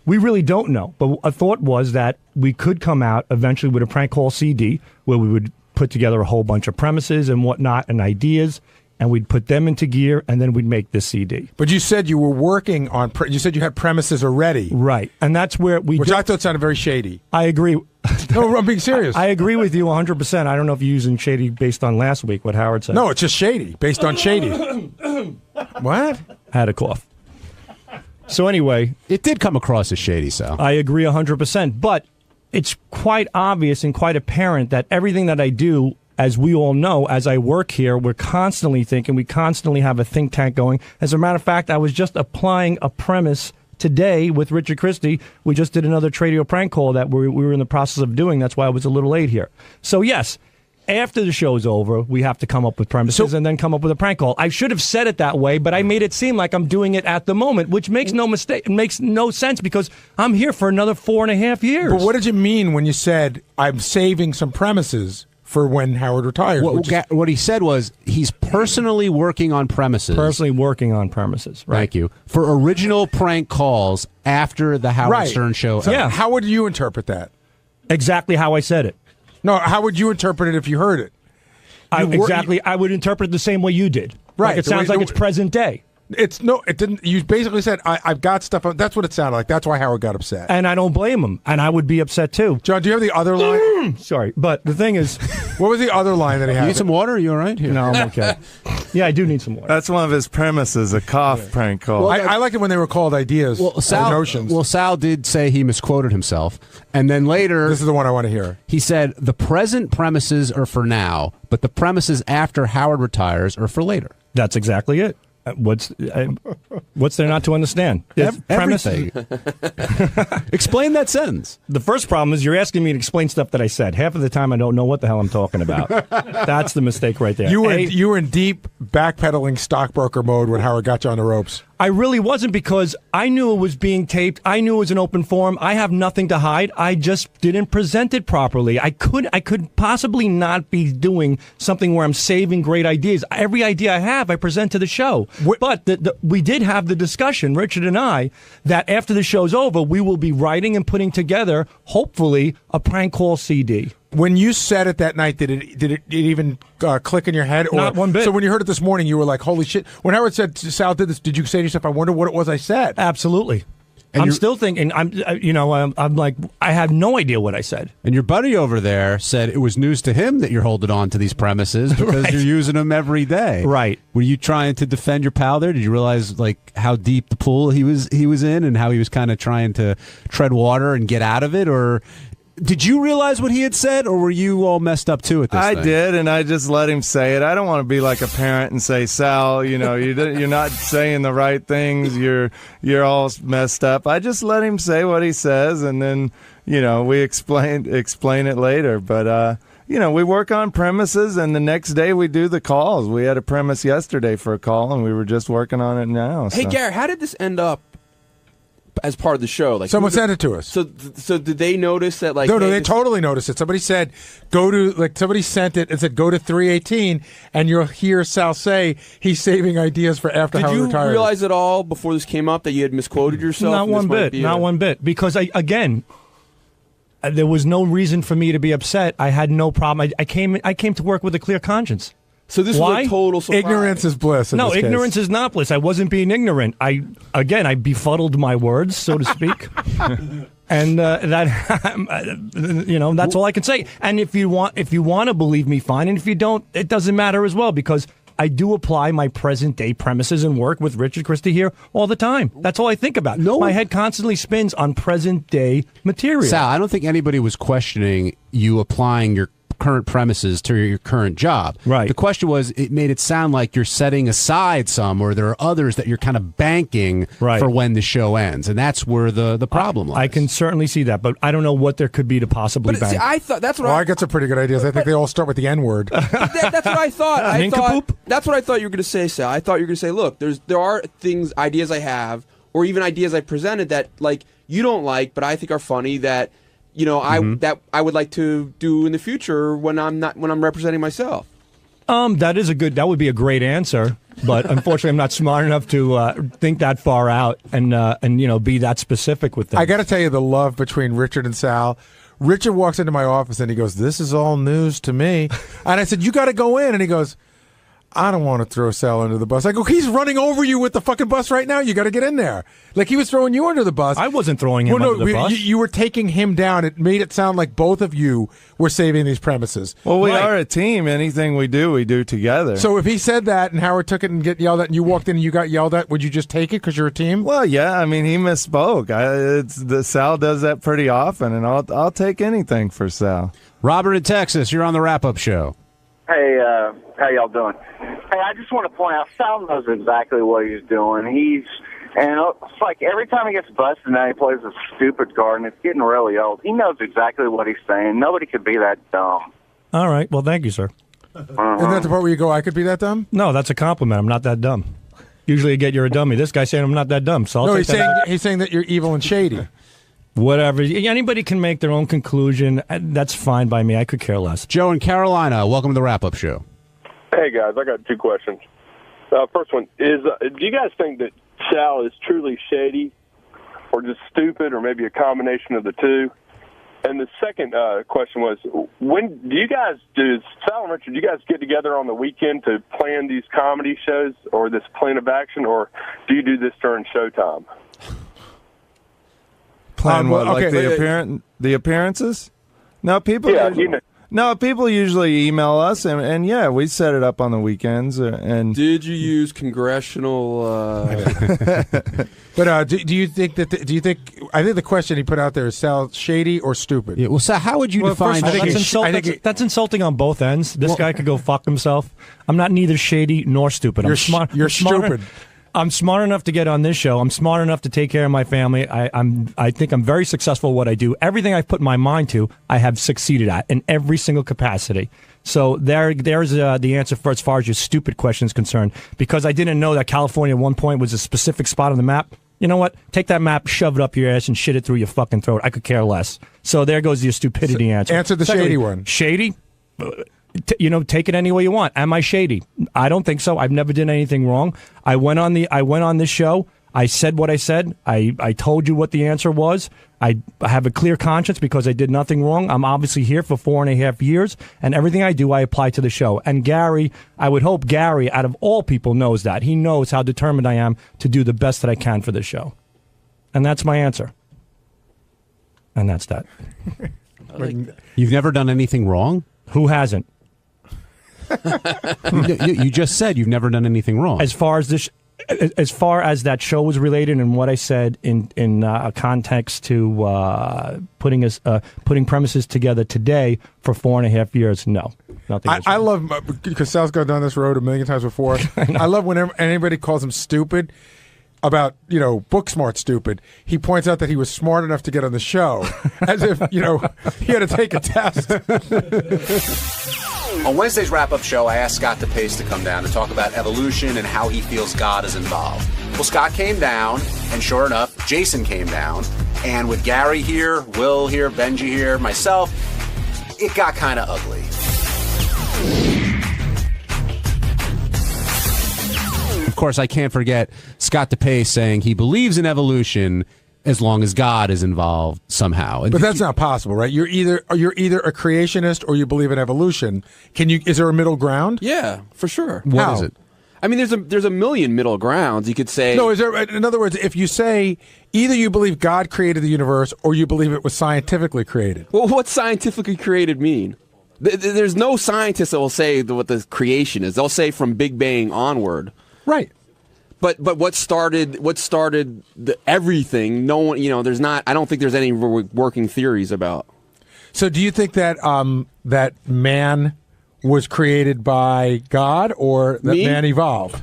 We really don't know. But a thought was that we could come out eventually with a prank call CD where we would put together a whole bunch of premises and whatnot and ideas, and we'd put them into gear, and then we'd make this CD. But you said you were working on, you said you had premises already. Right, and that's where Which I thought sounded very shady. I agree. No, I'm being serious. I agree with you 100%. I don't know if you're using shady based on last week, what Howard said. No, it's just shady, based on shady. What? I had a cough. So anyway. It did come across as shady, Sal. I agree 100%, but it's quite obvious and quite apparent that everything that I do, as we all know, as I work here, we're constantly thinking, we constantly have a think tank going. As a matter of fact, I was just applying a premise today with Richard Christie. We just did another Tradio prank call that we were in the process of doing. That's why I was a little late here. So yes, after the show's over, we have to come up with premises and then come up with a prank call. I should have said it that way, but I made it seem like I'm doing it at the moment, which makes no mistake. It makes no sense because I'm here for another 4.5 years. But what did you mean when you said I'm saving some premises for when Howard retires? What he said was he's personally working on premises. Personally working on premises. Right. Thank you. For original prank calls after the Howard Stern show. So yeah. How would you interpret that? Exactly how I said it. No, how would you interpret it if you heard it? I would interpret it the same way you did. Right. Like it sounds like it's present day. It didn't. You basically said I've got stuff. That's what it sounded like. That's why Howard got upset. And I don't blame him. And I would be upset too. John, do you have the other line? Sorry, but the thing is, what was the other line that he had? You need some water? Are you all right? Here? No, I'm okay. Yeah, I do need some water. That's one of his premises, a cough prank call. Well, I like it when they were called ideas or notions. Well, Sal did say he misquoted himself. And then later... This is the one I want to hear. He said, the present premises are for now, but the premises after Howard retires are for later. That's exactly it. What's there not to understand? Everything. Explain that sentence. The first problem is you're asking me to explain stuff that I said. Half of the time I don't know what the hell I'm talking about. That's the mistake right there. You were in deep backpedaling stockbroker mode when Howard got you on the ropes. I really wasn't, because I knew it was being taped. I knew it was an open forum. I have nothing to hide. I just didn't present it properly. I could possibly not be doing something where I'm saving great ideas. Every idea I have, I present to the show. But we did have the discussion, Richard and I, that after the show's over, we will be writing and putting together, hopefully, a prank call CD. When you said it that night, did it even click in your head? Or, not one bit. So when you heard it this morning, you were like, holy shit. When Howard said Sal did this, did you say to yourself, I wonder what it was I said? Absolutely. And I'm still thinking, I'm like, I have no idea what I said. And your buddy over there said it was news to him that you're holding on to these premises because you're using them every day. Right. Were you trying to defend your pal there? Did you realize like how deep the pool he was in and how he was kind of trying to tread water and get out of it? Or did you realize what he had said, or were you all messed up too at this I thing? did, and I just let him say it. I don't want to be like a parent and say, Sal, you're not saying the right things. You're all messed up. I just let him say what he says, and then we explain it later. But we work on premises, and the next day we do the calls. We had a premise yesterday for a call, and we were just working on it now. Hey, so. Gary, how did this end up as part of the show? Like, someone sent it to us. So did they notice that? Like, no, they totally noticed it. Somebody said, somebody sent it and said, go to 318, and you'll hear Sal say he's saving ideas for after Howard retires. Did you realize at all before this came up that you had misquoted yourself? Not one bit. Not one bit. Because there was no reason for me to be upset. I had no problem. I came to work with a clear conscience. So this was a total surprise. Ignorance is bliss. No, ignorance is not bliss. I wasn't being ignorant. I befuddled my words, so to speak. And that's all I can say. And if you want to believe me, fine. And if you don't, it doesn't matter as well, because I do apply my present day premises and work with Richard Christie here all the time. That's all I think about. My head constantly spins on present day material. Sal, I don't think anybody was questioning you applying your current premises to your current job. Right. The question was, it made it sound like you're setting aside some, or there are others that you're kind of banking for when the show ends, and that's where the problem lies. I can certainly see that, but I don't know what there could be to possibly bank. See, I thought that's what I got some pretty good ideas. I think they all start with the N word. That's what I thought. That's what I thought you were going to say, Sal. I thought you were going to say, look, there are ideas I have, or even ideas I presented that like you don't like, but I think are funny that I would like to do in the future when I'm representing myself. That would be a great answer, but unfortunately I'm not smart enough to think that far out and be that specific with things. I got to tell you the love between Richard and Sal. Richard walks into my office and he goes, "This is all news to me." And I said, "You got to go in." And he goes, "I don't want to throw Sal under the bus." I go, "He's running over you with the fucking bus right now. You got to get in there." Like he was throwing you under the bus. I wasn't throwing him under the bus. You were taking him down. It made it sound like both of you were saving these premises. Well, we are a team. Anything we do together. So if he said that and Howard took it and get yelled at and you walked in and you got yelled at, would you just take it because you're a team? Well, yeah. I mean, he misspoke. Sal does that pretty often, and I'll take anything for Sal. Robert in Texas, you're on the wrap-up show. Hey, how y'all doing? Hey, I just want to point out, Sal knows exactly what he's doing. And it's like every time he gets busted now, he plays a stupid card, and it's getting really old. He knows exactly what he's saying. Nobody could be that dumb. All right. Well, thank you, sir. Isn't that the part where you go, I could be that dumb? No, that's a compliment. I'm not that dumb. Usually you get you're a dummy. This guy's saying I'm not that dumb. So he's saying that you're evil and shady. Whatever. Anybody can make their own conclusion. That's fine by me. I could care less. Joe in Carolina, welcome to the wrap-up show. Hey, guys, I got two questions. First one is, do you guys think that Sal is truly shady or just stupid or maybe a combination of the two? And the second question was, when do you guys, Sal and Richard, do you guys get together on the weekend to plan these comedy shows or this plan of action, or do you do this during showtime? Plan what? Like the appearances? No, people. Yeah, No, people usually email us, and yeah, we set it up on the weekends. And did you use congressional? But do you think that? I think the question he put out there is Sal shady or stupid? Yeah. Well, Sal, how would you define? That's insulting on both ends. This guy could go fuck himself. I'm not neither shady nor stupid. I'm smart. You're stupid. I'm smart enough to get on this show. I'm smart enough to take care of my family. I think I'm very successful at what I do. Everything I've put my mind to, I have succeeded at in every single capacity. So there's the answer for as far as your stupid question is concerned. Because I didn't know that California at one point was a specific spot on the map. You know what? Take that map, shove it up your ass, and shit it through your fucking throat. I could care less. So there goes your stupidity answer. Answer the shady one. Shady? Take it any way you want. Am I shady? I don't think so. I've never done anything wrong. I went on this show. I said what I said. I told you what the answer was. I have a clear conscience because I did nothing wrong. I'm obviously here for 4.5 years, and everything I do, I apply to the show. And Gary, I would hope Gary, out of all people, knows that. He knows how determined I am to do the best that I can for the show. And that's my answer. And that's that. You've never done anything wrong? Who hasn't? You just said you've never done anything wrong. As far as this, as far as that show was related and what I said in a context to putting premises together today for 4.5 years, no. Nothing. I love, because Sal's gone down this road a million times before. I love whenever anybody calls him stupid about, book smart stupid. He points out that he was smart enough to get on the show, as if, he had to take a test. On Wednesday's wrap-up show, I asked Scott DePace to come down to talk about evolution and how he feels God is involved. Well, Scott came down, and sure enough, Jason came down. And with Gary here, Will here, Benji here, myself, it got kind of ugly. Of course, I can't forget Scott DePace saying he believes in evolution as long as God is involved somehow. But that's not possible, right? You're either a creationist or you believe in evolution. Is there a middle ground? Yeah, for sure. What is it? I mean, there's a million middle grounds. You could say. No, in other words, if you say either you believe God created the universe or you believe it was scientifically created. Well, what's scientifically created mean? There's no scientist that will say what the creation is. They'll say from Big Bang onward. Right. But what started everything? No one, there's not. I don't think there's any working theories about. So, do you think that that man was created by God, or that man evolved?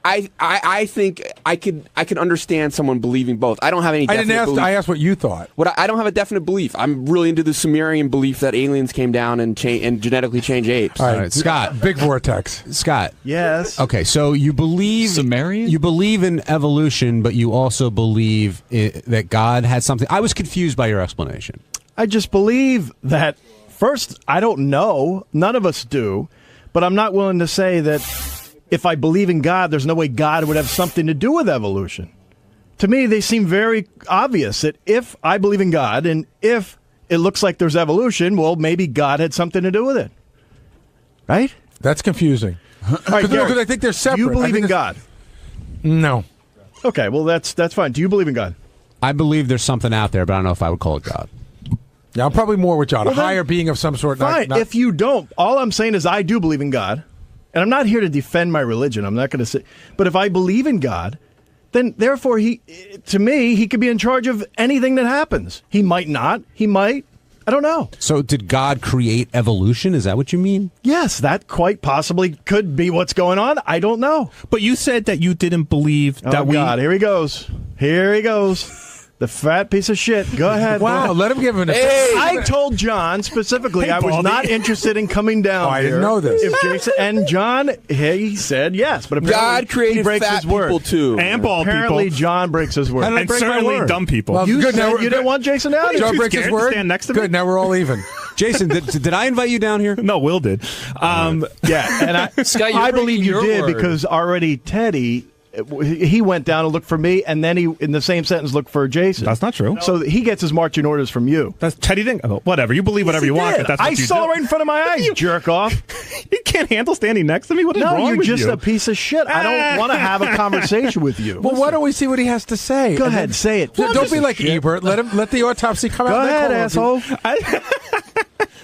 I think I could understand someone believing both. I don't have any. I asked what you thought. I don't have a definite belief. I'm really into the Sumerian belief that aliens came down and genetically changed apes. All right, Scott, big vortex. Scott. Yes. Okay, so you believe Sumerian? You believe in evolution, but you also believe that God had something. I was confused by your explanation. I just believe that. First, I don't know. None of us do, but I'm not willing to say that. If I believe in God, there's no way God would have something to do with evolution. To me, they seem very obvious that if I believe in God and if it looks like there's evolution, well, maybe God had something to do with it. Right? That's confusing. Because I think they're separate. Do you believe in God? No. Okay, well, that's fine. Do you believe in God? I believe there's something out there, but I don't know if I would call it God. Yeah, I'm probably more with John. Well, a higher being of some sort. Fine. If you don't, all I'm saying is I do believe in God. And I'm not here to defend my religion. I'm not going to say. But if I believe in God, then therefore to me, he could be in charge of anything that happens. He might not. He might. I don't know. So did God create evolution? Is that what you mean? Yes, that quite possibly could be what's going on. I don't know. But you said that you didn't believe that we... God, here he goes. Here he goes. The fat piece of shit. Go ahead. Wow, let him give him I told John specifically I was not interested in coming down. I didn't know this. If Jason and John, he said yes, but apparently God created he breaks fat his word. people too, and bald apparently people. John breaks his word. And certainly dumb people. Well, You good, said now you didn't want Jason down. John breaks his word. Stand next to me? Good. Now we're all even. Jason, did I invite you down here? No, Will did. Yeah, and Scott, you're I believe breaking you your did word. because already Teddy. He went down and looked for me, and then he, in the same sentence, looked for Jason. That's not true. So he gets his marching orders from you. That's Teddy didn't. Oh, whatever. You believe whatever you want. But that's what I you saw do. it right in front of my eyes. You jerk off. You can't handle standing next to me. What is No, wrong you're with just you? a piece of shit. I don't want to have a conversation with you. Well, why don't we see what he has to say? Go ahead, say it. Don't be like Ebert. Let the autopsy come out. Go ahead, and asshole.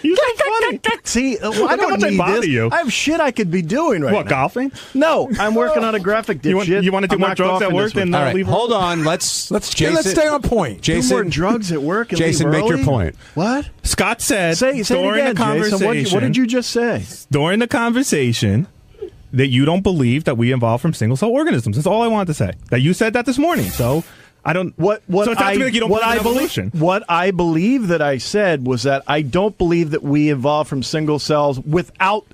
You're so funny. See, I how don't much I need bother this. you. I have shit I could be doing right now. What, golfing? No, I'm working on a graphic, dipshit. You want to do I'm more not drugs at golfing work this week. than All right, leave? hold on. Let's stay on point. Jason, Do more drugs at work and Jason, leave make your early? point. What? Scott said Say it during again, the conversation. Jason. What did you just say? During the conversation, that you don't believe that we evolved from single cell organisms. That's all I wanted to say. That you said that this morning. So I don't. What so it sounds to me like you don't believe in evolution. What I believe that I said was that I don't believe that we evolved from single cells without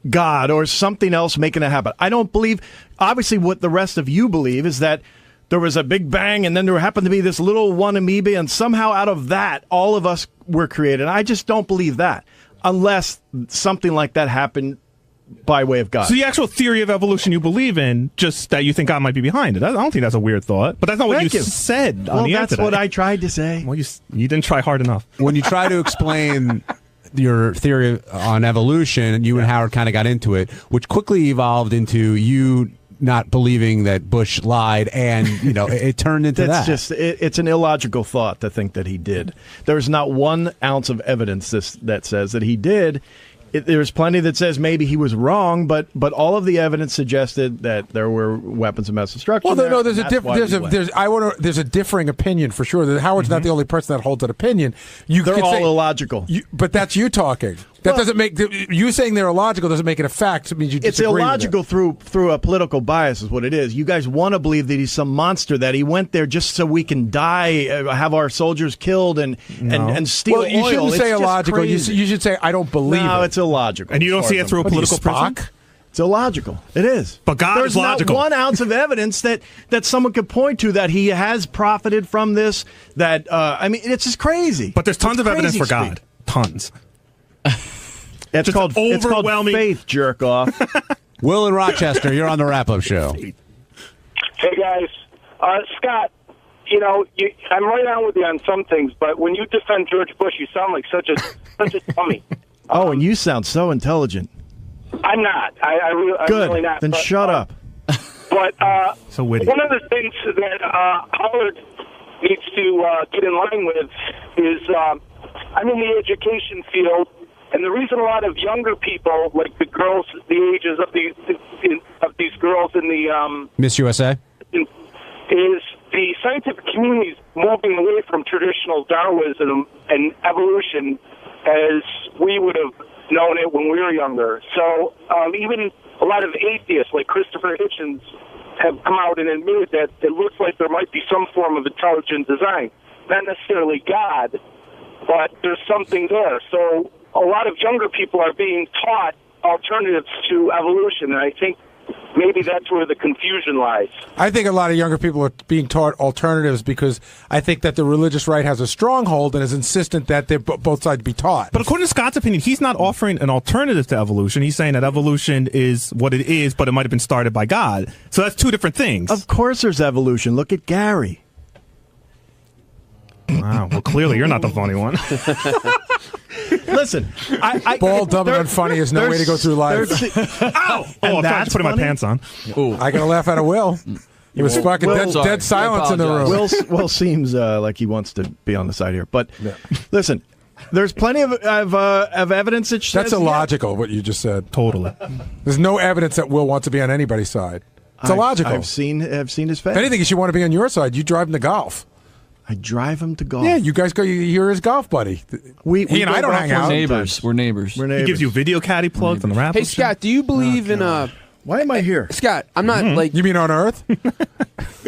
God or something else making it happen. I don't believe. Obviously, what the rest of you believe is that there was a big bang, and then there happened to be this little one amoeba, and somehow out of that, all of us were created. I just don't believe that, unless something like that happened by way of God. So the actual theory of evolution you believe in, just that you think God might be behind it. I don't think that's a weird thought, but that's not what Thank you you. said Well, on the air that's today. what I tried to say. Well, you didn't try hard enough. When you try to explain your theory on evolution, you and Howard kind of got into it, which quickly evolved into you not believing that Bush lied, and it turned into That's that. just it's an illogical thought to think that he did. There's not 1 ounce of evidence that says that he did. There's plenty that says maybe he was wrong, but all of the evidence suggested that there were weapons of mass destruction. Well, there's a differing opinion for sure. That Howard's not the only person that holds an opinion. They're all illogical. But that's you talking. That doesn't make you saying they're illogical doesn't make it a fact. It means you disagree. It's illogical through a political bias, is what it is. You guys want to believe that he's some monster, that he went there just so we can die, have our soldiers killed, and steal oil. Well, you shouldn't say illogical. You should say I don't believe it. No, it's illogical. And you don't see it through a political prism? It's illogical. It is. But God There's is logical. not 1 ounce of evidence that someone could point to that he has profited from this. That it's just crazy. But there's tons of evidence for God. Tons. It's called overwhelming faith, jerk off. Will in Rochester, you're on the wrap-up show. Hey, guys. Scott, I'm right on with you on some things, but when you defend George Bush, you sound like such a dummy. Oh, and you sound so intelligent. I'm not. I'm Good. really not. Then but, shut up. But so witty. One of the things that Howard needs to get in line with is I'm in the education field, and the reason a lot of younger people, like the girls, the ages of these girls in the Miss USA, is the scientific community is moving away from traditional Darwinism and evolution as we would have known it when we were younger. So even a lot of atheists, like Christopher Hitchens, have come out and admitted that it looks like there might be some form of intelligent design. Not necessarily God, but there's something there. So a lot of younger people are being taught alternatives to evolution, and I think maybe that's where the confusion lies. I think a lot of younger people are being taught alternatives because I think that the religious right has a stronghold and is insistent that both sides be taught. But according to Scott's opinion, he's not offering an alternative to evolution. He's saying that evolution is what it is, but it might have been started by God. So that's two different things. Of course there's evolution. Look at Gary. Wow. Well, clearly you're not the funny one. Listen, bald, dumb, and funny is no way to go through life. Ow! Oh, I'm trying to put my pants on. I got to laugh out of Will. He was fucking dead silence in the room. Will seems like he wants to be on the side here, but listen, there's plenty of evidence that says that's illogical. What you just said. Totally. There's no evidence that Will wants to be on anybody's side. It's illogical. I've seen his face. If anything, he should want to be on your side. You drive him to golf. I drive him to golf. Yeah, you guys go. You're his golf buddy. He and I don't hang out. We're neighbors. He gives you video caddy plugs on the wrap. Hey, Scott, do you believe in Why am I here, Scott? I'm not like. You mean on Earth?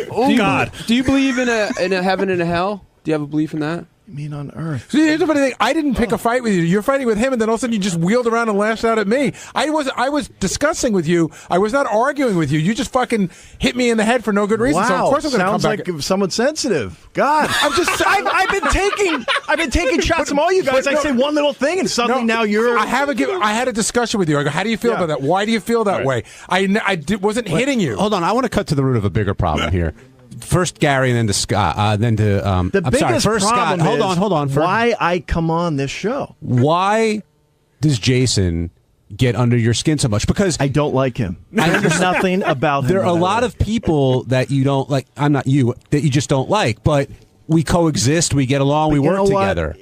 God. Do you believe in a heaven and a hell? Do you have a belief in that? You mean on Earth? See, here's the funny thing. I didn't pick a fight with you. You're fighting with him, and then all of a sudden you just wheeled around and lashed out at me. I was discussing with you. I was not arguing with you. You just fucking hit me in the head for no good reason. Wow, so of course I'm going to come sounds back. like someone sensitive. God, I've been taking shots from all you guys. I say one little thing, and suddenly now you're. I had a discussion with you. I go, how do you feel about that? Why do you feel that way? I wasn't hitting you. Hold on, I want to cut to the root of a bigger problem here. First Gary, and then to Scott, then to the biggest first problem Scott. Hold on. Why I come on this show? Why does Jason get under your skin so much? Because I don't like him. I understand nothing about him. There are a lot of people that you don't like. I'm not you that you just don't like, but we coexist. We get along. We work together.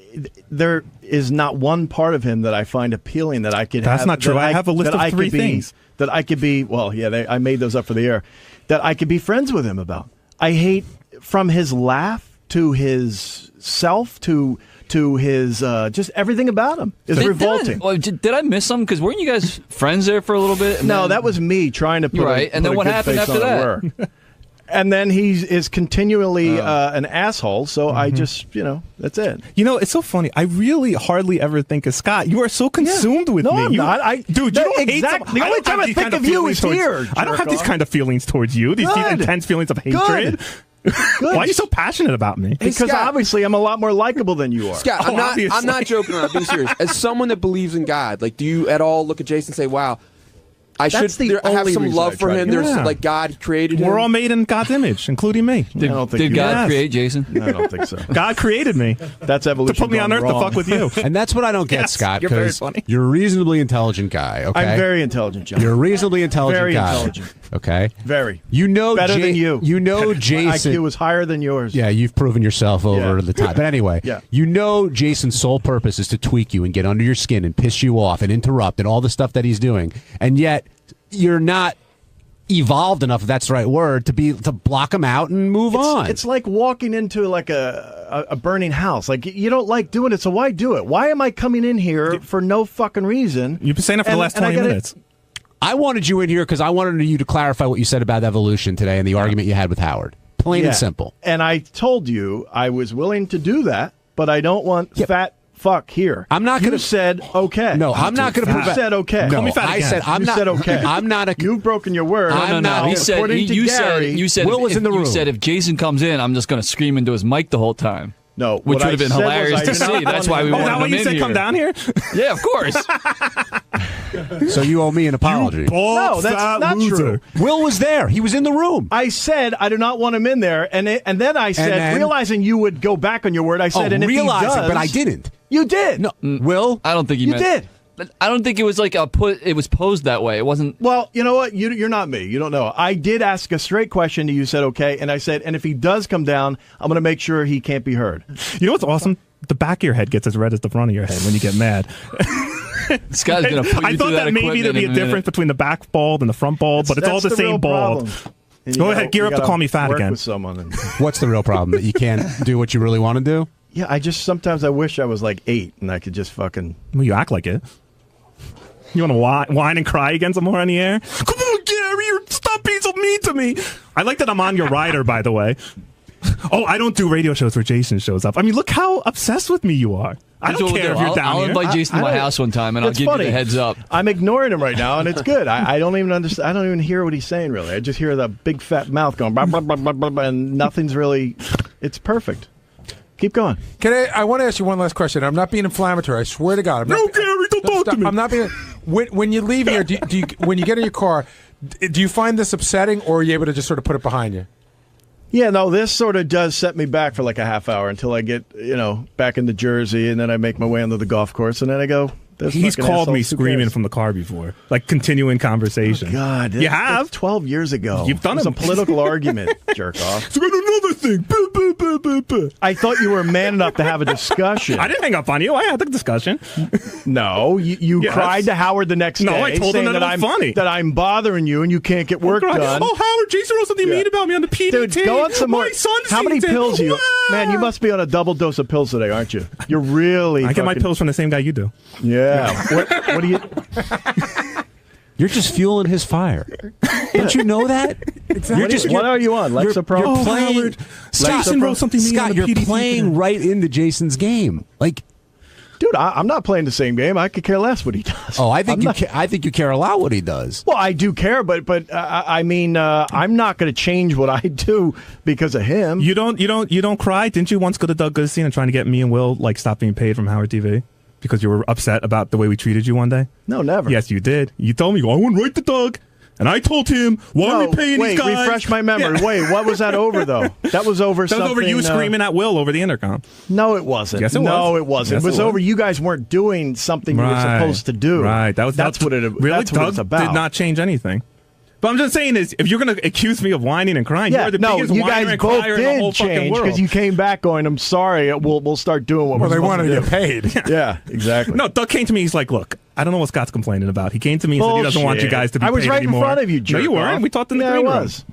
There is not one part of him that I find appealing that I could. That's not true. I have a list of 3 things that I could be. Well, yeah, I made those up for the air. That I could be friends with him about. I hate from his laugh to his self to his just everything about him is revolting. Did I miss something? Because weren't you guys friends there for a little bit? No, that was me trying to put and then what happened after that? And then he is continually an asshole, so I just, that's it. It's so funny. I really hardly ever think of Scott. You are so consumed with me. I'm not. Dude, you don't hate exactly. The only time I think of you is here. I don't have these kind of feelings towards you. These intense feelings of hatred. Why are you so passionate about me? Because obviously I'm a lot more likable than you are. Scott, I'm not joking around. I'm being serious. As someone that believes in God, do you at all look at Jason and say, wow, I That's should the I have only some reason love I for try to him. get There's Yeah. like God created him. We're all made in God's image, including me. I don't think Did you God are. create Jason? I don't think so. God created me That's evolution. to put me on gone Earth wrong. to fuck with you. And that's what I don't get, Yes, Scott. you're very 'cause funny. You're a reasonably intelligent guy. Okay, I'm very intelligent, John. You're a reasonably intelligent Very guy. intelligent. Okay, Very. you know Better than you. You know My Jason. IQ was higher than yours. Yeah, you've proven yourself over Yeah. the time. But anyway, Yeah. you know Jason's sole purpose is to tweak you and get under your skin and piss you off and interrupt and all the stuff that he's doing. And yet you're not evolved enough, if that's the right word, to block him out and move on. It's like walking into like a burning house. Like you don't like doing it, so why do it? Why am I coming in here for no fucking reason? You've been saying it for the last 20 minutes. I wanted you in here because I wanted you to clarify what you said about evolution today and the argument you had with Howard. Plain and simple. And I told you I was willing to do that, but I don't want fat fuck here. I'm not going to said okay. No, I'm not going to prove You said okay. No, I said I'm you not. said okay. I'm not a. You've broken your word. No. Now, He said, according to you Gary, said, Will was in the room. You said if Jason comes in, I'm just going to scream into his mic the whole time. No, which what would have I been said was hilarious I to did not see. That's want why we him- wanted Is that him what you in said? here. Come down here. Yeah, of course. So you owe me an apology. No, that's not true. Will was there. He was in the room. I said I do not want him in there, and then I said, then- realizing you would go back on your word, I said, and if he realizing, does, but I didn't. You did. No, Will. I don't think he You meant. did. But I don't think it was like it was posed that way. It wasn't. Well, you know what? You're not me. You don't know. I did ask a straight question, and you said okay, and I said, and if he does come down, I'm going to make sure he can't be heard. You know what's awesome? The back of your head gets as red as the front of your head when you get mad. This guy's going to put you I thought through that maybe there'd be a difference between the back bald and the front bald, but it's all the That's same real bald. problem. And Go you ahead, gear you up to gotta call me fat work again. With someone and, What's the real problem? That you can't do what you really want to do? yeah, I just sometimes I wish I was like 8 and I could just fucking. Well, you act like it. You want to whine and cry again some more on the air? Come on, Gary, stop being so mean to me. I like that I'm on your rider, by the way. Oh, I don't do radio shows where Jason shows up. I mean, look how obsessed with me you are. I don't care if you're down I'll here. invite Jason to my house one time, and I'll It's give funny. you the heads up. I'm ignoring him right now, and it's good. I don't even understand. I don't even hear what he's saying really. I just hear the big fat mouth going, blah, blah, blah, blah, blah, blah, and nothing's really. It's perfect. Keep going. I want to ask you one last question. I'm not being inflammatory. I swear to God. No, Gary, don't talk to me. I'm not being. When you leave here, do you, when you get in your car, do you find this upsetting, or are you able to just sort of put it behind you? Yeah, no, this sort of does set me back for like a half hour until I get, back into Jersey, and then I make my way onto the golf course, and then I go. He's called me screaming from the car before, like continuing conversation. Oh, God, you have 12 years ago. You've done it was it. a political argument, jerk off. So another thing. I thought you were man enough to have a discussion. I didn't hang up on you. I had the discussion. No, you Yes. cried to Howard the next day. No, I told him saying that it was I'm funny. that I'm bothering you and you can't get work done. Oh, Howard, Jason wrote something mean about me on the PDT. Dude, go on some more. My son's How many seen it. pills you? Man, you must be on a double dose of pills today, aren't you? You're really. I get my fucking- pills from the same guy you do. Yeah. What do you? You're just fueling his fire. Don't you know that? Exactly. What are you on? Lexapro? You're playing. Howard, Scott, Jason wrote something mean on Scott, the you're PDT playing today. right into Jason's game. Like, Dude, I'm not playing the same game. I could care less what he does. oh, I think I'm you. not- I think you care a lot what he does. Well, I do care, but I mean, I'm not going to change what I do because of him. You don't cry. Didn't you once go to Doug Goodstein and trying to get me and Will stop being paid from Howard TV because you were upset about the way we treated you one day? No, never. Yes, you did. You told me I went right to Doug, and I told him why are we paying these guys? Refresh my memory. Yeah. Wait, what was that over though? That was over. That was over you something, screaming at Will over the intercom. No, it wasn't. Yes, it was. No, it wasn't. Yes, it was it was. over. You guys weren't doing something you were supposed to do. Right. That's what it. Really, That's what Doug it's about. did not change anything. But I'm just saying is, if you're going to accuse me of whining and crying, Yeah, you're the no, biggest you whiner guys and both crier in the whole did fucking change world. because you came back going, "I'm sorry. We'll start doing what Well, we're they supposed wanted to to do." get paid. Yeah, exactly. No, Doug came to me. He's like, "Look, I don't know what Scott's complaining about. He came to me and said he doesn't want you Bullshit. guys to be I was paid right anymore." in front of you, No, jerk you weren't. off. We talked in the Yeah, green I room. was.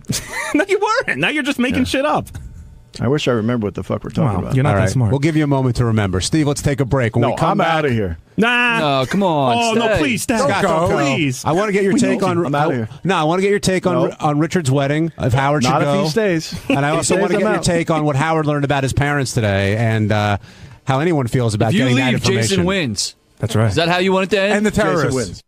No, you weren't. Now you're just making shit up. I wish I remember what the fuck we're talking about. You're not All that right, smart. we'll give you a moment to remember. Steve, let's take a break. When No, we come I'm back, out of here. Nah. No, come on. Oh, no, stay. please, stay. Scott, don't go. Please. I want to get your take on. I'm outta here. No, I want to get your take on No. on Richard's wedding. If Howard should Not go, if he stays. and I If he also stays, want to I'm get your out. take on what Howard learned about his parents today and how anyone feels about If you getting that leave, information. Jason wins. That's right. Is that how you want it to end? And the Jason terrorists. wins.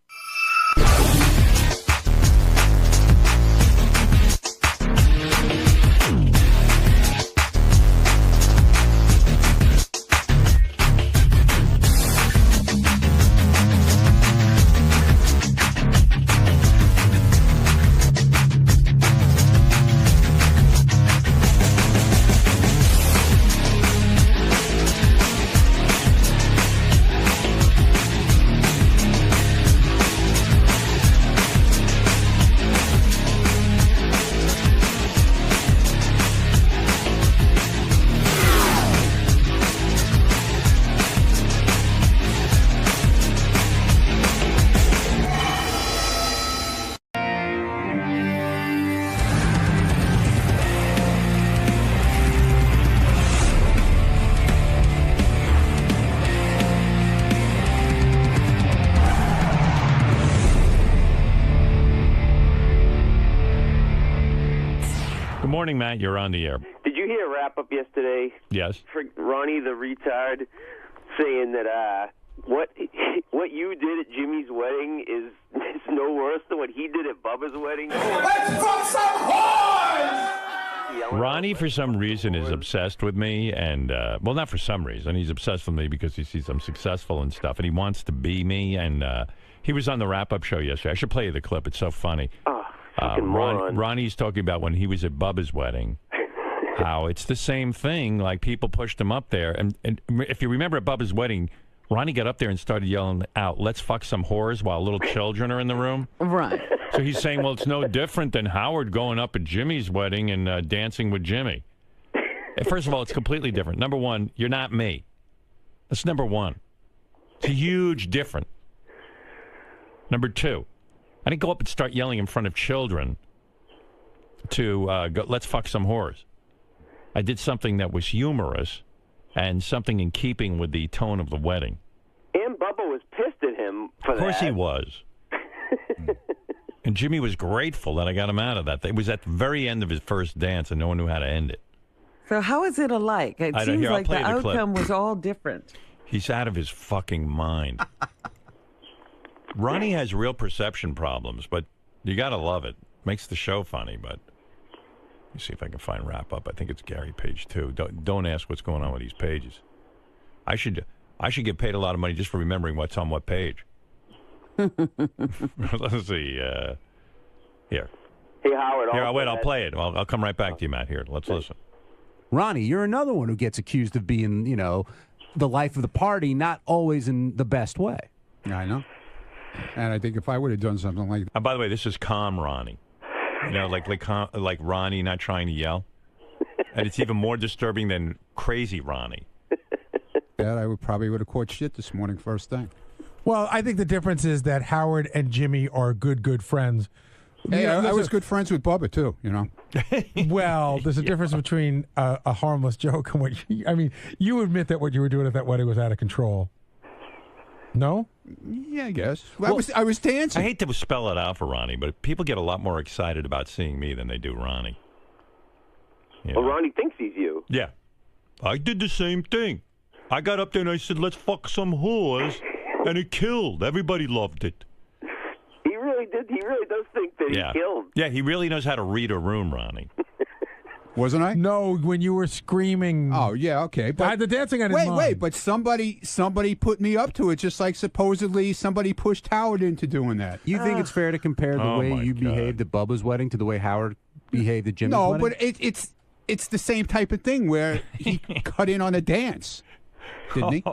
morning, Matt. You're on the air. Did you hear a wrap-up yesterday? Yes. For Ronnie the retard saying that what you did at Jimmy's wedding is no worse than what he did at Bubba's wedding. Let's fuck some whores! Ronnie, for some reason, is obsessed with me, and well, not for some reason. He's obsessed with me because he sees I'm successful and stuff, and he wants to be me. And he was on the wrap-up show yesterday. I should play you the clip. It's so funny. Ronnie's talking about when he was at Bubba's wedding, how it's the same thing. Like people pushed him up there, and if you remember at Bubba's wedding, Ronnie got up there and started yelling out, "Let's fuck some whores," while little children are in the room. Right. So he's saying, well, it's no different than Howard going up at Jimmy's wedding and dancing with Jimmy. First of all, it's completely different. Number one, you're not me. That's number one. It's a huge difference. Number two, I didn't go up and start yelling in front of children to go, let's fuck some whores. I did something that was humorous and something in keeping with the tone of the wedding. And Bubba was pissed at him for that. Of course he was. And Jimmy was grateful that I got him out of that. It was at the very end of his first dance, and no one knew how to end it. So how is it alike? It seems like the outcome was all different. He's out of his fucking mind. Ronnie has real perception problems, but you got to love it. Makes the show funny, but let me see if I can find wrap up. I think it's Gary page 2. Don't ask what's going on with these pages. I should get paid a lot of money just for remembering what's on what page. Let's see. Here. Hey, Howard. Here, I'll play it. I'll come right back to you, Matt. Here, let's listen. Ronnie, you're another one who gets accused of being, the life of the party, not always in the best way. I know. And I think if I would have done something like that. By the way, this is calm Ronnie. Like Ronnie not trying to yell. And it's even more disturbing than crazy Ronnie. That I probably would have caught shit this morning first thing. Well, I think the difference is that Howard and Jimmy are good friends. Hey, I was good friends with Bubba, too, Well, there's a difference between a harmless joke and what you admit that what you were doing at that wedding was out of control. No? Yeah, I guess. Well, I was dancing. I hate to spell it out for Ronnie, but people get a lot more excited about seeing me than they do Ronnie. Well, Ronnie thinks he's you. Yeah. I did the same thing. I got up there and I said, let's fuck some whores, and it killed. Everybody loved it. He really did. He really does think that he killed. Yeah, he really knows how to read a room, Ronnie. Wasn't I? No, when you were screaming. Oh, yeah, okay. But I had the dancing on his mind. Wait, but somebody put me up to it, just like supposedly somebody pushed Howard into doing that. You think it's fair to compare the way you behaved at Bubba's wedding to the way Howard behaved at Jimmy's wedding? No, but it's the same type of thing where he cut in on a dance, didn't he?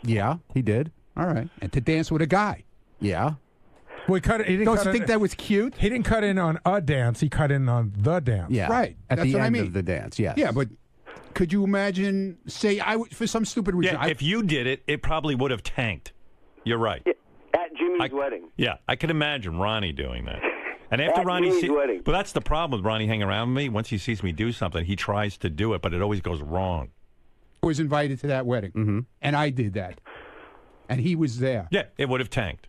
Yeah, he did. All right. And to dance with a guy. Yeah. Well, he didn't Don't you think that was cute? He didn't cut in on a dance. He cut in on the dance. Yeah. Right. At That's the what end I mean. of the dance, yes. Yeah, but could you imagine, for some stupid reason. Yeah, if you did it, it probably would have tanked. You're right. Yeah, at Jimmy's wedding. Yeah, I can imagine Ronnie doing that. And after Ronnie wedding. But that's the problem with Ronnie hanging around with me. Once he sees me do something, he tries to do it, but it always goes wrong. I was invited to that wedding, and I did that. And he was there. Yeah, it would have tanked.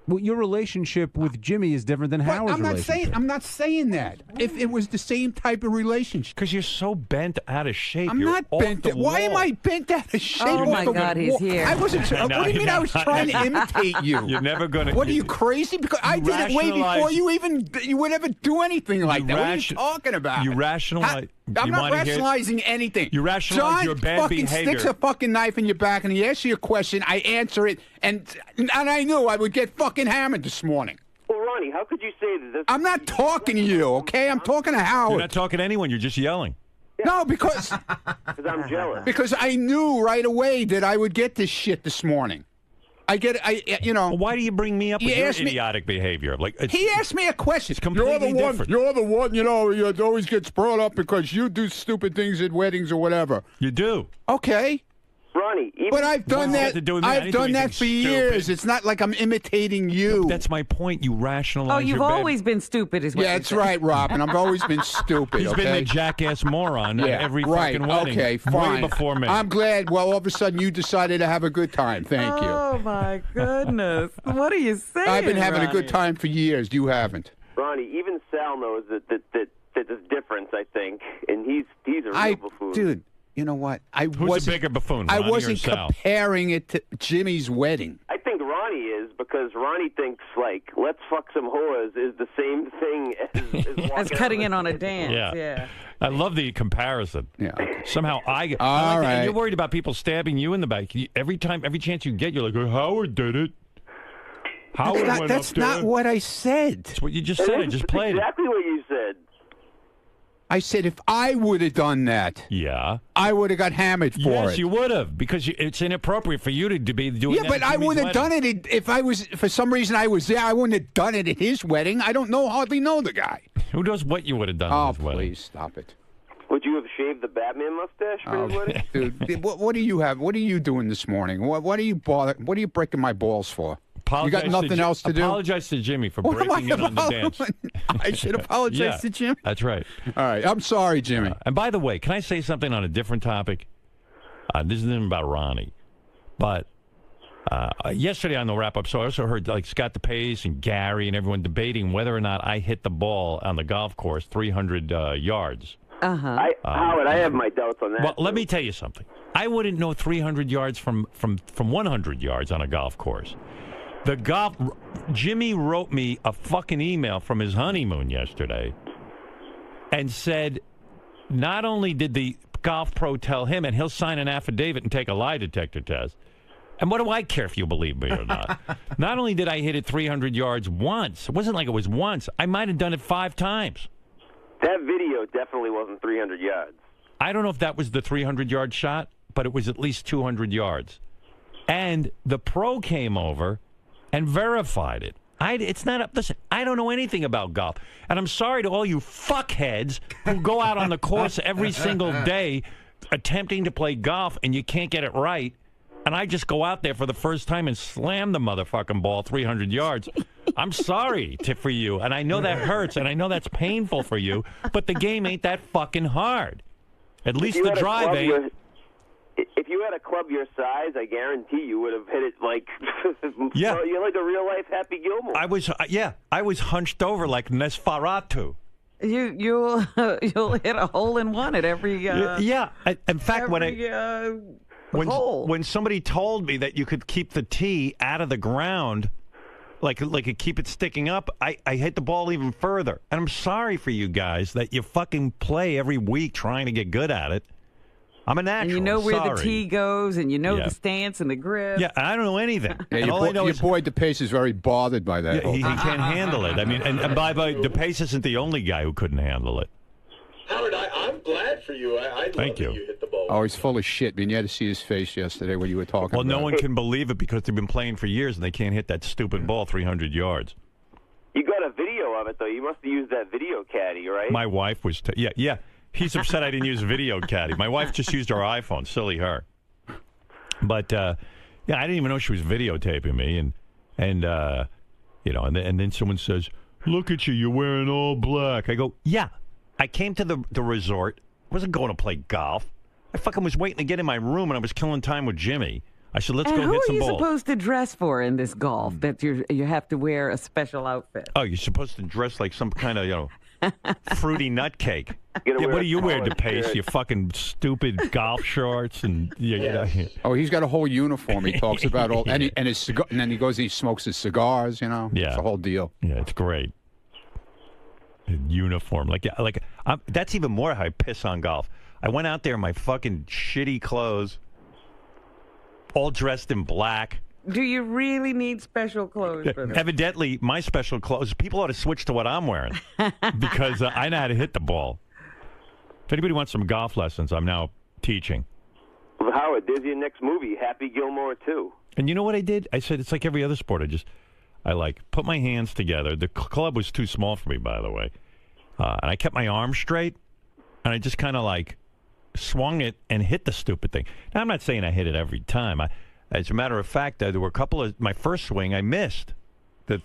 Well, your relationship with Jimmy is different than Howard's relationship. I'm not saying that. If it was the same type of relationship. Because you're so bent out of shape. I'm not bent. Why am I bent out of shape? Oh, my God, he's here. I wasn't. What do you mean I was trying to imitate you? You're never going to. What are you, crazy? Because I did it way before you would ever do anything like that. What are you talking about? You rationalize. I'm not rationalizing anything. You rationalize your bad behavior. John sticks a fucking knife in your back and he asks you a question. I answer it, and I knew I would get fucking hammered this morning. Well, Ronnie, how could you say that this... I'm not talking to you, okay? I'm talking to Howard. You're not talking to anyone. You're just yelling. No, because I'm jealous. Because I knew right away that I would get this shit this morning. Well, why do you bring me up with your idiotic behavior? He asked me a question. It's completely different. You're the one, it always gets brought up because you do stupid things at weddings or whatever. You do. Okay. Ronnie, but I've done that. I've done that for years. It's not like I'm imitating you. That's my point. You rationalize. Oh, you've always been stupid, is what Yeah, that's right, Robin. I've always been stupid. He's been the jackass moron at every fucking wedding. Okay, fine. Way before me. I'm glad. Well, all of a sudden you decided to have a good time. Thank you. Oh my goodness! What are you saying? I've been having Ronnie? a good time for years. You haven't. Ronnie, even Sal knows that there's a difference, I think, and he's a real buffoon. Dude, you know what? Who's a bigger buffoon, I Ronnie or wasn't Sal? comparing it to Jimmy's wedding. I think Ronnie is, because Ronnie thinks, like, let's fuck some whores is the same thing as As cutting in on a dance. Yeah. I love the comparison. Yeah. Somehow I get. All right. And you're worried about people stabbing you in the back. Every chance you get, you're like, Howard did it. Howard went That's up there. not what I said. That's what you just said. I just played exactly what you said. I said if I would have done that, I would have got hammered for it. Yes, you would have, because it's inappropriate for you to be doing that. Yeah, but at I Jimmy's wouldn't have done wedding. it if I was, for some reason I was there. I wouldn't have done it at his wedding. I don't hardly know the guy. Who knows what you would have done at his wedding? Please stop it. Would you have shaved the Batman mustache for his wedding? Dude, what do you have? What are you doing this morning? What are you breaking my balls for? You got nothing else to do? Apologize to Jimmy for What am breaking in on the dance. I should apologize to Jim. That's right. All right. I'm sorry, Jimmy. And by the way, can I say something on a different topic? This isn't about Ronnie. But yesterday on the wrap-up, so I also heard like Scott DePace and Gary and everyone debating whether or not I hit the ball on the golf course 300 yards. Howard, I have my doubts on that. Well, let me tell you something. I wouldn't know 300 yards from 100 yards on a golf course. Jimmy wrote me a fucking email from his honeymoon yesterday and said not only did the golf pro tell him, and he'll sign an affidavit and take a lie detector test, and what do I care if you believe me or not? Not only did I hit it 300 yards once, it wasn't like it was once, I might have done it 5 times. That video definitely wasn't 300 yards. I don't know if that was the 300-yard shot, but it was at least 200 yards. And the pro came over and verified it. It's not. Listen, I don't know anything about golf, and I'm sorry to all you fuckheads who go out on the course every single day attempting to play golf, and you can't get it right. And I just go out there for the first time and slam the motherfucking ball 300 yards. I'm sorry for you, and I know that hurts, and I know that's painful for you, but the game ain't that fucking hard. At least the drive ain't. If you had a club your size, I guarantee you would have hit it like Yeah. You're like a real life Happy Gilmore. I was hunched over like Nosferatu. You'll hit a hole in one at every In fact, when somebody told me that you could keep the tee out of the ground, like keep it sticking up, I hit the ball even further. And I'm sorry for you guys that you fucking play every week trying to get good at it. I'm a natural. And you know where Sorry. the tee goes, and you know the stance and the grip. Yeah, I don't know anything. Yeah, And your all I know boy, is your boy DePace is very bothered by that. he can't handle it. I mean, and by the way, DePace isn't the only guy who couldn't handle it. Howard, I'm glad for you. I love Thank that you. you hit the ball. Oh, he's full of shit. I mean, you had to see his face yesterday when you were talking Well, about no one it. can believe it because they've been playing for years and they can't hit that stupid ball 300 yards. You got a video of it, though. You must have used that video caddy, right? My wife was, yeah. He's upset I didn't use video caddy. My wife just used her iPhone. Silly her. But I didn't even know she was videotaping me, and then someone says, "Look at you, you're wearing all black." I go, "Yeah, I came to the resort. I wasn't going to play golf. I fucking was waiting to get in my room, and I was killing time with Jimmy. I said, let's go hit some balls." Who are you supposed to dress for in this golf? That you have to wear a special outfit. Oh, you're supposed to dress like some kind of, fruity nut cake. You Yeah, what do you wear, collared DePace? shirt. You fucking stupid golf shorts and Oh, he's got a whole uniform. He talks about all, and his cigar, and then he goes, he smokes his cigars. Yeah. It's a whole deal. Yeah, it's great. Uniform, that's even more how I piss on golf. I went out there in my fucking shitty clothes, all dressed in black. Do you really need special clothes for this? Evidently, my special clothes, people ought to switch to what I'm wearing because I know how to hit the ball. If anybody wants some golf lessons, I'm now teaching. Well, Howard, there's your next movie, Happy Gilmore 2. And you know what I did? I said, it's like every other sport. I put my hands together. The club was too small for me, by the way. And I kept my arms straight, and I just kind of swung it and hit the stupid thing. Now, I'm not saying I hit it every time. As a matter of fact, there were a couple of my first swing I missed.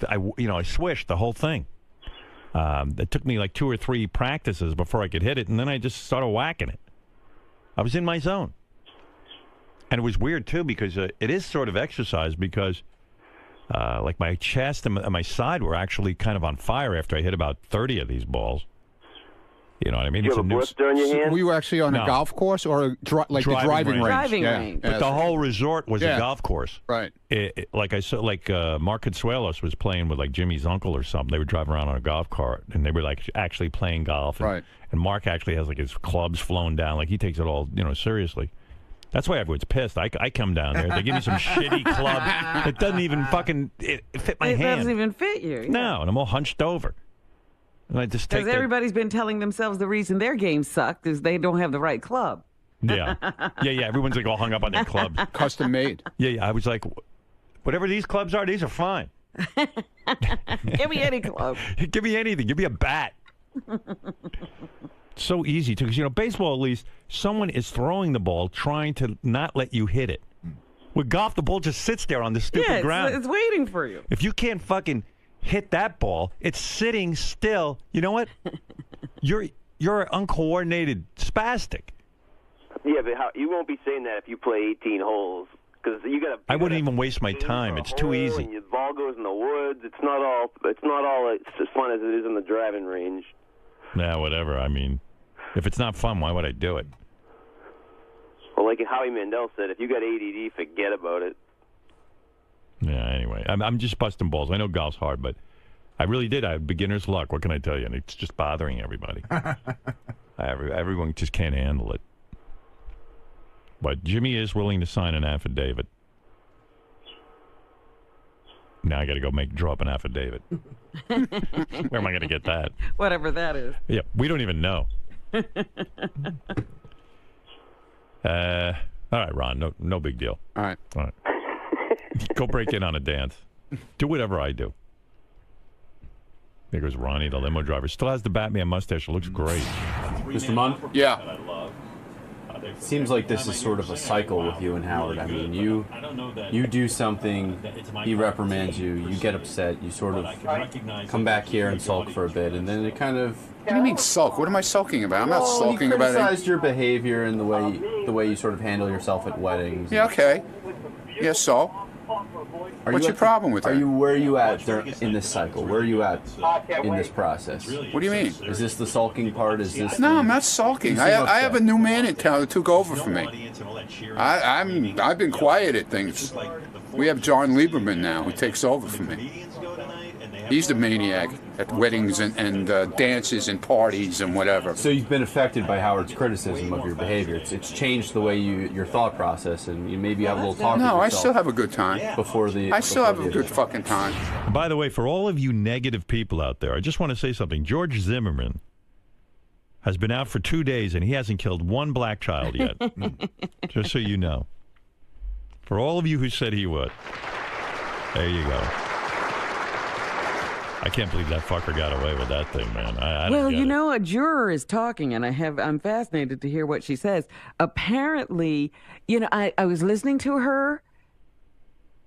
I swished the whole thing. It took me 2 or 3 practices before I could hit it, and then I just started whacking it. I was in my zone. And it was weird, too, because it is sort of exercise because my chest and my side were actually kind of on fire after I hit about 30 of these balls. You know what I mean? Did It's you have a new blister on your hand? Were you actually on a golf course or the driving range? Driving range. But the whole resort was a golf course. Right. Like I said, Mark Consuelos was playing with like Jimmy's uncle or something. They were driving around on a golf cart, and they were like actually playing golf. And, and Mark actually has like his clubs flown down. Like he takes it all, seriously. That's why everyone's pissed. I come down there. They give me some shitty club that doesn't even fucking fit my hand. It doesn't even fit you. Yeah. No, and I'm all hunched over. And I just take Because everybody's been telling themselves the reason their game sucked is they don't have the right club. Yeah. Everyone's like all hung up on their clubs. Custom made. Yeah. I was like, whatever these clubs are, these are fine. Give me any club. Give me anything. Give me a bat. So easy, too. Because, baseball, at least, someone is throwing the ball, trying to not let you hit it. With golf, the ball just sits there on the stupid ground. It's waiting for you. If you can't fucking hit that ball, it's sitting still. You know what? You're an uncoordinated spastic. Yeah, but you won't be saying that if you play 18 holes. Because I wouldn't even waste my time. It's too easy. And your ball goes in the woods. It's not all as fun as it is in the driving range. Nah, whatever. I mean, if it's not fun, why would I do it? Well, like Howie Mandel said, if you got ADD, forget about it. Yeah, anyway. I'm just busting balls. I know golf's hard, but I really did. I have beginner's luck. What can I tell you? And it's just bothering everybody. Everyone just can't handle it. But Jimmy is willing to sign an affidavit. Now I got to go draw up an affidavit. Where am I going to get that? Whatever that is. Yeah, we don't even know. All right, Ron. No big deal. All right. Go break in on a dance. Do whatever I do. There goes Ronnie, the limo driver. Still has the Batman mustache. It looks great. Mr. Munn? Yeah. Seems like this is sort of a cycle with you and Howard. I mean, you do something, he reprimands you, you get upset, you sort of come back here and sulk for a bit, and then it kind of... What do you mean sulk? What am I sulking about? I'm not sulking about it. He criticized your behavior and the way you sort of handle yourself at weddings. Yeah, okay. Yeah, so? What's your problem with that? Where are you at in this cycle? Where are you at in this process? What do you mean? Is this the sulking part? No, I'm not sulking. I have a new man in town who took over for me. I've been quiet at things. We have John Lieberman now who takes over for me. He's the maniac at weddings and dances and parties and whatever. So you've been affected by Howard's criticism of your behavior. It's changed the way your thought process, and you maybe have a little talk. No, I still have a good time. I still have a good fucking time. By the way, for all of you negative people out there, I just want to say something. George Zimmerman has been out for 2 days, and he hasn't killed one black child yet. Just so you know. For all of you who said he would, there you go. I can't believe that fucker got away with that thing, man. I well, a juror is talking, and I'm fascinated to hear what she says. Apparently, I was listening to her,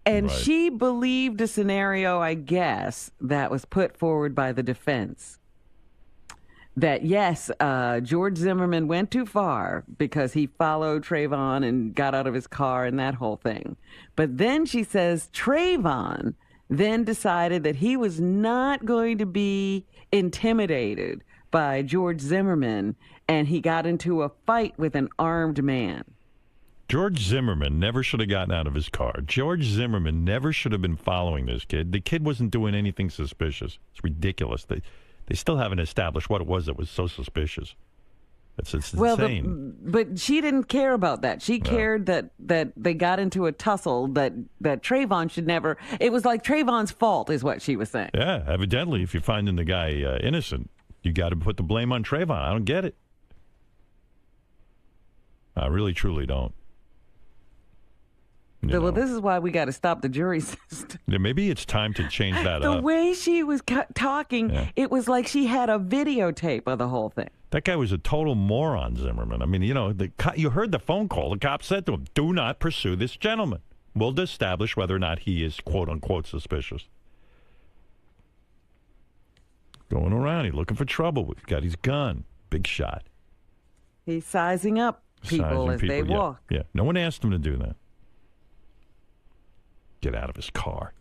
and she believed a scenario, I guess, that was put forward by the defense. That, yes, George Zimmerman went too far because he followed Trayvon and got out of his car and that whole thing. But then she says Trayvon then decided that he was not going to be intimidated by George Zimmerman, and he got into a fight with an armed man. George Zimmerman never should have gotten out of his car. George Zimmerman never should have been following this kid. The kid wasn't doing anything suspicious. It's ridiculous. They still haven't established what it was that was so suspicious. It's insane. But she didn't care about that. She cared that they got into a tussle that Trayvon should never... It was like Trayvon's fault is what she was saying. Yeah, evidently, if you're finding the guy innocent, you got to put the blame on Trayvon. I don't get it. I really, truly don't. Well, this is why we got to stop the jury system. Yeah, maybe it's time to change that up. The way she was talking, it was like she had a videotape of the whole thing. That guy was a total moron, Zimmerman. I mean, you heard the phone call. The cop said to him, do not pursue this gentleman. We'll establish whether or not he is, quote-unquote, suspicious. Going around, he's looking for trouble. He's got his gun. Big shot. He's sizing up people as they walk. Yeah, no one asked him to do that. Get out of his car.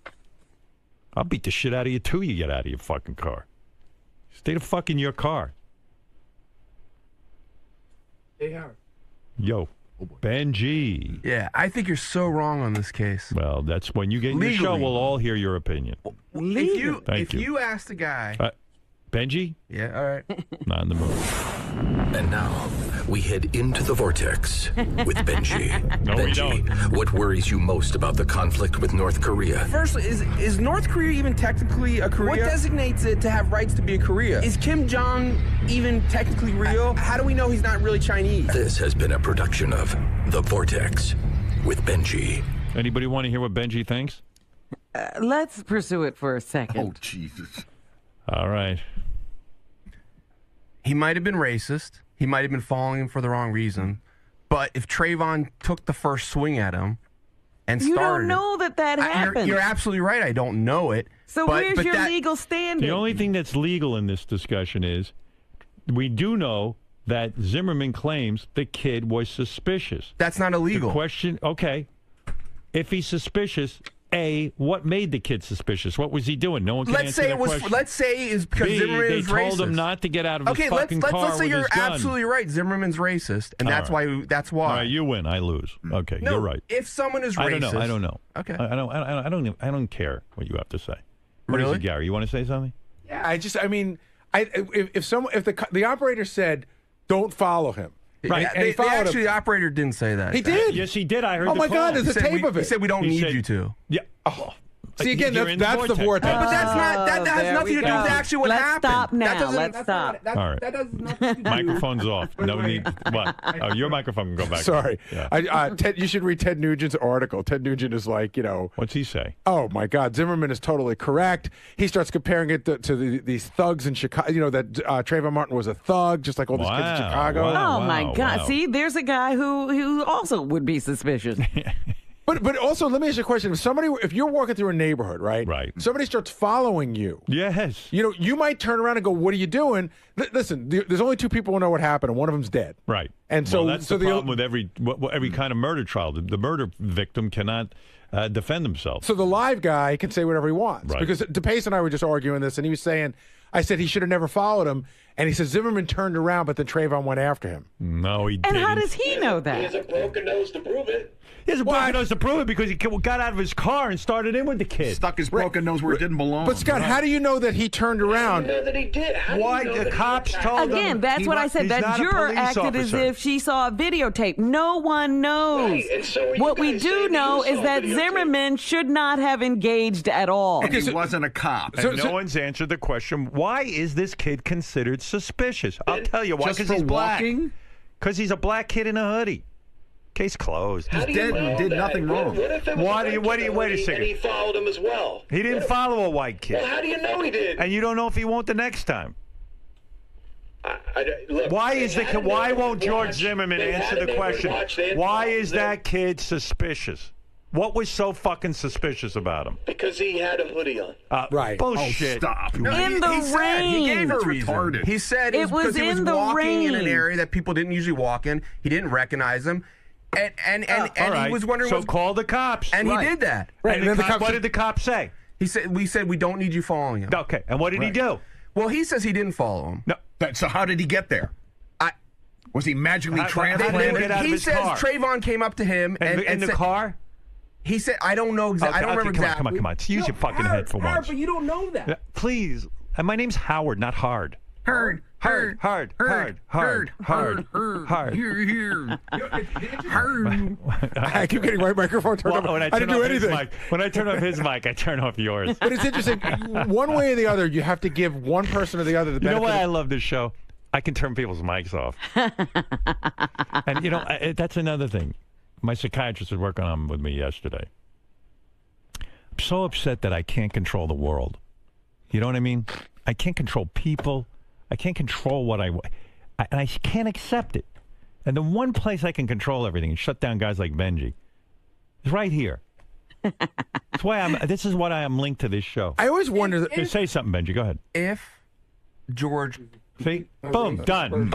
I'll beat the shit out of you, too, you get out of your fucking car. Stay the fuck in your car. Hey, Howard. Yo, Benji. Yeah, I think you're so wrong on this case. Well, that's when you get in the show, we'll all hear your opinion. If you ask the guy... Benji? Yeah, all right. Not in the mood. And now, we head into the vortex with Benji. No, we Benji, what worries you most about the conflict with North Korea? Firstly, is North Korea even technically a Korea? What designates it to have rights to be a Korea? Is Kim Jong even technically real? How do we know he's not really Chinese? This has been a production of The Vortex with Benji. Anybody want to hear what Benji thinks? Let's pursue it for a second. Oh, Jesus. All right. He might have been racist. He might have been following him for the wrong reason. But if Trayvon took the first swing at him and started... You don't know that happened. You're absolutely right. I don't know it. So where's your legal standing? The only thing that's legal in this discussion is we do know that Zimmerman claims the kid was suspicious. That's not illegal. The question, okay, if he's suspicious... A, what made the kid suspicious? What was he doing? No one can answer that question. Let's say it's because B, Zimmerman is racist. They told him not to get out of his fucking car let's say with you're his gun. absolutely right. Zimmerman's racist, and that's why. All right, you win. I lose. Okay, no, you're right. If someone is racist, I don't know. Okay, I don't care what you have to say. What is it, Gary? You want to say something? Yeah, if the operator said, "Don't follow him." Right. The operator didn't say that. He did. Yes, he did. I heard. Oh my God! There's a tape of it. He said we don't need you to. Yeah. Oh. See again, that's the vortex. But that has nothing to do with actually what happened. Stop now. Let's stop. All right. That does nothing. Microphone's off. No need. What? Oh, your microphone can go back. Sorry. Yeah. Ted, you should read Ted Nugent's article. Ted Nugent is like, What's he say? Oh my God, Zimmerman is totally correct. He starts comparing it to these thugs in Chicago. That Trayvon Martin was a thug, just like all these kids in Chicago. Oh my God! See, there's a guy who also would be suspicious. But also, let me ask you a question. If you're walking through a neighborhood, right? Somebody starts following you. Yes. You might turn around and go, "What are you doing?" Listen, there's only two people who know what happened, and one of them's dead. Right. And so that's the problem with every kind of murder trial. The murder victim cannot defend himself. So the live guy can say whatever he wants. Right. Because DePace and I were just arguing this, and he was saying, I said he should have never followed him, and he said Zimmerman turned around, but then Trayvon went after him. No, he didn't. And how does he know that? He has a broken nose to prove it. He has a broken nose to prove it because he got out of his car and started in with the kid. Stuck his broken nose where it didn't belong. But Scott, how do you know that he turned around? How do you know that he did? Why the cops told him? Again, that's what I said. That juror acted as if she saw a videotape. No one knows. Right, and so what we do know is that Zimmerman should not have engaged at all. And he wasn't a cop. And no one's answered the question, why is this kid considered suspicious? I'll tell you why, because he's black. Because he's a black kid in a hoodie. Case closed. He's dead and did nothing wrong. What if it was wait a second. And he followed him as well? He didn't follow a white kid. Well, how do you know he did? And you don't know if he won't the next time. Look, why won't George Zimmerman answer the question? Why is that kid suspicious? What was so fucking suspicious about him? Because he had a hoodie on. Right. Bullshit. Oh, stop. No, In the rain. He gave a reason. Retarded. He said it was because he was in the walking in an rain. area that people didn't usually walk in. He didn't recognize him. And he was wondering. So call the cops. And he did that. Right. And what did the cops say? We said we don't need you following him. Okay. And what did he do? Well, he says he didn't follow him. No. So how did he get there? Was he magically transplanted? He says Trayvon came up to him and in the said, car. He said, "I don't know exactly. I don't remember exactly." Come on. Use your fucking head for once. But you don't know that. Please. And my name's Howard, not Hard. Hard. Here. I keep getting my microphone turned off. I didn't do anything. When I turn off his mic, I turn off yours. But it's interesting. One way or the other, you have to give one person or the other the benefit. You know why I love this show? I can turn people's mics off. And, that's another thing. My psychiatrist was working on with me yesterday. I'm so upset that I can't control the world. You know what I mean? I can't control people. I can't control what and I can't accept it. And the one place I can control everything and shut down guys like Benji is right here. That's why this is why I am linked to this show. I always wonder. Say something, Benji. Go ahead. If George... See? Boom. Done.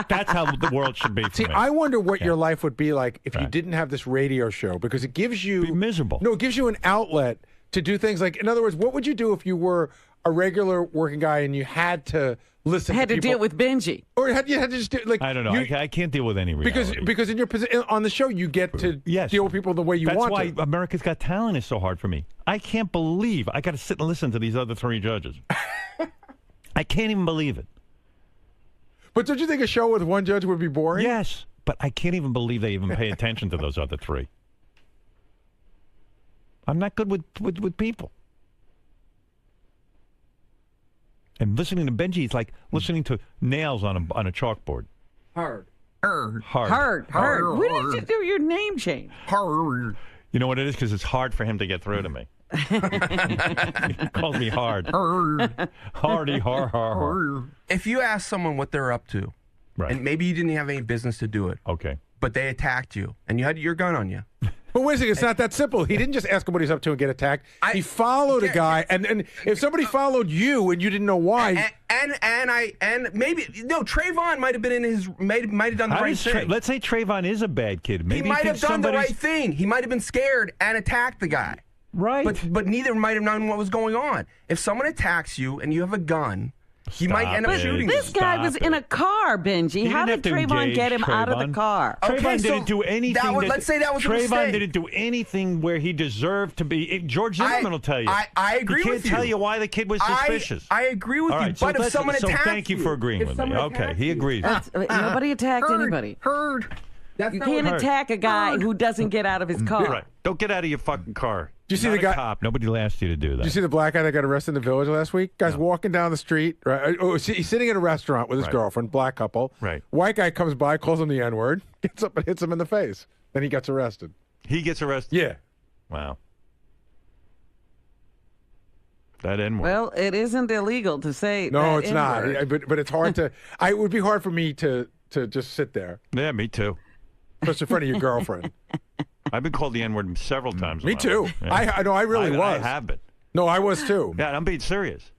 That's how the world should be for me. I wonder what your life would be like if you didn't have this radio show, because it gives you... Be miserable. No, it gives you an outlet to do things like, in other words, what would you do if you were a regular working guy and you had to listen Had to to people, deal with Benji. or you had to just do, like I don't know. I can't deal with any because reality. because in your position on the show you get to deal with people the way you That's want why to. America's Got Talent is so hard for me. I can't believe I got to sit and listen to these other three judges. I can't even believe it. But don't you think a show with one judge would be boring? Yes, but I can't even believe they even pay attention to those other three. I'm not good with people. And listening to Benji is like listening to nails on a chalkboard. Hard. Hard. Hard. When did you do your name change? Hard. You know what it is? Because it's hard for him to get through to me. He calls me hard. Hardy, har. If you ask someone what they're up to, and maybe you didn't have any business to do it, but they attacked you, and you had your gun on you. But wait a second, it's not that simple. He didn't just ask him what he's up to and get attacked. He followed a guy, and if somebody followed you and you didn't know why, and maybe Trayvon might have been in his might have done the right thing. Let's say Trayvon is a bad kid. Maybe he might have done the right thing. He might have been scared and attacked the guy. Right. But neither might have known what was going on. If someone attacks you and you have a gun, he might end up shooting you. This guy was in a car, Benji. How did Trayvon get him out of the car? Trayvon didn't do anything. Let's say that was a mistake. Trayvon didn't do anything where he deserved to be. George Zimmerman will tell you. I agree with you. He can't tell you why the kid was suspicious. I agree with you. But if someone attacked you, thank you for agreeing with me. Okay, he agrees. Nobody attacked anybody. You can't attack a guy who doesn't get out of his car. Right. Don't get out of your fucking car. Do you see Not the guy? a cop. Nobody asked you to do that. Did you see the black guy that got arrested in the Village last week? Guy's walking down the street. Right, he's sitting at a restaurant with his girlfriend, black couple. Right. White guy comes by, calls him the N-word, gets up and hits him in the face. Then he gets arrested. He gets arrested? Yeah. Wow. That N-word. Well, it isn't illegal to say. No, that it's not. N-word. But it's hard to. It would be hard for me to just sit there. Yeah, me too. Especially in front of your girlfriend. I've been called the N-word several times. Me too. Yeah. I know. I really was. I have been. No, I was too. Yeah, I'm being serious.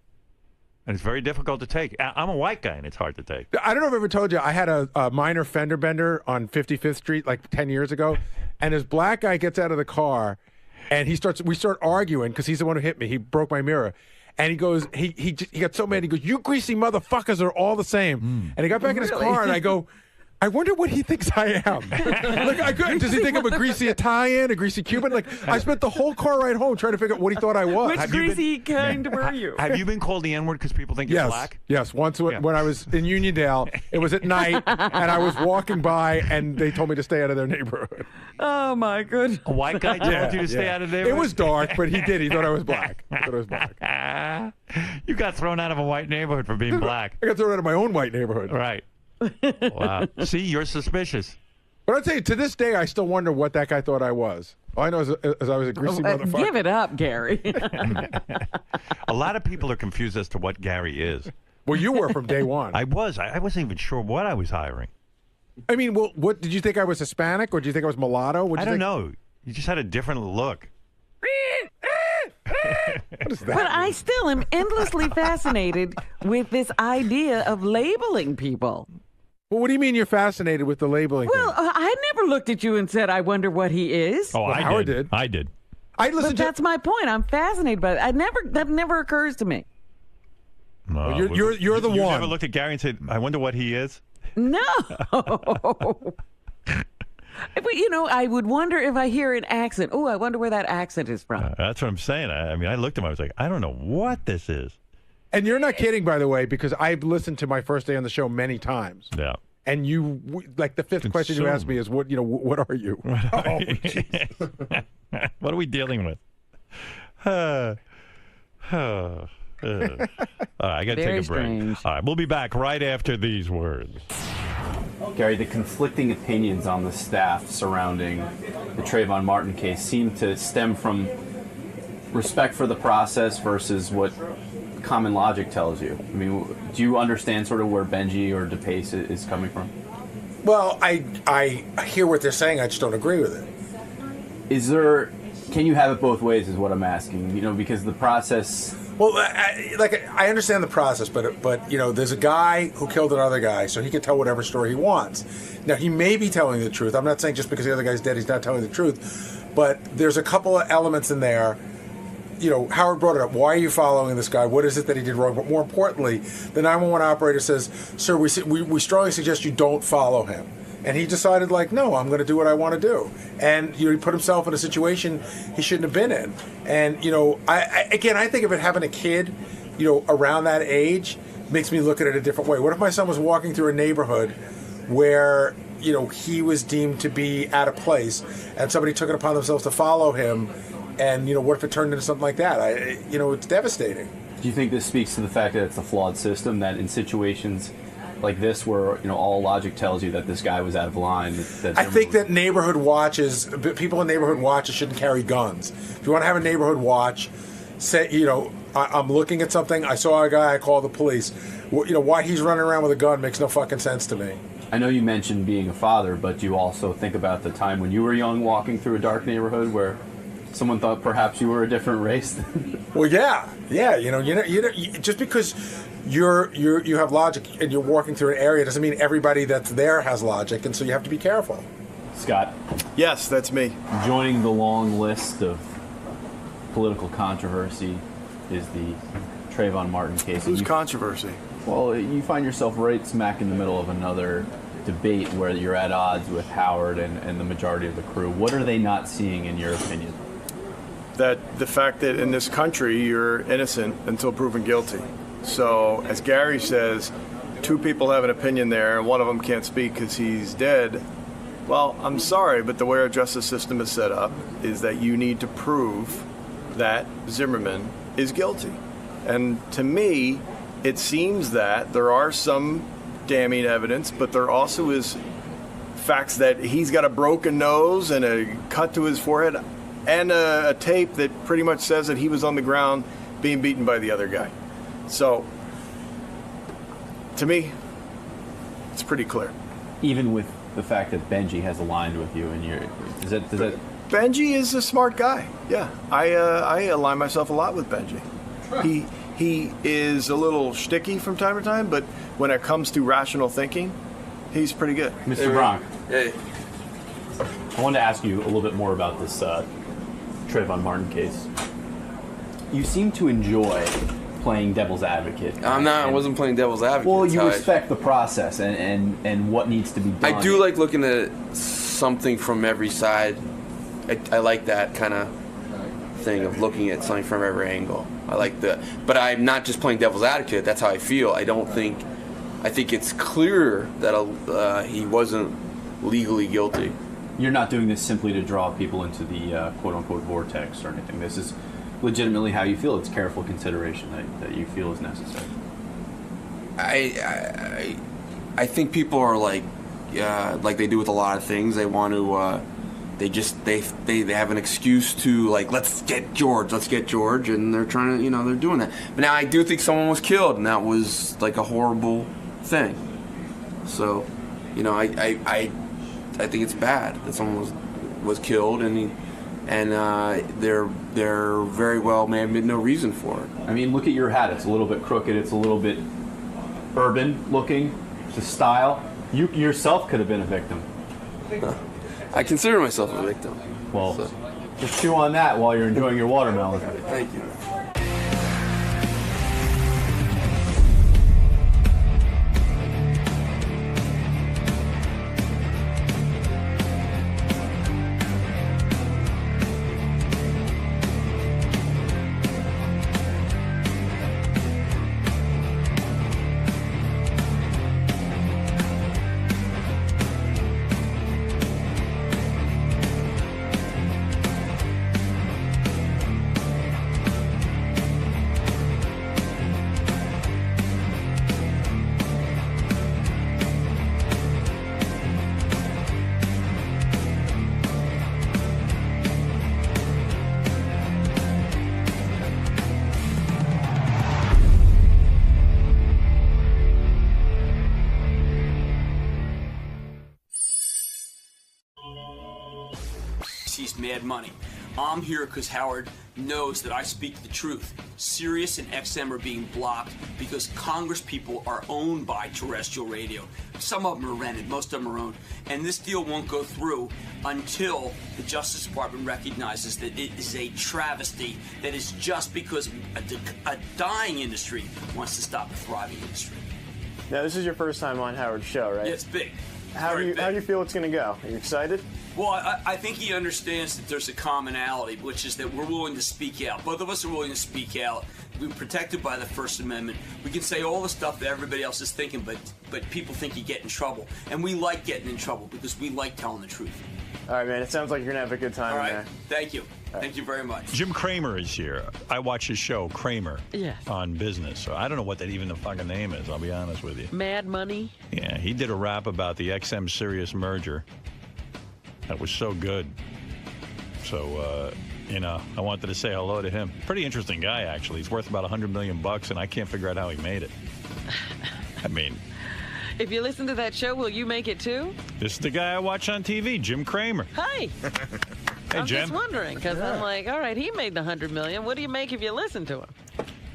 And it's very difficult to take. I'm a white guy, and it's hard to take. I don't know if I ever told you, I had a minor fender bender on 55th Street like 10 years ago, and this black guy gets out of the car, and we start arguing because he's the one who hit me. He broke my mirror. And he goes, he got so mad. He goes, "You greasy motherfuckers are all the same." And he got back in his car, and I go, I wonder what he thinks I am. Does he think I'm a greasy Italian, a greasy Cuban? Like, I spent the whole car ride home trying to figure out what he thought I was. Which greasy kind were you? Have you been called the N-word because people think you're black? Yes. Once when I was in Uniondale, it was at night, and I was walking by, and they told me to stay out of their neighborhood. Oh, my goodness. A white guy told you to stay out of their neighborhood? It was dark, but he did. He thought I was black. You got thrown out of a white neighborhood for being black. I got thrown out of my own white neighborhood. Right. Wow. See, you're suspicious. But I'll tell you, to this day, I still wonder what that guy thought I was. All I know is I was a greasy motherfucker. Give it up, Gary. A lot of people are confused as to what Gary is. Well, you were from day one. I was. I wasn't even sure what I was hiring. I mean, well, what did you think I was Hispanic, or did you think I was mulatto? I don't know. You just had a different look. What is that? But I still am endlessly fascinated with this idea of labeling people. Well, what do you mean you're fascinated with the labeling? Well, I never looked at you and said, "I wonder what he is." Oh, Howard did. I did. But that's my point. I'm fascinated by it. That never occurs to me. No, well, you're the one. You never looked at Gary and said, "I wonder what he is." No. But, I would wonder if I hear an accent. Oh, I wonder where that accent is from. That's what I'm saying. I mean, I looked at him. I was like, I don't know what this is. And you're not kidding, by the way, because I've listened to my first day on the show many times. Yeah. And you, like the fifth question you asked me is, what are you? What are we dealing with? All right, I got to take a break. Strange. All right, we'll be back right after these words. Gary, the conflicting opinions on the staff surrounding the Trayvon Martin case seem to stem from respect for the process versus what common logic tells you. I mean, do you understand sort of where Benji or DePace is coming from? Well, I hear what they're saying. I just don't agree with it. Can you have it both ways is what I'm asking, because the process... Well, I understand the process, but there's a guy who killed another guy, so he can tell whatever story he wants. Now, he may be telling the truth. I'm not saying just because the other guy's dead, he's not telling the truth. But there's a couple of elements in there Howard brought it up. Why are you following this guy? What is it that he did wrong? But more importantly, the 911 operator says, "Sir, we strongly suggest you don't follow him." And he decided, like, no, I'm going to do what I want to do. And he put himself in a situation he shouldn't have been in. And I think of it having a kid, around that age makes me look at it a different way. What if my son was walking through a neighborhood where he was deemed to be out of place, and somebody took it upon themselves to follow him, and what if it turned into something like that? It's devastating. Do you think this speaks to the fact that it's a flawed system, that in situations like this where all logic tells you that this guy was out of line? I think that neighborhood watches, people in neighborhood watches shouldn't carry guns. If you want to have a neighborhood watch, say I'm looking at something, I saw a guy, I call the police. Why he's running around with a gun makes no fucking sense to me. I know you mentioned being a father, but do you also think about the time when you were young, walking through a dark neighborhood where someone thought perhaps you were a different race? Well, yeah. Just because you have logic and you're walking through an area doesn't mean everybody that's there has logic, and so you have to be careful. Scott? Yes, that's me. Joining the long list of political controversy is the Trayvon Martin case. Who's controversy? Well, you find yourself right smack in the middle of another debate where you're at odds with Howard and the majority of the crew. What are they not seeing, in your opinion? That the fact that in this country you're innocent until proven guilty. So, as Gary says, two people have an opinion there, and one of them can't speak because he's dead. Well, I'm sorry, but the way our justice system is set up is that you need to prove that Zimmerman is guilty. And to me, it seems that there are some damning evidence, but there also is facts that he's got a broken nose and a cut to his forehead and a tape that pretty much says that he was on the ground being beaten by the other guy. So, to me, it's pretty clear. Even with the fact that Benji has aligned with you, and does that? Benji is a smart guy. Yeah, I align myself a lot with Benji. He is a little shticky from time to time, but when it comes to rational thinking, he's pretty good. Mr. Bronk. Hey. I wanted to ask you a little bit more about this Trayvon Martin case. You seem to enjoy playing devil's advocate. I wasn't playing devil's advocate. Well, you respect the process and what needs to be done. I do like looking at something from every side. I like that kind of thing of looking at something from every angle. I like but I'm not just playing devil's advocate. That's how I feel. I think it's clear that he wasn't legally guilty. You're not doing this simply to draw people into the quote-unquote vortex or anything. This is legitimately how you feel. It's careful consideration that you feel is necessary. I think people are like they do with a lot of things. They want to. They have an excuse to, like, let's get George, and they're trying to, they're doing that. But now I do think someone was killed, and that was like a horrible thing. So, I think it's bad that someone was killed, and they're very well may have been no reason for it. I mean, look at your hat. It's a little bit crooked. It's a little bit urban looking. The style. You yourself could have been a victim. I consider myself a victim. Well, just chew on that while you're enjoying your watermelon. Thank you. Sees Mad Money. I'm here because Howard knows that I speak the truth. Sirius and XM are being blocked because Congress people are owned by terrestrial radio. Some of them are rented, most of them are owned. And this deal won't go through until the Justice Department recognizes that it is a travesty that is just because a dying industry wants to stop a thriving industry. Now, this is your first time on Howard's show, right? Yeah, it's big. How do you feel it's going to go? Are you excited? Well, I think he understands that there's a commonality, which is that we're willing to speak out. Both of us are willing to speak out. We're protected by the First Amendment. We can say all the stuff that everybody else is thinking, but people think you get in trouble. And we like getting in trouble because we like telling the truth. All right, man. It sounds like you're going to have a good time All right. in there. Thank you. Thank you very much. Jim Cramer is here. I watch his show, Cramer, on Business. So I don't know what that even the fucking name is, I'll be honest with you. Mad Money? Yeah, he did a rap about the XM Sirius merger. That was so good. So, I wanted to say hello to him. Pretty interesting guy, actually. He's worth about $100 million, and I can't figure out how he made it. I mean, If you listen to that show, will you make it too? this is the guy I watch on TV, Jim Cramer. Hi. Hey, I'm Jim. just wondering, because I'm like, all right, he made the $100 million. What do you make if you listen to him?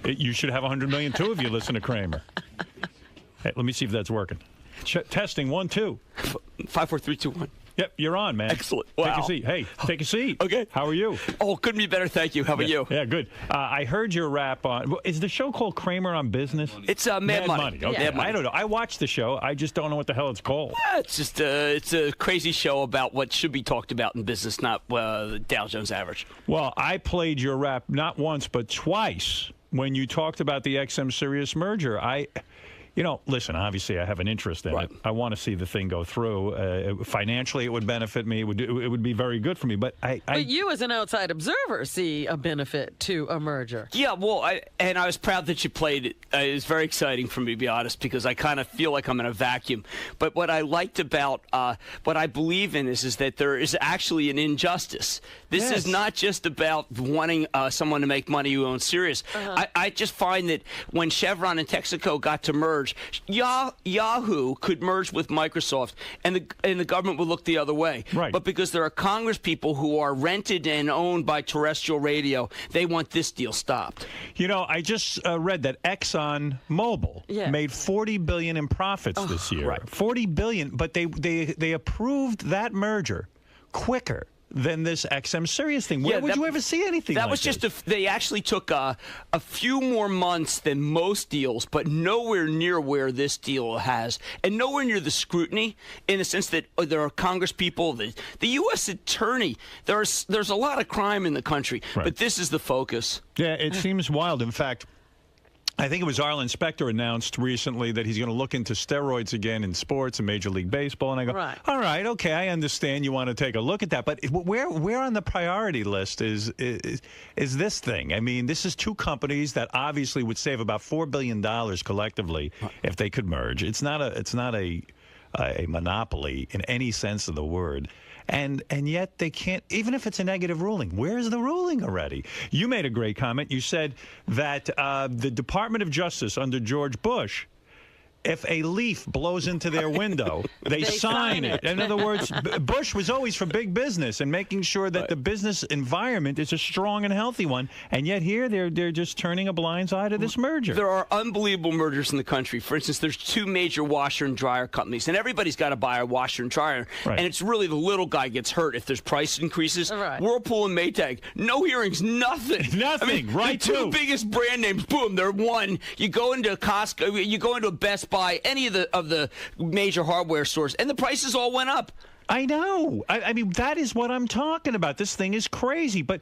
You should have $100 million, too, if you listen to Cramer. Hey, let me see if that's working. Testing, 1, 2. 5, 4, 3, 2, 1. Yep, you're on, man. Excellent. Take Wow. a seat. Hey, take a seat. Okay. How are you? Oh, couldn't be better, thank you. How about you? Yeah, good. I heard your rap on. Is the show called Cramer on Business? It's Mad Money. Okay. Mad Money. I don't know. I watched the show. I just don't know what the hell it's called. Yeah, it's just it's a crazy show about what should be talked about in business, not the Dow Jones average. Well, I played your rap not once but twice when you talked about the XM Sirius merger. Listen, obviously I have an interest in it. I want to see the thing go through. Financially, it would benefit me. It would be very good for me. But But you, as an outside observer, see a benefit to a merger. Yeah, well, I was proud that you played it. It was very exciting for me, to be honest, because I kind of feel like I'm in a vacuum. But what I liked about what I believe in is that there is actually an injustice. This is not just about wanting someone to make money who owns Sirius. I just find that when Chevron and Texaco got to merge, Yahoo could merge with Microsoft, and the government would look the other way. Right. But because there are Congress people who are rented and owned by terrestrial radio, they want this deal stopped. I just read that Exxon Mobil made $40 billion in profits this year. Right. $40 billion, but they approved that merger quicker than this XM Sirius thing. Where would you ever see anything that like was this? just they actually took a few more months than most deals, but nowhere near where this deal has, and nowhere near the scrutiny, in the sense that there are Congress people, the U.S. attorney. There's a lot of crime in the country, but this is the focus. Yeah, it seems wild. In fact, I think it was Arlen Specter announced recently that he's going to look into steroids again in sports and Major League Baseball. And I go, all right, okay, I understand you want to take a look at that. But where on the priority list is this thing? I mean, this is two companies that obviously would save about $4 billion collectively if they could merge. It's not a monopoly in any sense of the word. And yet they can't, even if it's a negative ruling. Where's the ruling already? You made a great comment. You said that the Department of Justice under George Bush, if a leaf blows into their window, they sign it. In other words, Bush was always for big business and making sure that the business environment is a strong and healthy one. And yet here they're just turning a blind eye to this merger. There are unbelievable mergers in the country. For instance, there's two major washer and dryer companies, and everybody's got to buy a washer and dryer. And it's really the little guy gets hurt if there's price increases. Whirlpool and Maytag, no hearings, nothing. Nothing, I mean, right? The two biggest brand names, boom, they're one. You go into Costco, you go into a Best Buy, any of the major hardware stores, and the prices all went up. I know. I mean, that is what I'm talking about. This thing is crazy, but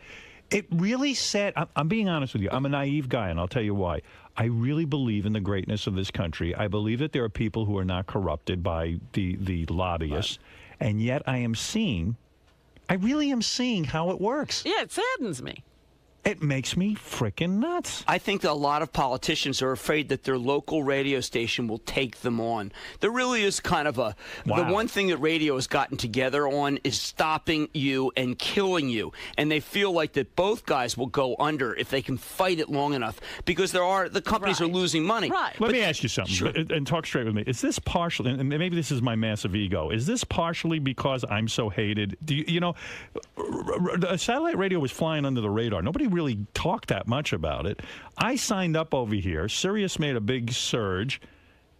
it really said, I'm being honest with you, I'm a naive guy, and I'll tell you why. I really believe in the greatness of this country. I believe that there are people who are not corrupted by the lobbyists, and yet I really am seeing how it works. Yeah, it saddens me. It makes me freaking nuts. I think that a lot of politicians are afraid that their local radio station will take them on. There really is kind of the one thing that radio has gotten together on is stopping you and killing you. And they feel like that both guys will go under if they can fight it long enough because the companies are losing money. Right. Let me ask you something and talk straight with me. Is this partially, and maybe this is my massive ego, is this partially because I'm so hated? Satellite radio was flying under the radar. Nobody really talked that much about it. I signed up over here. Sirius made a big surge.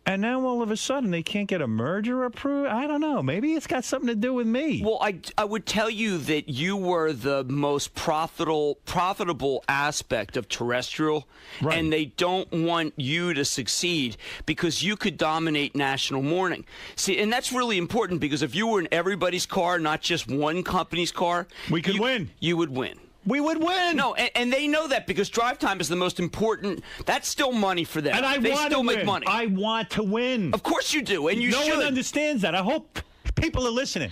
And now all of a sudden they can't get a merger approved? I don't know. Maybe it's got something to do with me. Well, I would tell you that you were the most profitable aspect of terrestrial, and they don't want you to succeed because you could dominate national morning. See, and that's really important because if you were in everybody's car, not just one company's car, we could win. You would win. We would win. No, and they know that because drive time is the most important. That's still money for them. And they still make money. I want to win. Of course you do, and you should. No one understands that. I hope people are listening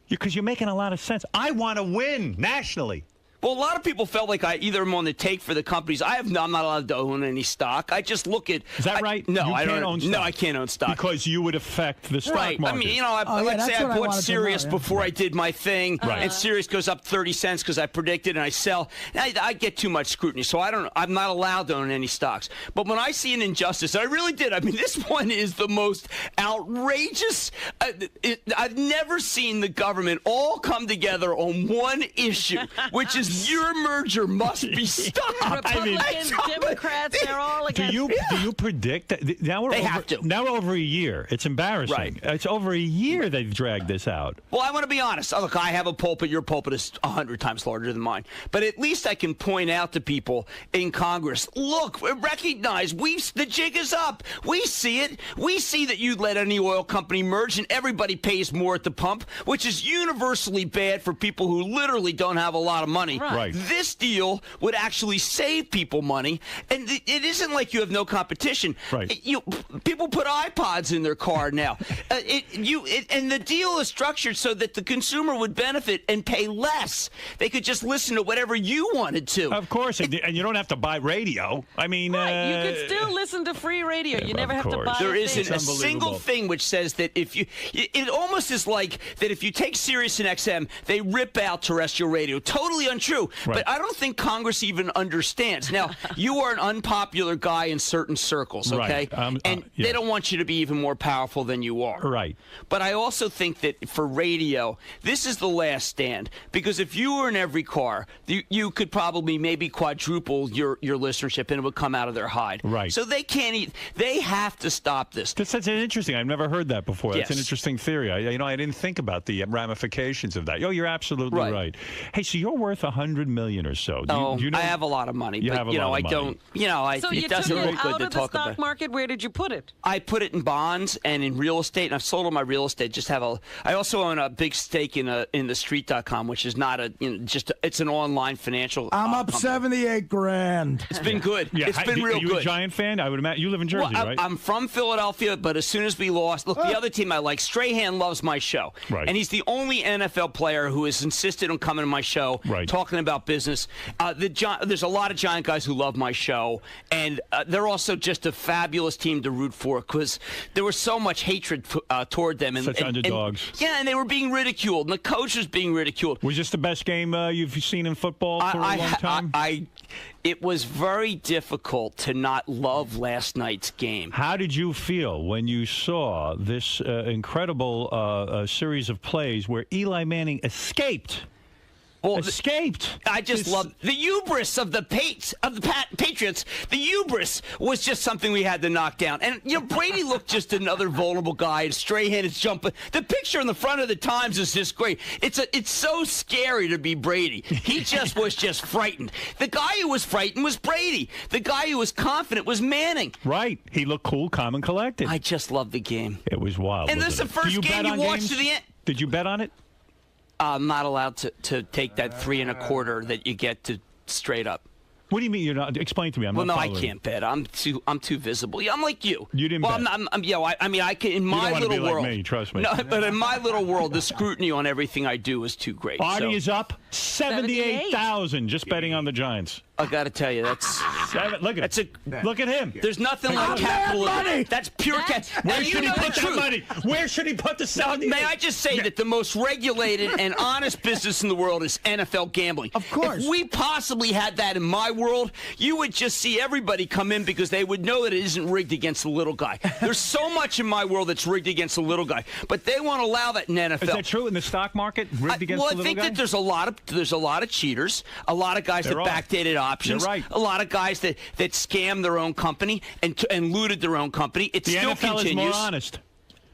because you're making a lot of sense. I want to win nationally. Well, a lot of people felt like I either am on the take for the companies. I'm not allowed to own any stock. I just look at. Is that right? No, I don't own stock. No, I can't own stock because you would affect the stock market. I mean, let's say I bought Sirius before I did my thing, and Sirius goes up 30 cents because I predicted and I sell. I get too much scrutiny, so I'm not allowed to own any stocks. But when I see an injustice, and I really did. I mean, this one is the most outrageous. I've never seen the government all come together on one issue, which is your merger must be stopped. Republicans, Democrats, they're all against. Do you predict that now we're over a year? It's embarrassing. Right. It's over a year they've dragged this out. Well, I want to be honest. Look, I have a pulpit. Your pulpit is 100 times larger than mine. But at least I can point out to people in Congress, look, recognize the jig is up. We see it. We see that you let any oil company merge and everybody pays more at the pump, which is universally bad for people who literally don't have a lot of money. Right. This deal would actually save people money, and it isn't like you have no competition. Right. People put iPods in their car now, and the deal is structured so that the consumer would benefit and pay less. They could just listen to whatever you wanted to. Of course, and you don't have to buy radio. I mean, you could still listen to free radio. You never have to buy. There isn't a single thing which says that it almost is like that if you take Sirius and XM, they rip out terrestrial radio. Totally untrue. Right. But I don't think Congress even understands. Now, you are an unpopular guy in certain circles, okay? Right. And they don't want you to be even more powerful than you are. Right. But I also think that for radio, this is the last stand. Because if you were in every car, you could probably maybe quadruple your listenership and it would come out of their hide. Right. So they can't they have to stop this. That's interesting. I've never heard that before. That's Yes. an interesting theory. I didn't think about the ramifications of that. Oh, you're absolutely right. Hey, so you're worth $100 million or so. Do you know? I have a lot of money, You but have a lot of money. don't. So you it took doesn't it look good out to of the talk stock about. market. Where did you put it? I put it in bonds and in real estate, and I've sold all my real estate. I also own a big stake in the street.com, which is not it's an online financial. I'm up company. 78 grand. It's been good. Yeah, It's been real Are you good. a Giant fan? I would imagine you live in Jersey, Well, right? I'm from Philadelphia, but as soon as we lost, look, the other team I like, Strahan loves my show. Right. And he's the only NFL player who has insisted on coming to my show, talking about business. There's a lot of Giant guys who love my show, and they're also just a fabulous team to root for because there was so much hatred toward them. And, Such underdogs. And they were being ridiculed, and the coach was being ridiculed. Was this the best game you've seen in football for a long time? It was very difficult to not love last night's game. How did you feel when you saw this incredible series of plays where Eli Manning escaped? Escaped. I just love the hubris of the Patriots. The hubris was just something we had to knock down. And Brady looked just another vulnerable guy. And Strahan is jumping. The picture in the front of the Times is just great. It's so scary to be Brady. He just was just frightened. The guy who was frightened was Brady. The guy who was confident was Manning. Right. He looked cool, calm, and collected. I just love the game. It was wild. And this is the first game you watched to the end. Did you bet on it? I'm not allowed to take that 3 1/4 that you get to straight up. What do you mean you're not? Explain to me. I'm well, not no, I following. can't bet. I'm too visible. Yeah, I'm like you. You didn't well, bet. I mean, I can in You my don't want little to be world. like me, trust me. No, but in my little world, the scrutiny on everything I do is too great. Artie so. is up 78,000 just betting on the Giants. I got to tell you, that's look at look at him. There's nothing like capitalism. That's pure capital. Where should he put that money? Where should he put the 78? May I just say that the most regulated and honest business in the world is NFL gambling. Of course. If we possibly had that in my world, you would just see everybody come in because they would know that it isn't rigged against the little guy. There's so much in my world that's rigged against the little guy, but they won't allow that in NFL. Is that true in the stock market? Rigged against the little guy? Well, I think that there's a lot of cheaters, a lot of guys that backdated options, You're right. a lot of guys that scammed their own company and looted their own company. It still NFL continues. is more honest.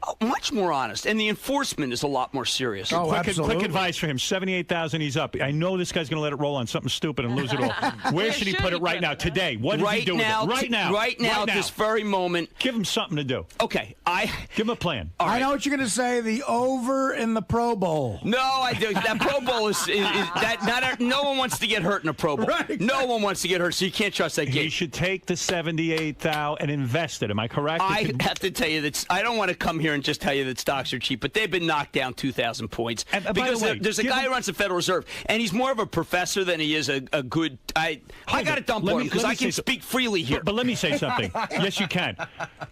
Oh, much more honest, and the enforcement is a lot more serious. Quick advice for him: 78,000. He's up. I know this guy's going to let it roll on something stupid and lose it all. Where should he put it right now? Today? What does he do with it? Right now. Right now, at this very moment. Give him something to do. Okay, give him a plan. I know what you're going to say. The over in the Pro Bowl. No, I do. That Pro Bowl is that. No one wants to get hurt in a Pro Bowl. Right. No one wants to get hurt, so you can't trust that game. He should take the 78,000 and invest it. Am I correct? I have to tell you that I don't want to come here and just tell you that stocks are cheap, but they've been knocked down 2,000 points. Because there's a guy who runs the Federal Reserve, and he's more of a professor than he is a good. I got to dump on him because I can speak freely here. But let me say something. Yes, you can.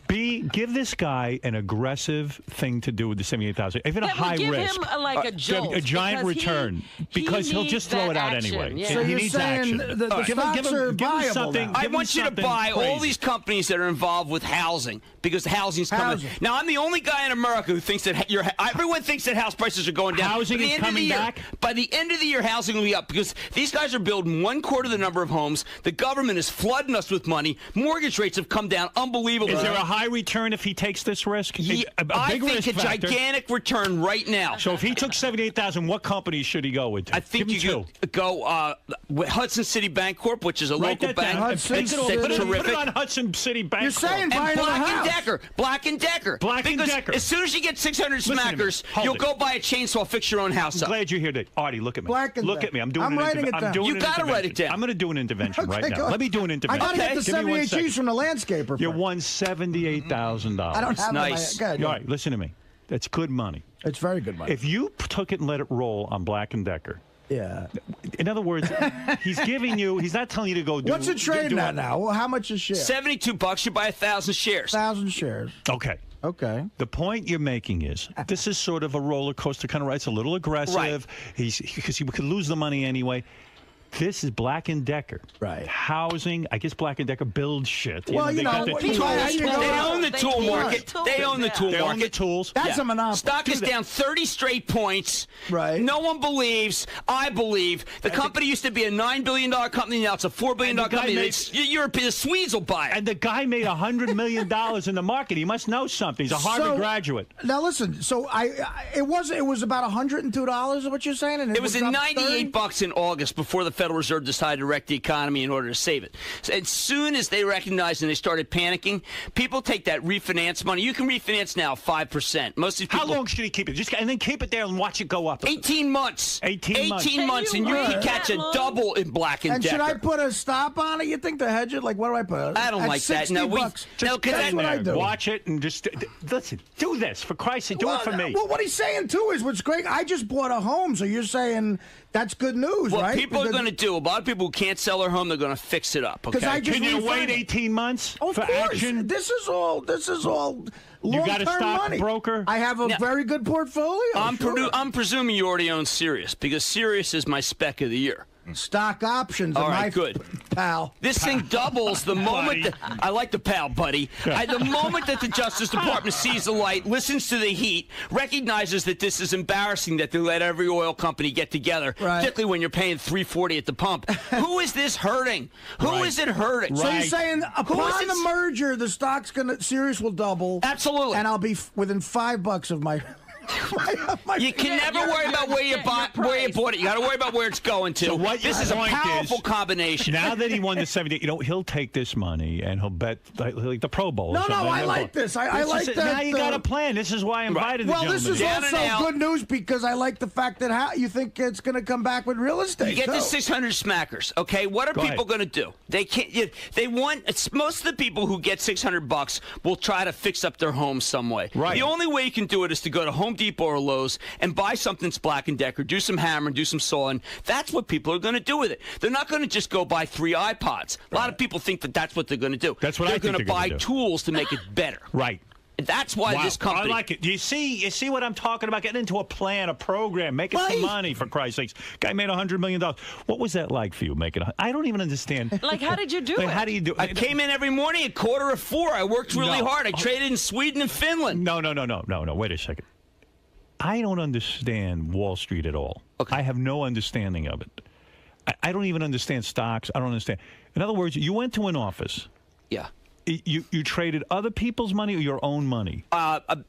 Give this guy an aggressive thing to do with the 78,000, even a high give risk, him like a jolt, a giant because return, because he'll just throw it out action, anyway. yeah. So he you're needs saying action. the stocks are viable now. I want you to buy all these companies that are involved with housing because housing's coming. Now, I'm the only guy in America who thinks that everyone thinks that house prices are going down. Housing is coming back? By the end of the year, housing will be up because these guys are building 1/4 the number of homes. The government is flooding us with money. Mortgage rates have come down unbelievably. Is there a high return if he takes this risk? I think a gigantic return right now. So if he took 78,000, what companies should he go with? I think you could go with Hudson City Bank Corp, which is a local bank. Put it on Hudson City Bank. You're saying Corp. buy another house. Black and Decker. Decker. As soon as you get 600 smackers, you'll go buy a chainsaw, fix your own house I'm up. glad you're here today. Artie, look at me. Look at me. I'm doing I'm writing it down. You got to write it down. I'm going to do an intervention right now. Let me do an I intervention. got to get the 78 G's from the landscaper. You won $78,000. I don't have nice. Go ahead, All right, listen to me. That's good money. It's very good money. If you took it and let it roll on Black and Decker. Yeah. In other words, he's not telling you to go do. What's it trading at now? Well, how much is share? $72. You buy 1,000 shares. 1,000 shares. Okay. Okay. The point you're making is this is sort of a roller coaster kind of ride. It's a little aggressive. Right. Because he could lose the money anyway. This is Black and Decker. Right. Housing. I guess Black and Decker builds shit. Well, they got the tools. They own the tool market. They own the tool They market. own the tools. That's a monopoly. Stock is down 30 straight points. Right. No one believes. I believe. The company used to be a $9 billion company. Now it's a $4 billion company. The Swedes will buy it. And the guy made $100 million in the market. He must know something. He's a Harvard graduate. Now listen. So it was about $102. Is what you're saying? And it was at $98 in August before the Federal Reserve decided to wreck the economy in order to save it. So as soon as they recognized and they started panicking, people take that refinance money. You can refinance now 5%. Most of these people. How long should he keep it? And then keep it there and watch it go up. 18 months. 18 months. 18 months, and you can catch a double in Black and Decker. Should I put a stop on it? You think to hedge it? Like, what do I put? I don't like that. No, $60. That's what I do. Watch it and just listen. Do this for Christ's sake. Do it for me. Well, what he's saying too is what's great. I just bought a home, so you're saying that's good news, right? What people are going to do, a lot of people who can't sell their home, they're going to fix it up. Okay? Can you wait 18 months for action? This is all You got a long-term stock money. broker? I have a very good portfolio. I'm presuming you already own Sirius because Sirius is my spec of the year. Stock options. All right, good. Pal. This thing doubles the moment that, I like the pal, buddy. The moment that the Justice Department sees the light, listens to the heat, recognizes that this is embarrassing that they let every oil company get together, particularly when you're paying $3.40 at the pump. Who is this hurting? Who is it hurting? So you're saying upon the merger, the stock's Sirius will double. Absolutely. And I'll be within $5 of my You can never worry about where you bought it. You got to worry about where it's going to. So This is a powerful combination. Now that he won the 78, he'll take this money and he'll bet like the Pro Bowl. No, I like this. I like that. Now you got a plan. This is why I invited the gentleman. Well, this is also good news because I like the fact that you think it's going to come back with real estate. You get the 600 smackers, okay? What are people going to do? They can't. They want. Most of the people who get $600 will try to fix up their home some way. Right. The only way you can do it is to go to Home Depot or Lowe's and buy something that's Black & Decker, do some hammering, do some sawing. That's what people are going to do with it. They're not going to just go buy 3 iPods. A lot of people think that that's what they're going to do. That's what I think they're going to buy do. tools to make it better. Right. That's why this company. I like it. You see what I'm talking about? Getting into a plan, a program, making some money, for Christ's sakes. Guy made $100 million. What was that like for you, making I don't even understand. Like, how did you do it? How do you do it? I came in every morning at 3:45. I worked really hard. I traded in Sweden and Finland. No. Wait a second. I don't understand Wall Street at all. Okay. I have no understanding of it. I don't even understand stocks. I don't understand. In other words, you went to an office. Yeah. You traded other people's money or your own money?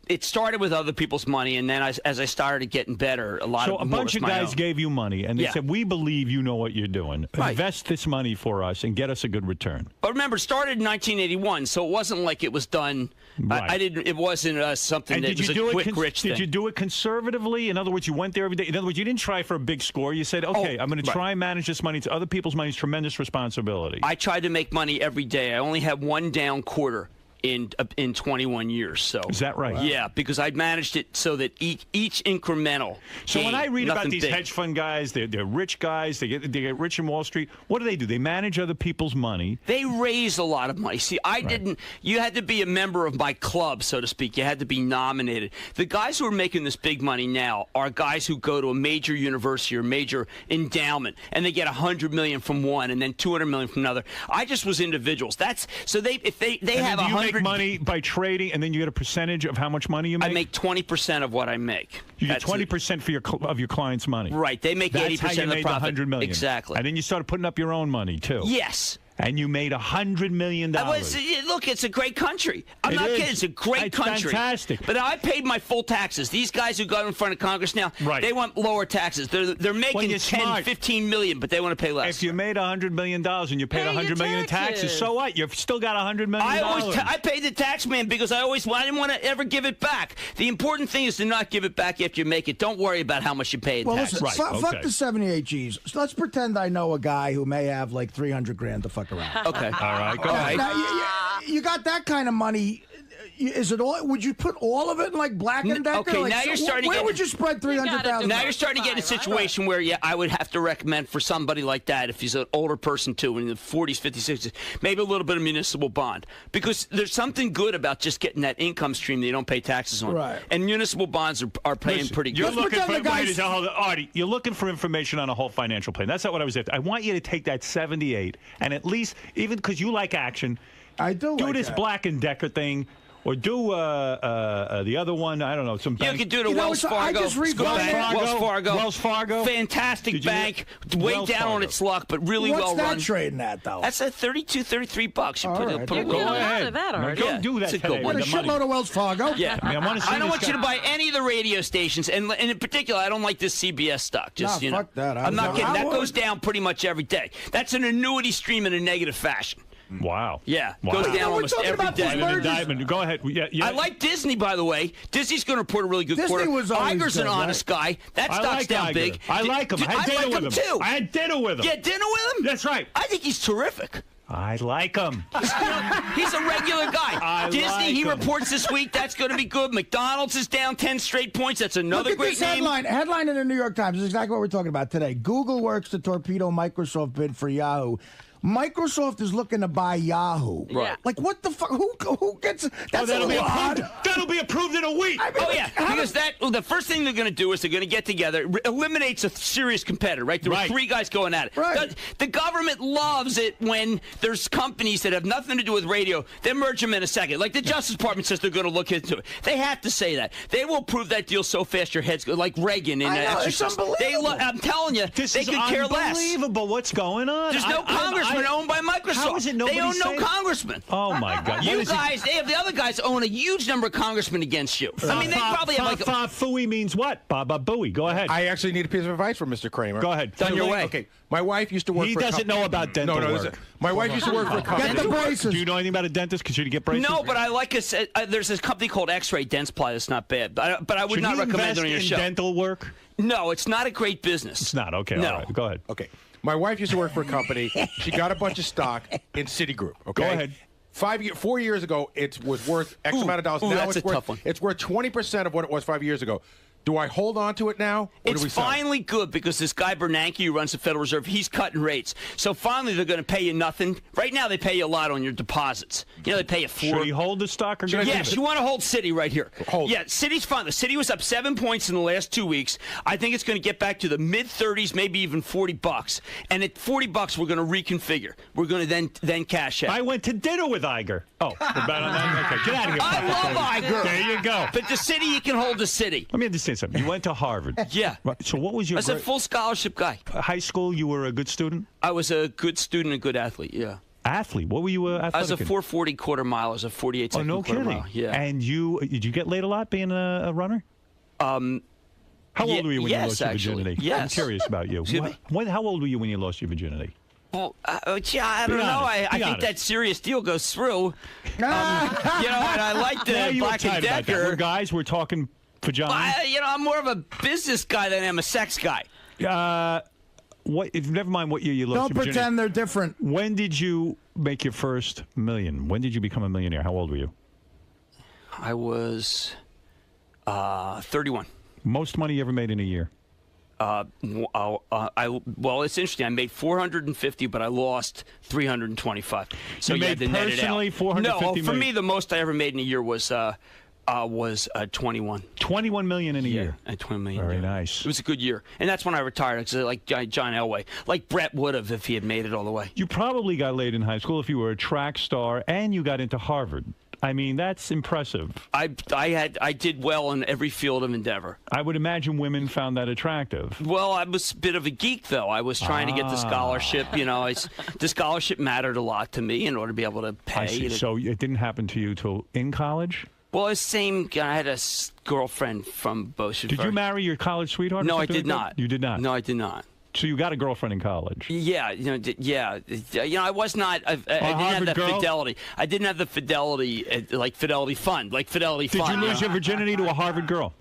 It started with other people's money, and then as I started getting better, a bunch of guys gave you money, and they said, "We believe you know what you're doing. Right. Invest this money for us and get us a good return." But remember, it started in 1981, so it wasn't like it was done. Right. It wasn't something and that was a quick rich thing. Did you do it conservatively? In other words, you went there every day. In other words, you didn't try for a big score. You said, "Okay, I'm going to try and manage this money. It's other people's money. It's tremendous responsibility." I tried to make money every day. I only had one down quarter in 21 years. So is that right? Yeah, because I managed it so that each incremental. So when I read about these big. hedge fund guys, they're rich guys. They get rich in Wall Street. What do? They manage other people's money. They raise a lot of money. See, I didn't. You had to be a member of my club, so to speak. You had to be nominated. The guys who are making this big money now are guys who go to a major university or major endowment, and they get $100 million from one, and then $200 million from another. I just was individuals. That's so they have $100. Make money by trading, and then you get a percentage of how much money you make? I make 20% of what I make. You get 20% of your client's money. Right. They make 80% of the profit. That's how you made $100 million. Exactly. And then you started putting up your own money, too. Yes. And you made $100 million. Look, it's a great country. I'm not kidding. It's a great country. Fantastic. But I paid my full taxes. These guys who got in front of Congress now, they want lower taxes. They're making 10, 15 million, but they want to pay less. If you made $100 million and you paid $100 million in taxes, so what? You've still got $100 million. I paid the tax man because I didn't want to ever give it back. The important thing is to not give it back after you make it. Don't worry about how much you pay in taxes. Listen, fuck the 78 G's. So let's pretend I know a guy who may have like 300 grand to fuck around. Okay. All right, go ahead. Now, you got that kind of money. Is it all? Would you put all of it in like Black & Decker? Okay, now you're starting. Where would you spread $300,000? Now you're starting to get in a situation where I would have to recommend for somebody like that, if he's an older person too, in the 40s, 50s, 60s, maybe a little bit of municipal bond, because there's something good about just getting that income stream that you don't pay taxes on. Right. And municipal bonds are paying pretty good. Artie, you're looking for information on a whole financial plan. That's not what I was after. I want you to take that 78 and at least, even because you like action, I do this that. Black & Decker thing. Or do the other one, I don't know, some bank. You could do the Wells Fargo. Wells Fargo. Fantastic bank. Way down on its luck, but really well run. What's that trading at, though? That's at $33. You put a lot of that already. Go do that today. What a shitload of Wells Fargo. Yeah. I don't want you to buy any of the radio stations, and in particular, I don't like this CBS stock. Just, fuck that. I'm not kidding. That goes down pretty much every day. That's an annuity stream in a negative fashion. Wow. Yeah. Wow. Goes down almost every day. Diamond. Go ahead. Yeah. I like Disney, by the way. Disney's going to report a really good quarter. Iger's an honest guy. That stock's down big. I like him. I had dinner with him too. I had dinner with him. You had dinner with him? That's right. I think he's terrific. I like him. He's a regular guy. Disney, he reports this week. That's going to be good. McDonald's is down 10 straight points. That's another great name. Headline in the New York Times is exactly what we're talking about today. Google works to torpedo Microsoft bid for Yahoo. Microsoft is looking to buy Yahoo. Right. Like, what the fuck? Who gets... That'll be approved in a week. Because the first thing they're going to do is they're going to get together. Eliminates a serious competitor, right? There were 3 guys going at it. Right. The government loves it when there's companies that have nothing to do with radio. They merge them in a second. Like the Justice Department says they're going to look into it. They have to say that. They will approve that deal so fast your head's like Reagan in Exorcist. It's unbelievable. I'm telling you, they could care less. Unbelievable. What's going on? There's no Congress congressman owned by Microsoft. How is it nobody They own no saying- congressman. Oh my God! You guys, they have the other guys own a huge number of congressmen against you. I mean, they probably have like. Fooey means what? Baba Booey. Go ahead. I actually need a piece of advice from Mr. Kramer. Go ahead. On your way. Okay, my wife used to work. He for a doesn't know about dental no, work. listen. My wife used to work for a company. Get the braces. Do you know anything about a dentist? Because you get braces. No, but I like there's this company called X-Ray Dentsply that's not bad. But I would Should not he recommend invest it on your in show. dental work? No, it's not a great business. It's not. Okay. No. All right. Go ahead. Okay, my wife used to work for a company. She got a bunch of stock in Citigroup. Okay, Go ahead. 4 years ago, it was worth X amount of dollars. Now that's it's a worth tough one. it's worth 20% of what it was 5 years ago. Do I hold on to it now, or It's do we sell it? finally good because this guy Bernanke who runs the Federal Reserve, he's cutting rates. So finally they're going to pay you nothing. Right now they pay you a lot on your deposits. You know, they pay you $4. Should he hold the stock or get rid of Yes, it? you want to hold Citi right here. Hold. Yeah, Citi's fine. The Citi was up 7 points in the last 2 weeks. I think it's going to get back to the mid-30s, maybe even $40. And at $40, we're going to reconfigure. We're going to then cash out. I went to dinner with Iger. Oh, we're bad on that? Okay, get out of here. I love Iger. There you go. But the Citi, you can hold the Citi. Let me understand something. You went to Harvard. Yeah. Right. So what was your I was a full scholarship guy. high school? You were a good student? I was a good student, a good athlete, yeah. Athlete? What were you athletic? I was a in? 440 quarter mile. I was a 48 Oh, second no quarter kidding. mile. Yeah. And did you get laid a lot being a runner? How old were you when you lost your virginity? Yes. I'm curious about you. Excuse me? How old were you when you lost your virginity? Well, yeah, I don't know. I think honest. that serious deal goes through. You know, and I like Yeah, the you were Black and tight about that. Decker. We're guys, we're talking vagina. I'm more of a business guy than I am a sex guy. Never mind what year you lost Don't your virginity. pretend they're different. When did you make your first million? When did you become a millionaire? How old were you? I was 31. Most money you ever made in a year? Well, it's interesting. I made 450, but I lost 325. So You you made had to net it out. personally 450 No, for million? me, the most I ever made in a year was 21. 21 million in a year. At 20 million. Very yeah. nice. It was a good year, and that's when I retired. Cause like John Elway, like Brett would have if he had made it all the way. You probably got laid in high school if you were a track star and you got into Harvard. I mean, that's impressive. I did well in every field of endeavor. I would imagine women found that attractive. Well, I was a bit of a geek, though. I was trying to get the scholarship. You know, the scholarship mattered a lot to me in order to be able to pay. I see. So it didn't happen to you till in college? Well, the same. I had a girlfriend from Bosch. Did you marry your college sweetheart? or No, I something did like that? not. You did not? No, I did not. So you got a girlfriend in college? Yeah, I was not. I didn't have that girl? fidelity. I didn't have the fidelity, like Fidelity Fund, like Fidelity Did Fund. you lose your virginity to a Harvard girl?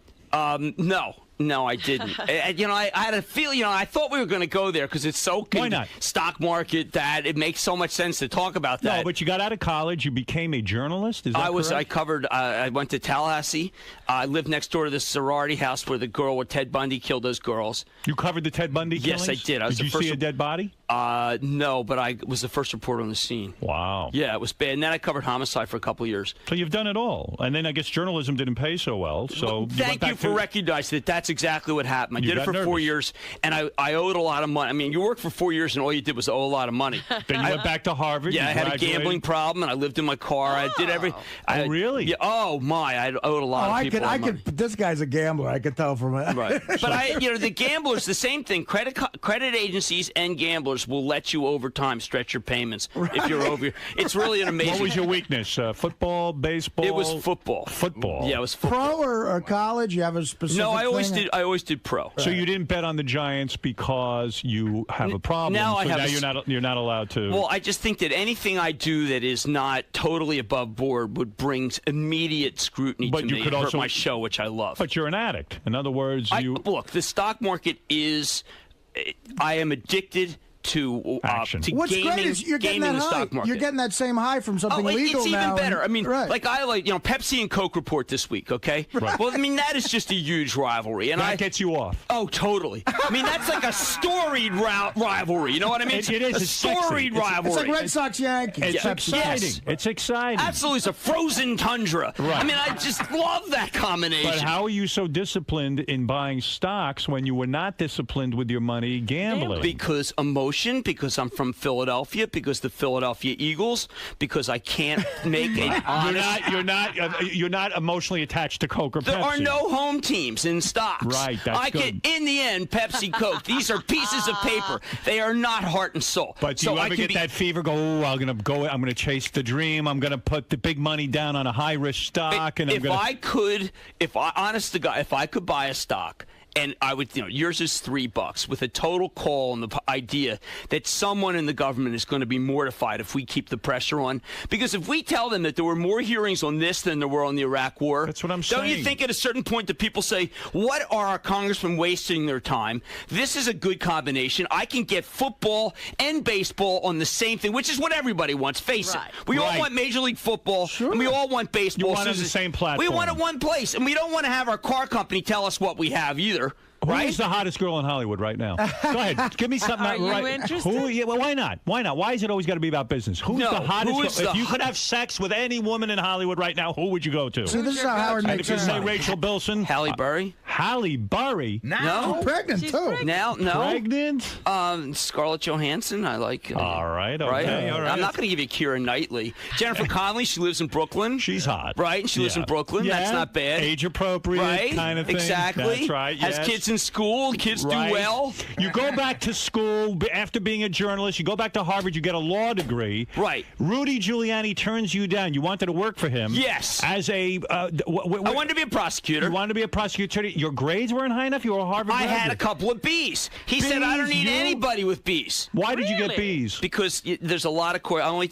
No, I didn't. I had a feel. I thought we were going to go there because it's so. Why not? Stock market that it makes so much sense to talk about that. No, but you got out of college. You became a journalist. Is that correct? I covered. I went to Tallahassee. I lived next door to this sorority house where the girl with Ted Bundy killed those girls. You covered the Ted Bundy killings? Yes, I did. I was did the you first see a dead body? No, but I was the first reporter on the scene. Wow. Yeah, it was bad. And then I covered homicide for a couple of years. So you've done it all. And then I guess journalism didn't pay so well. So Thank you for recognizing that that's exactly what happened. I did it for 4 years, and I owed a lot of money. I mean, you worked for 4 years, and all you did was owe a lot of money. Then you went back to Harvard. Yeah, you I had a graduated. gambling problem, and I lived in my car. I did every. Oh, really? Yeah. Oh my! I owed a lot of people. I could. This guy's a gambler. I could tell from it. Right. But the gamblers, the same thing. Credit agencies and gamblers will let you over time stretch your payments if you're over. It's really an amazing. What was your weakness? Football, baseball. It was football. Football. Yeah, it was football. Pro or college? You have a specific. No, I always thing? did. I always did pro. So you didn't bet on the Giants because you have a problem. Now I have you're not allowed to. Well, I just think that anything I do that is not totally above board would bring immediate scrutiny But to you me could and hurt also- my show, which I love. But you're an addict. In other words, Look, the stock market is. I am addicted to action. To What's gaming, great is you're getting gaming that the high. stock market. You're getting that same high from something legal it's now. even better. I mean, right. like Pepsi and Coke report this week, okay? Right. Well, I mean, that is just a huge rivalry. And that gets you off. Oh, totally. I mean, that's like a storied rivalry. You know what I mean? It is. A It's sexy. storied rivalry. It's like Red Sox Yankees. It's exciting. Yes. It's exciting. Absolutely. It's a frozen tundra. Right. I mean, I just love that combination. But how are you so disciplined in buying stocks when you were not disciplined with your money gambling? Because emotion promotion because I'm from Philadelphia, because the Philadelphia Eagles, because I can't make a honest... You're not emotionally attached to Coke or Pepsi. There are no home teams in stocks. Right, that's good. In the end, Pepsi, Coke, these are pieces of paper. They are not heart and soul. But do you ever get that fever? I'm gonna chase the dream. I'm gonna put the big money down on a high risk stock. If I could buy a stock. And I would, yours is $3 with a total call on the idea that someone in the government is going to be mortified if we keep the pressure on. Because if we tell them that there were more hearings on this than there were on the Iraq War, that's what I'm saying. Don't you think at a certain point that people say, what are our congressmen wasting their time? This is a good combination. I can get football and baseball on the same thing, which is what everybody wants. Face it. We all want Major League Football, and we all want baseball. You want it on the same platform. We want it one place, and we don't want to have our car company tell us what we have either. Who's the hottest girl in Hollywood right now? Go ahead. Give me something. Are you interested? Well, why not? Why not? Why is it always got to be about business? Who's the hottest girl? If you could have sex with any woman in Hollywood right now, who would you go to? See, this is how Howard makes sense. If you sense. say Rachel Bilson. Halle Berry. Halle Berry? No. She's pregnant, too. Now, no. Pregnant? Scarlett Johansson, I like. All right, okay, all right. I'm not going to give you Keira Knightley. Jennifer Connelly, she lives in Brooklyn. She's hot. Right, and she lives in Brooklyn. Yeah. That's not bad. Age appropriate kind of thing. Exactly. That's right, Has kids in school. Kids do well. You go back to school after being a journalist. You go back to Harvard. You get a law degree. Right. Rudy Giuliani turns you down. You wanted to work for him. Yes. As a... I wanted to be a prosecutor. You wanted to be a prosecutor. Your grades weren't high enough? You were a Harvard graduate. I had a couple of Bs. He said, I don't need anybody with Bs. Why did you get Bs? Because there's a lot of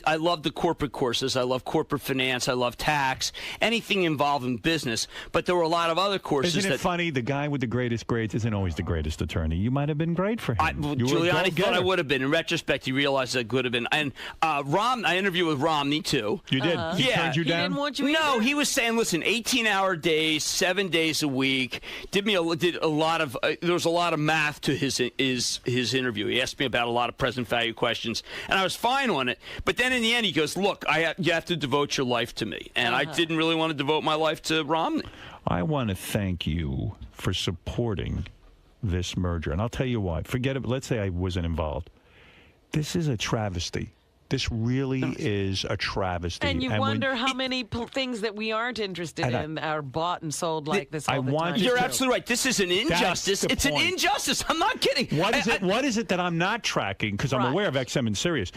I love the corporate courses. I love corporate finance. I love tax. Anything involving business. But there were a lot of other courses. Isn't it funny? The guy with the greatest grades isn't always the greatest attorney. You might have been great for him. Giuliani thought I would have been. In retrospect, he realized I could have been. And I interviewed with Romney, too. You did? He turned you down? He didn't want you No, he was saying, listen, 18-hour days, 7 days a week. Did a lot of there was a lot of math to his interview. He asked me about a lot of present value questions, and I was fine on it. But then in the end, he goes, look, you have to devote your life to me. And I didn't really want to devote my life to Romney. I want to thank you for supporting this merger. And I'll tell you why. Forget it. Let's say I wasn't involved. This is a travesty. This really is a travesty. And you wonder how many things that we aren't interested in are bought and sold like this all the time. You're absolutely right. This is an injustice. It's an injustice. I'm not kidding. What is it that I'm not tracking? Because I'm aware of XM and Sirius.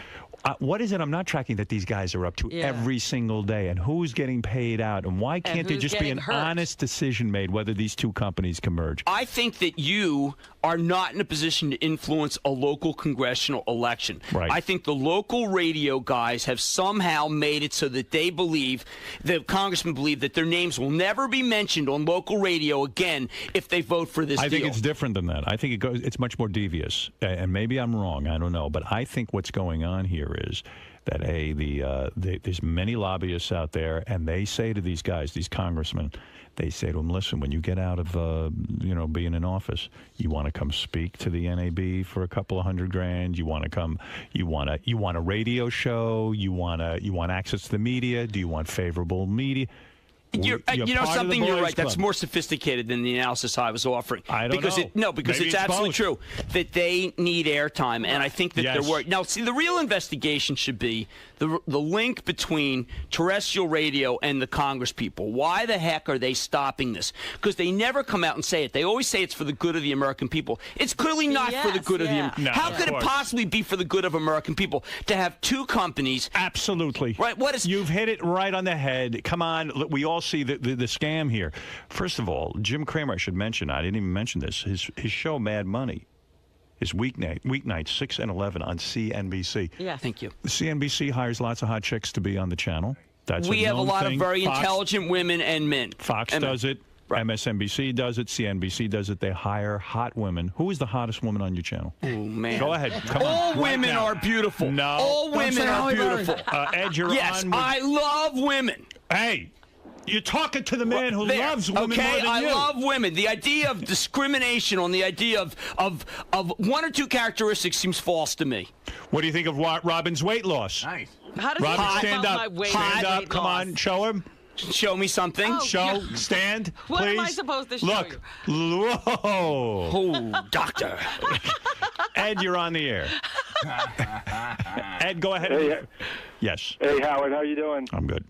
What is it I'm not tracking that these guys are up to every single day? And who's getting paid out? And why can't there just be an honest decision made whether these two companies can merge? I think that you are not in a position to influence a local congressional election. Right. I think the local radio guys have somehow made it so that they believe, the congressmen believe, that their names will never be mentioned on local radio again if they vote for this deal. I think it's different than that. I think it's much more devious. And maybe I'm wrong. I don't know. But I think what's going on here is that there's many lobbyists out there, and they say to these guys, these congressmen, they say to them, listen, when you get out of being in office, you want to come speak to the NAB for a couple of $100,000. You want to come. You want a radio show. You want access to the media. Do you want favorable media? You're something. You're right. That's more sophisticated than the analysis I was offering. I don't know. Because Maybe it's absolutely both. true that they need airtime, and I think that they're worried. Now, see, the real investigation should be the link between terrestrial radio and the Congress people. Why the heck are they stopping this? Because they never come out and say it. They always say it's for the good of the American people. It's clearly not for the good of the American people. How could it possibly be for the good of American people to have two companies? Absolutely. Right. You've hit it right on the head. Come on. We all see the scam here. First of all, Jim Cramer, I should mention, I didn't even mention this, his show Mad Money is weeknights 6 and 11 on CNBC. Yeah. Thank you. The CNBC hires lots of hot chicks to be on the channel. We have a lot of very intelligent women and men. Fox does it. Right. MSNBC does it. CNBC does it. They hire hot women. Who is the hottest woman on your channel? Oh, man. Go ahead. Come All on. women are beautiful. No. All women are beautiful. Ed, you're yes, on. Yes, I love women. Hey. You're talking to the man who loves women more than you. I love women. The idea of discrimination on the idea of one or two characteristics seems false to me. What do you think of Robin's weight loss? Nice. How does Robin, he stand up. My weight Stand up. weight Come loss? on. Show him. Show me something. Stand. What please. am I supposed to show Look. you? Whoa. Oh, doctor. Ed, you're on the air. Ed, go ahead. Hey, yes. Hey, Howard, how you doing? I'm good.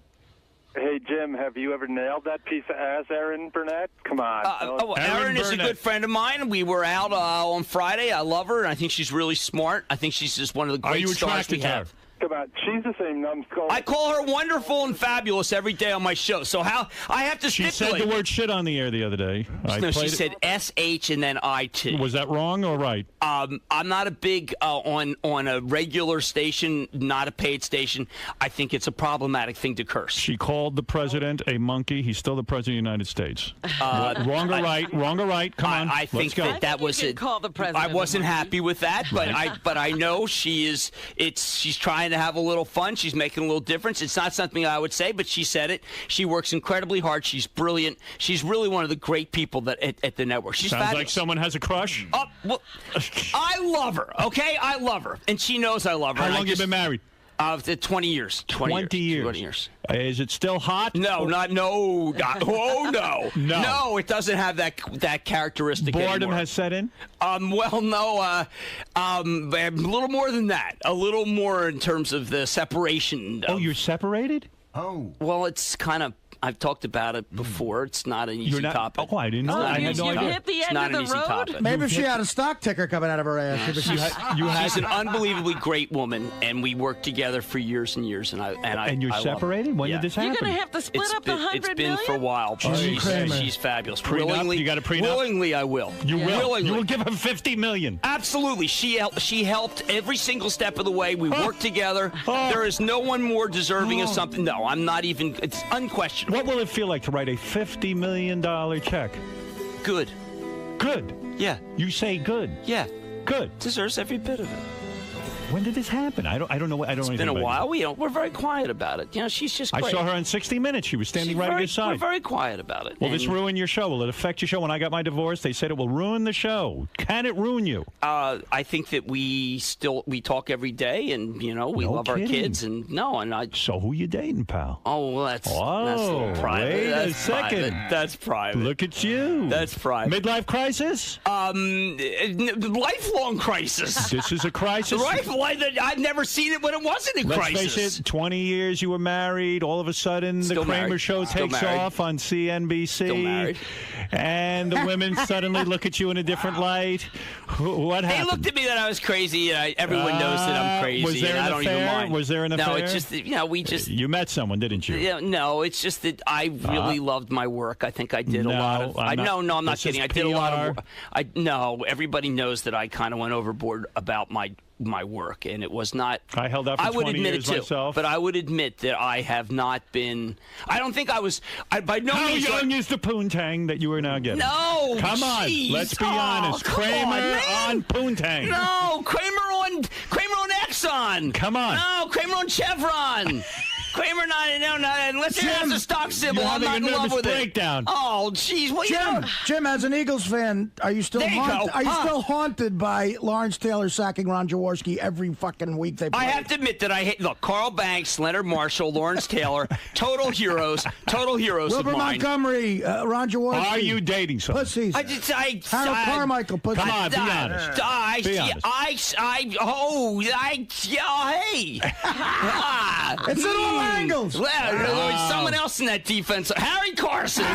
Hey, Jim, have you ever nailed that piece of ass, Erin Burnett? Come on. Erin is a good friend of mine. We were out on Friday. I love her, and I think she's really smart. I think she's just one of the great stars we have. Come on, she's the same numbskull. I call her wonderful and fabulous every day on my show. So how I have to She stipulate. said the word shit on the air the other day. No, she said SH and then IT. Was that wrong or right? I'm not a big on a regular station, not a paid station. I think it's a problematic thing to curse. She called the president a monkey. He's still the president of the United States. Wrong or right? Wrong or right? Come on. I think let's go. that was it. Call the president. I wasn't happy with that, but I know she is. She's trying to have a little fun. She's making a little difference. It's not something I would say, but she said it. She works incredibly hard. She's brilliant. She's really one of the great people that at the network. She's Sounds fabulous. like someone has a crush. Well, I love her. Okay, I love her, and she knows I love her. How long have you been married? 20 years. 20 years. Is it still hot? No, no. No, it doesn't have that characteristic Boredom anymore. has set in? Well, no. A little more than that. A little more in terms of the separation. You're separated? Oh. Well, it's kind of. I've talked about it before. It's not an easy topic. Oh, I didn't know. I had no idea. Hit the It's end not of an the easy road. topic. Maybe if she had a stock ticker coming out of her ass. She's an unbelievably great woman, and we worked together for years and years. And you're separated? When did this happen? You're going to have to split up the $100 It's been for a while. She's fabulous. Prenup? Willingly, You got a prenup? Willingly, I will. You will. Willingly. You will give him $50 million. Absolutely. She helped every single step of the way. We worked together. There is no one more deserving of something. No, I'm not even. It's unquestionable. What will it feel like to write a $50 million check? Good. Good? Yeah. You say good? Yeah. Good. Deserves every bit of it. When did this happen? I don't know. I don't. It's been a while. We're very quiet about it. She's just great. I saw her on 60 Minutes. She was standing right at your side. We're very quiet about it. Will this ruin your show? Will it affect your show? When I got my divorce, they said it will ruin the show. Can it ruin you? I think that we talk every day, and we love our kids, and So who you dating, pal? Oh, well, that's a little private. Wait That's a second. Private. That's private. Look at you. That's private. Midlife crisis? Lifelong crisis. This is a crisis. I've never seen it when it wasn't a crisis. Let's face it, 20 years you were married. All of a sudden, Still the Kramer married. show Still takes married. off on CNBC. Still married. And the women suddenly look at you in a different light. What happened? They looked at me that I was crazy, and everyone knows that I'm crazy, Was there and an I don't affair? even mind. Was there an affair? No, it's just that, we just. You met someone, didn't you? Yeah, no, it's just that I really loved my work. I think I did a lot of. I'm not this kidding. is I did a lot of. PR. No, everybody knows that I kind of went overboard about my work, and it was not. I held out for 20 would admit years it too, myself. but I would admit that I have not been. I don't think I was. By no How means. young is the poontang that you are now getting? No, Come on, geez. let's be Oh, honest. come Kramer on poontang. No, Kramer on Exxon. Come on. No, Kramer on Chevron. Kramer not unless it has a stock symbol. You're I'm having not a in love nervous with breakdown. it. Oh, jeez. Well, Jim, as an Eagles fan, are you still There you go. Are you still haunted by Lawrence Taylor sacking Ron Jaworski every fucking week they play? I have to admit that I hate. Look, Carl Banks, Leonard Marshall, Lawrence Taylor, total heroes Wilbur of mine. Montgomery, Ron Jaworski. Are you dating someone? Pussies. Harold Carmichael. Pussies. Come on, be honest. Be honest. Hey. It's at all angles. Well, someone else in that defense. Harry Carson.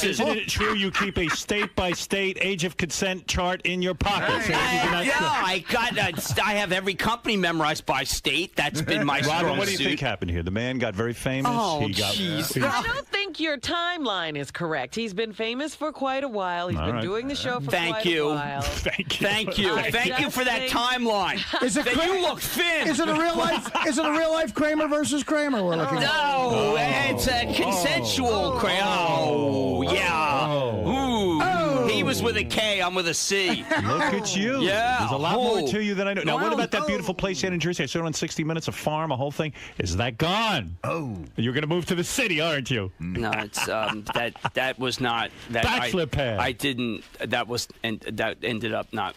Isn't it true you keep a state-by-state age of consent chart in your pocket? So I have every company memorized by state. That's been my strong Robin, what do you suit. think happened here? The man got very famous. Oh, jeez. I don't think your timeline is correct. He's been famous for quite a while. He's been doing the show for quite a while. Thank you. Thank you for that timeline. You look thin. Is it a real life Kramer versus Kramer we're looking at? No, it's a consensual Kramer. Oh, yeah. Ooh. He was with a K. I'm with a C. Look at you. Yeah. There's a lot more to you than I know. Now, what about that beautiful place in Jersey? I saw it on 60 Minutes, a farm, a whole thing. Is that gone? Oh. You're going to move to the city, aren't you? No, it's that was not that. Backflip pad. I didn't. That was and that ended up not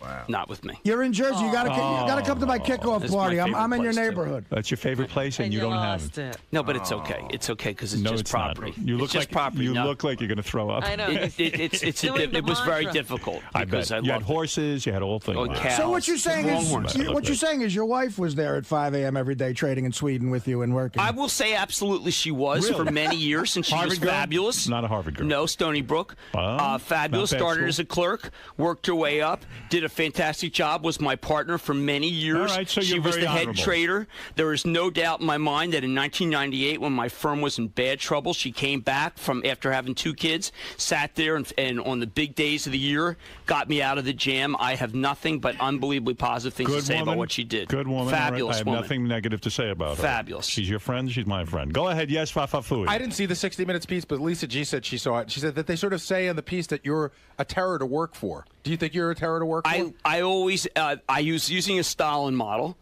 with me. You're in Jersey. You gotta come to my kickoff This is party. my I'm in your favorite place, neighborhood. That's your favorite place, and you don't have it. No, but it's okay. It's okay because it's No, just it's not. property. You look it's just like property. you No. look like you're going to throw up. I know. It was very difficult. difficult. I bet. You had horses, you had all things. So what you're saying is your wife was there at 5 a.m. every day trading in Sweden with you and working. I will say absolutely she was Really? for many years, and she was Harvard girl? fabulous. Not a Harvard girl. No, Stony Brook. Fabulous. not bad Started school. as a clerk, worked her way up, did a fantastic job, was my partner for many years. All right, so she you're was very the head honorable. trader. There is no doubt in my mind that in 1998, when my firm was in bad trouble, she came back from after having 2 kids, sat there, and on the big days of the year, got me out of the jam. I have nothing but unbelievably positive things to say about what she did. Good woman. Fabulous I have woman. nothing negative to say about her. Fabulous. She's your friend. She's my friend. Go ahead. Yes, Fafafui. I didn't see the 60 Minutes piece, but Lisa G said she saw it. She said that they sort of say in the piece that you're a terror to work for. Do you think you're a terror to work for? I always I use using a Stalin model.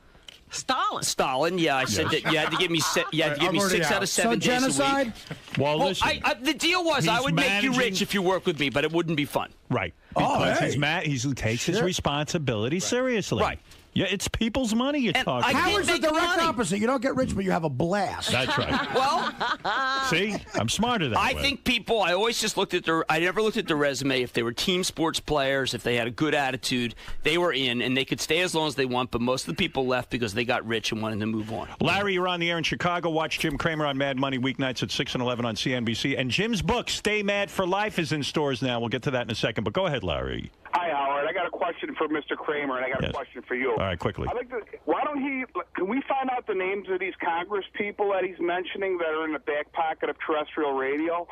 Stalin, yeah. I said that you had to give me 6 out of 7 days genocide? a week. Well, listen. The deal was I He's would make you managing- rich if you work with me, but it wouldn't be fun. Right. Oh, Because hey. he takes his responsibility seriously. Right. Yeah, it's people's money you're talking about. Howard's the direct opposite. You don't get rich, but you have a blast. That's right. Well, see, I'm smarter than I think people. I always just looked at I never looked at their resume. If they were team sports players, if they had a good attitude, they were in, and they could stay as long as they want. But most of the people left because they got rich and wanted to move on. Larry, you're on the air in Chicago. Watch Jim Cramer on Mad Money weeknights at 6 and 11 on CNBC. And Jim's book, Stay Mad for Life, is in stores now. We'll get to that in a second. But go ahead, Larry. Hi, Howard. I got a question for Mr. Kramer, and I got a question for you. All right, quickly. I'd like to, why don't can we find out the names of these Congress people that he's mentioning that are in the back pocket of terrestrial radio?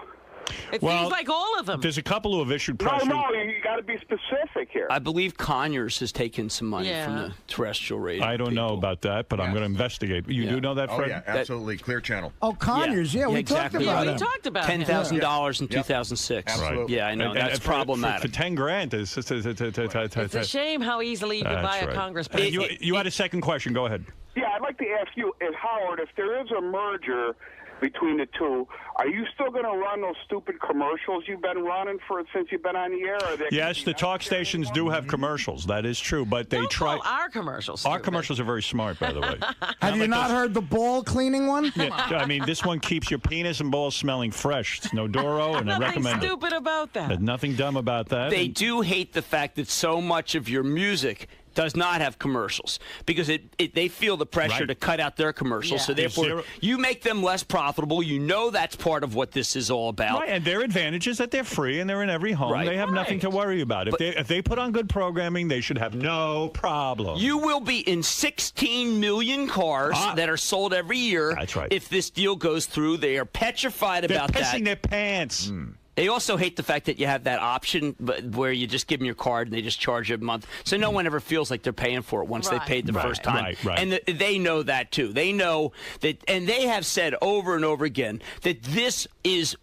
It seems like all of them. There's a couple who have issued press No, you got to be specific here. I believe Conyers has taken some money from the terrestrial radio. I don't know about that, but I'm going to investigate. You do know that, Oh, Fred? yeah, absolutely. Clear Channel. Oh, Conyers, we exactly. talked about we him. talked about him. $10,000 in 2006. Absolutely. Yeah, I know. And That's for problematic. 10 grand. It's It's a shame how easily you could buy a congressman. You had a second question. Go ahead. Yeah, I'd like to ask you, Howard, if there is a merger between the two, are you still going to run those stupid commercials you've been running since you've been on the air? Or Yes, the talk stations do have commercials. That is true, but they try. Our commercials. Our commercials are very smart, by the way. Have you not heard the ball cleaning one? Yeah, I mean, this one keeps your penis and balls smelling fresh. It's no Doro, and I Nothing recommend it. stupid about that. There's nothing dumb about that. They do hate the fact that so much of your music does not have commercials because they feel the pressure to cut out their commercials. Yeah. So therefore, you make them less profitable. You know that's part of what this is all about. Right, and their advantage is that they're free and they're in every home. Right. They have nothing to worry about. If they put on good programming, they should have no problem. You will be in 16 million cars that are sold every year. That's right. If this deal goes through, they are petrified about They're that. pissing their pants. They also hate the fact that you have that option where you just give them your card and they just charge you a month. So no one ever feels like they're paying for it once they paid the first time. Right. And they know that, too. They know that, and they have said over and over again that this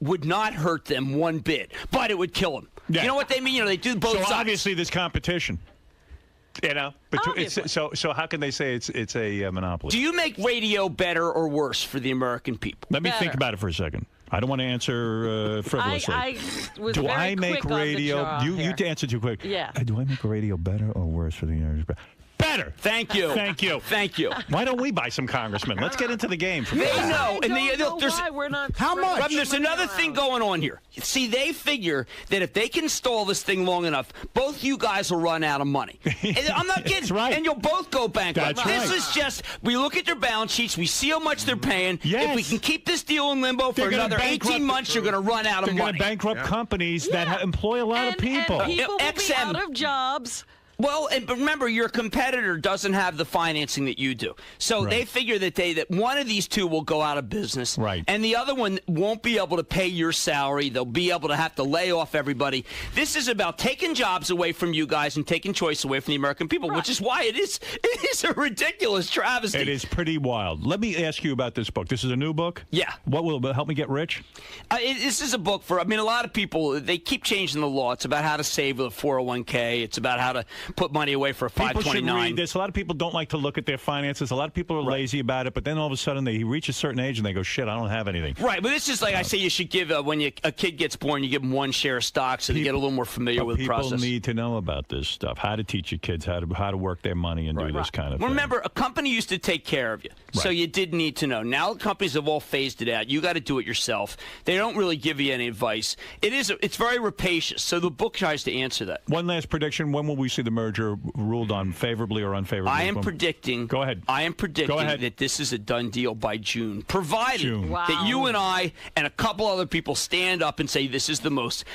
would not hurt them one bit, but it would kill them. Yeah. You know what they mean? They do both So sides. obviously there's competition. So how can they say it's a monopoly? Do you make radio better or worse for the American people? Let me think about it for a second. I don't want to answer frivolously. I was do very I make quick on the radio? jaw You here. answer too quick. Yeah. Do I make radio better or worse for the American people? Better. Thank you. Thank you. Thank you. Why don't we buy some congressmen? Let's get into the game. They know. And there's, why we're not. How much? But there's another thing going on here. See, they figure that if they can stall this thing long enough, both you guys will run out of money. And I'm not kidding. That's right. And you'll both go bankrupt. That's This right. is just, we look at their balance sheets, we see how much they're paying. Yes. If we can keep this deal in limbo for They're gonna another bankrupt- 18 months, you're going to run out of They're money. going to bankrupt companies that employ a lot of people. And people will be XM. out of jobs. Well, but remember, your competitor doesn't have the financing that you do. So they figure that one of these two will go out of business. Right. And the other one won't be able to pay your salary. They'll be able to have to lay off everybody. This is about taking jobs away from you guys and taking choice away from the American people, which is why it is a ridiculous travesty. It is pretty wild. Let me ask you about this book. This is a new book? Yeah. What will it help me get rich? This is a book for, a lot of people, they keep changing the law. It's about how to save with a 401k. It's about how to put money away for a 529. People should read this. A lot of people don't like to look at their finances. A lot of people are lazy about it, but then all of a sudden they reach a certain age and they go, shit, I don't have anything. Right, but it's just like I say you should give, when a kid gets born, you give them one share of stock so they get a little more familiar with the process. People need to know about this stuff, how to teach your kids how to work their money and do this kind of thing. Remember, a company used to take care of you, so you did need to know. Now companies have all phased it out. You got to do it yourself. They don't really give you any advice. It's very rapacious, so the book tries to answer that. One last prediction. When will we see the merger ruled on, favorably or unfavorably? I am predicting. Go ahead. I am predicting that this is a done deal by June, provided that you and I and a couple other people stand up and say this is the most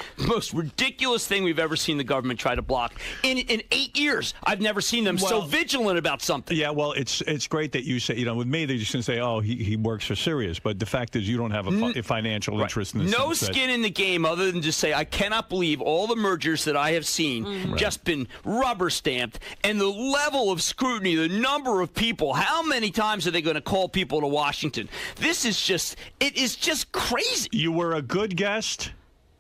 ridiculous thing we've ever seen the government try to block. In 8 years, I've never seen them so vigilant about something. Yeah, well, it's great that you say, with me, they just going to say, oh, he works for Sirius. But the fact is you don't have a financial interest in this. No skin in the game other than just say, I cannot believe all the mergers that I have seen just been rubber stamped. And the level of scrutiny, the number of people, how many times are they going to call people to Washington? This is just, it is just crazy. You were a good guest.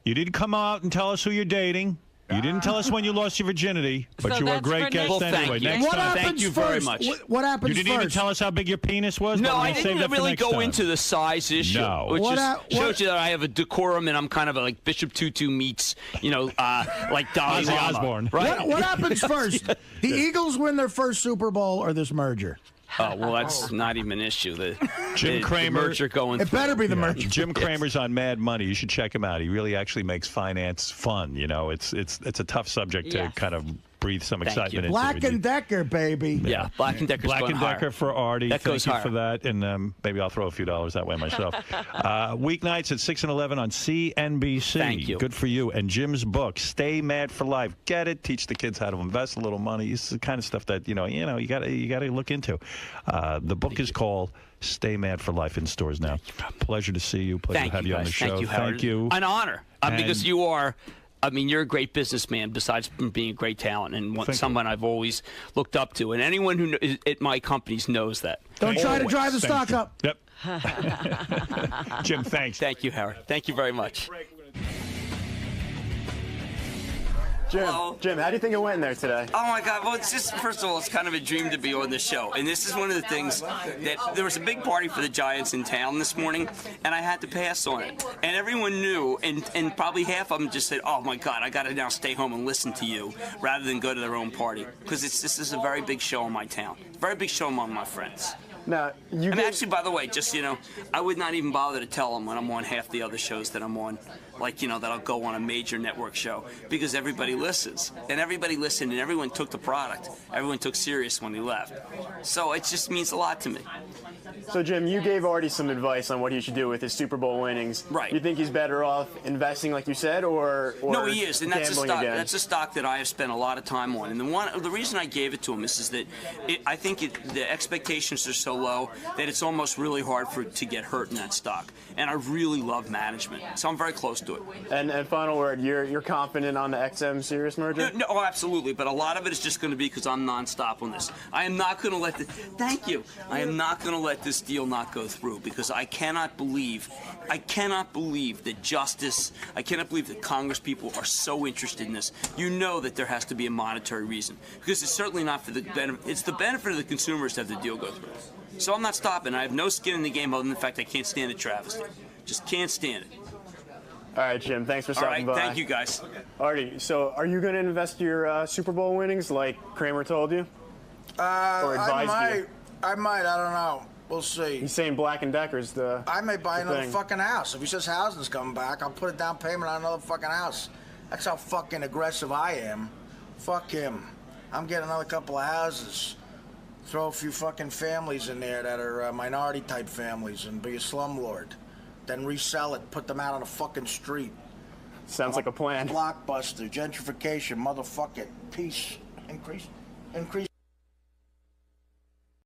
You didn't come out and tell us who you're dating. You didn't tell us when you lost your virginity, but you were a great guest anyway. Next time. Thank you very much. What happens first? You didn't even tell us how big your penis was? No, I didn't really go into the size issue. No. Which shows you that I have a decorum and I'm kind of like Bishop Tutu meets, like Dalai Lama. Osborne. Right? What happens first? The Eagles win their first Super Bowl or this merger? Oh, well, that's not even an issue. Jim Cramer. The merger going It through. better be the merger. Jim Cramer's on Mad Money. You should check him out. He really actually makes finance fun. It's a tough subject to kind of breathe some excitement into. Black and Decker, baby. Yeah, Black and Decker's Black going and Decker higher. for Artie. That goes Thank you higher. for that, and maybe I'll throw a few dollars that way myself. Weeknights at 6 and 11 on CNBC. Thank you. Good for you. And Jim's book, Stay Mad for Life. Get it. Teach the kids how to invest a little money. This is the kind of stuff that you got to look into. The book is called Stay Mad for Life, in stores now. Pleasure to see you. Pleasure to have you on the show. Thank you, Howard. Thank you. An honor, because you are. You're a great businessman besides being a great talent and someone I've always looked up to. And anyone who is at my companies knows that. Don't try to drive the stock up. Yep. Jim, thanks. Thank you, Howard. Thank you very much. Jim, how do you think it went there today? Oh my God! Well, it's just first of all, it's kind of a dream to be on this show, and this is one of the things that there was a big party for the Giants in town this morning, and I had to pass on it, and everyone knew, and probably half of them just said, "Oh my God, I got to now stay home and listen to you," rather than go to their own party, because this is a very big show in my town, very big show among my friends. Now, actually, by the way, just I would not even bother to tell them when I'm on half the other shows that I'm on, like that I'll go on a major network show, because everybody listens, and everybody listened, and everyone took the product. Everyone took Sirius when he left, so it just means a lot to me. So, Jim, you gave Artie some advice on what he should do with his Super Bowl winnings. Right. You think he's better off investing, like you said, or no, he is, and that's a gambling stock. again? That's a stock that I have spent a lot of time on. And the reason I gave it to him is that I think the expectations are so low that it's almost really hard to get hurt in that stock. And I really love management, so I'm very close to it. And final word, you're confident on the XM Sirius merger? No, absolutely. But a lot of it is just going to be because I'm nonstop on this. I am not going to let I am not going to let this deal not go through, because I cannot believe that justice, I cannot believe that Congress people are so interested in this. You know that there has to be a monetary reason, because it's certainly not for the benefit. It's the benefit of the consumers to have the deal go through. So I'm not stopping. I have no skin in the game other than the fact I can't stand the travesty. Just can't stand it. All right, Jim, thanks for stopping by. Thank you, guys. Artie, so are you going to invest your Super Bowl winnings like Kramer told you? Or advised you? I might. I don't know. We'll see. He's saying Black and Decker's the I may buy another thing. fucking house. If he says housing's coming back, I'll put a down payment on another fucking house. That's how fucking aggressive I am. Fuck him. I'm getting another couple of houses. Throw a few fucking families in there that are minority-type families and be a slumlord. Then resell it, put them out on the fucking street. Sounds like a plan. Blockbuster, gentrification, motherfuck it. Peace. Increase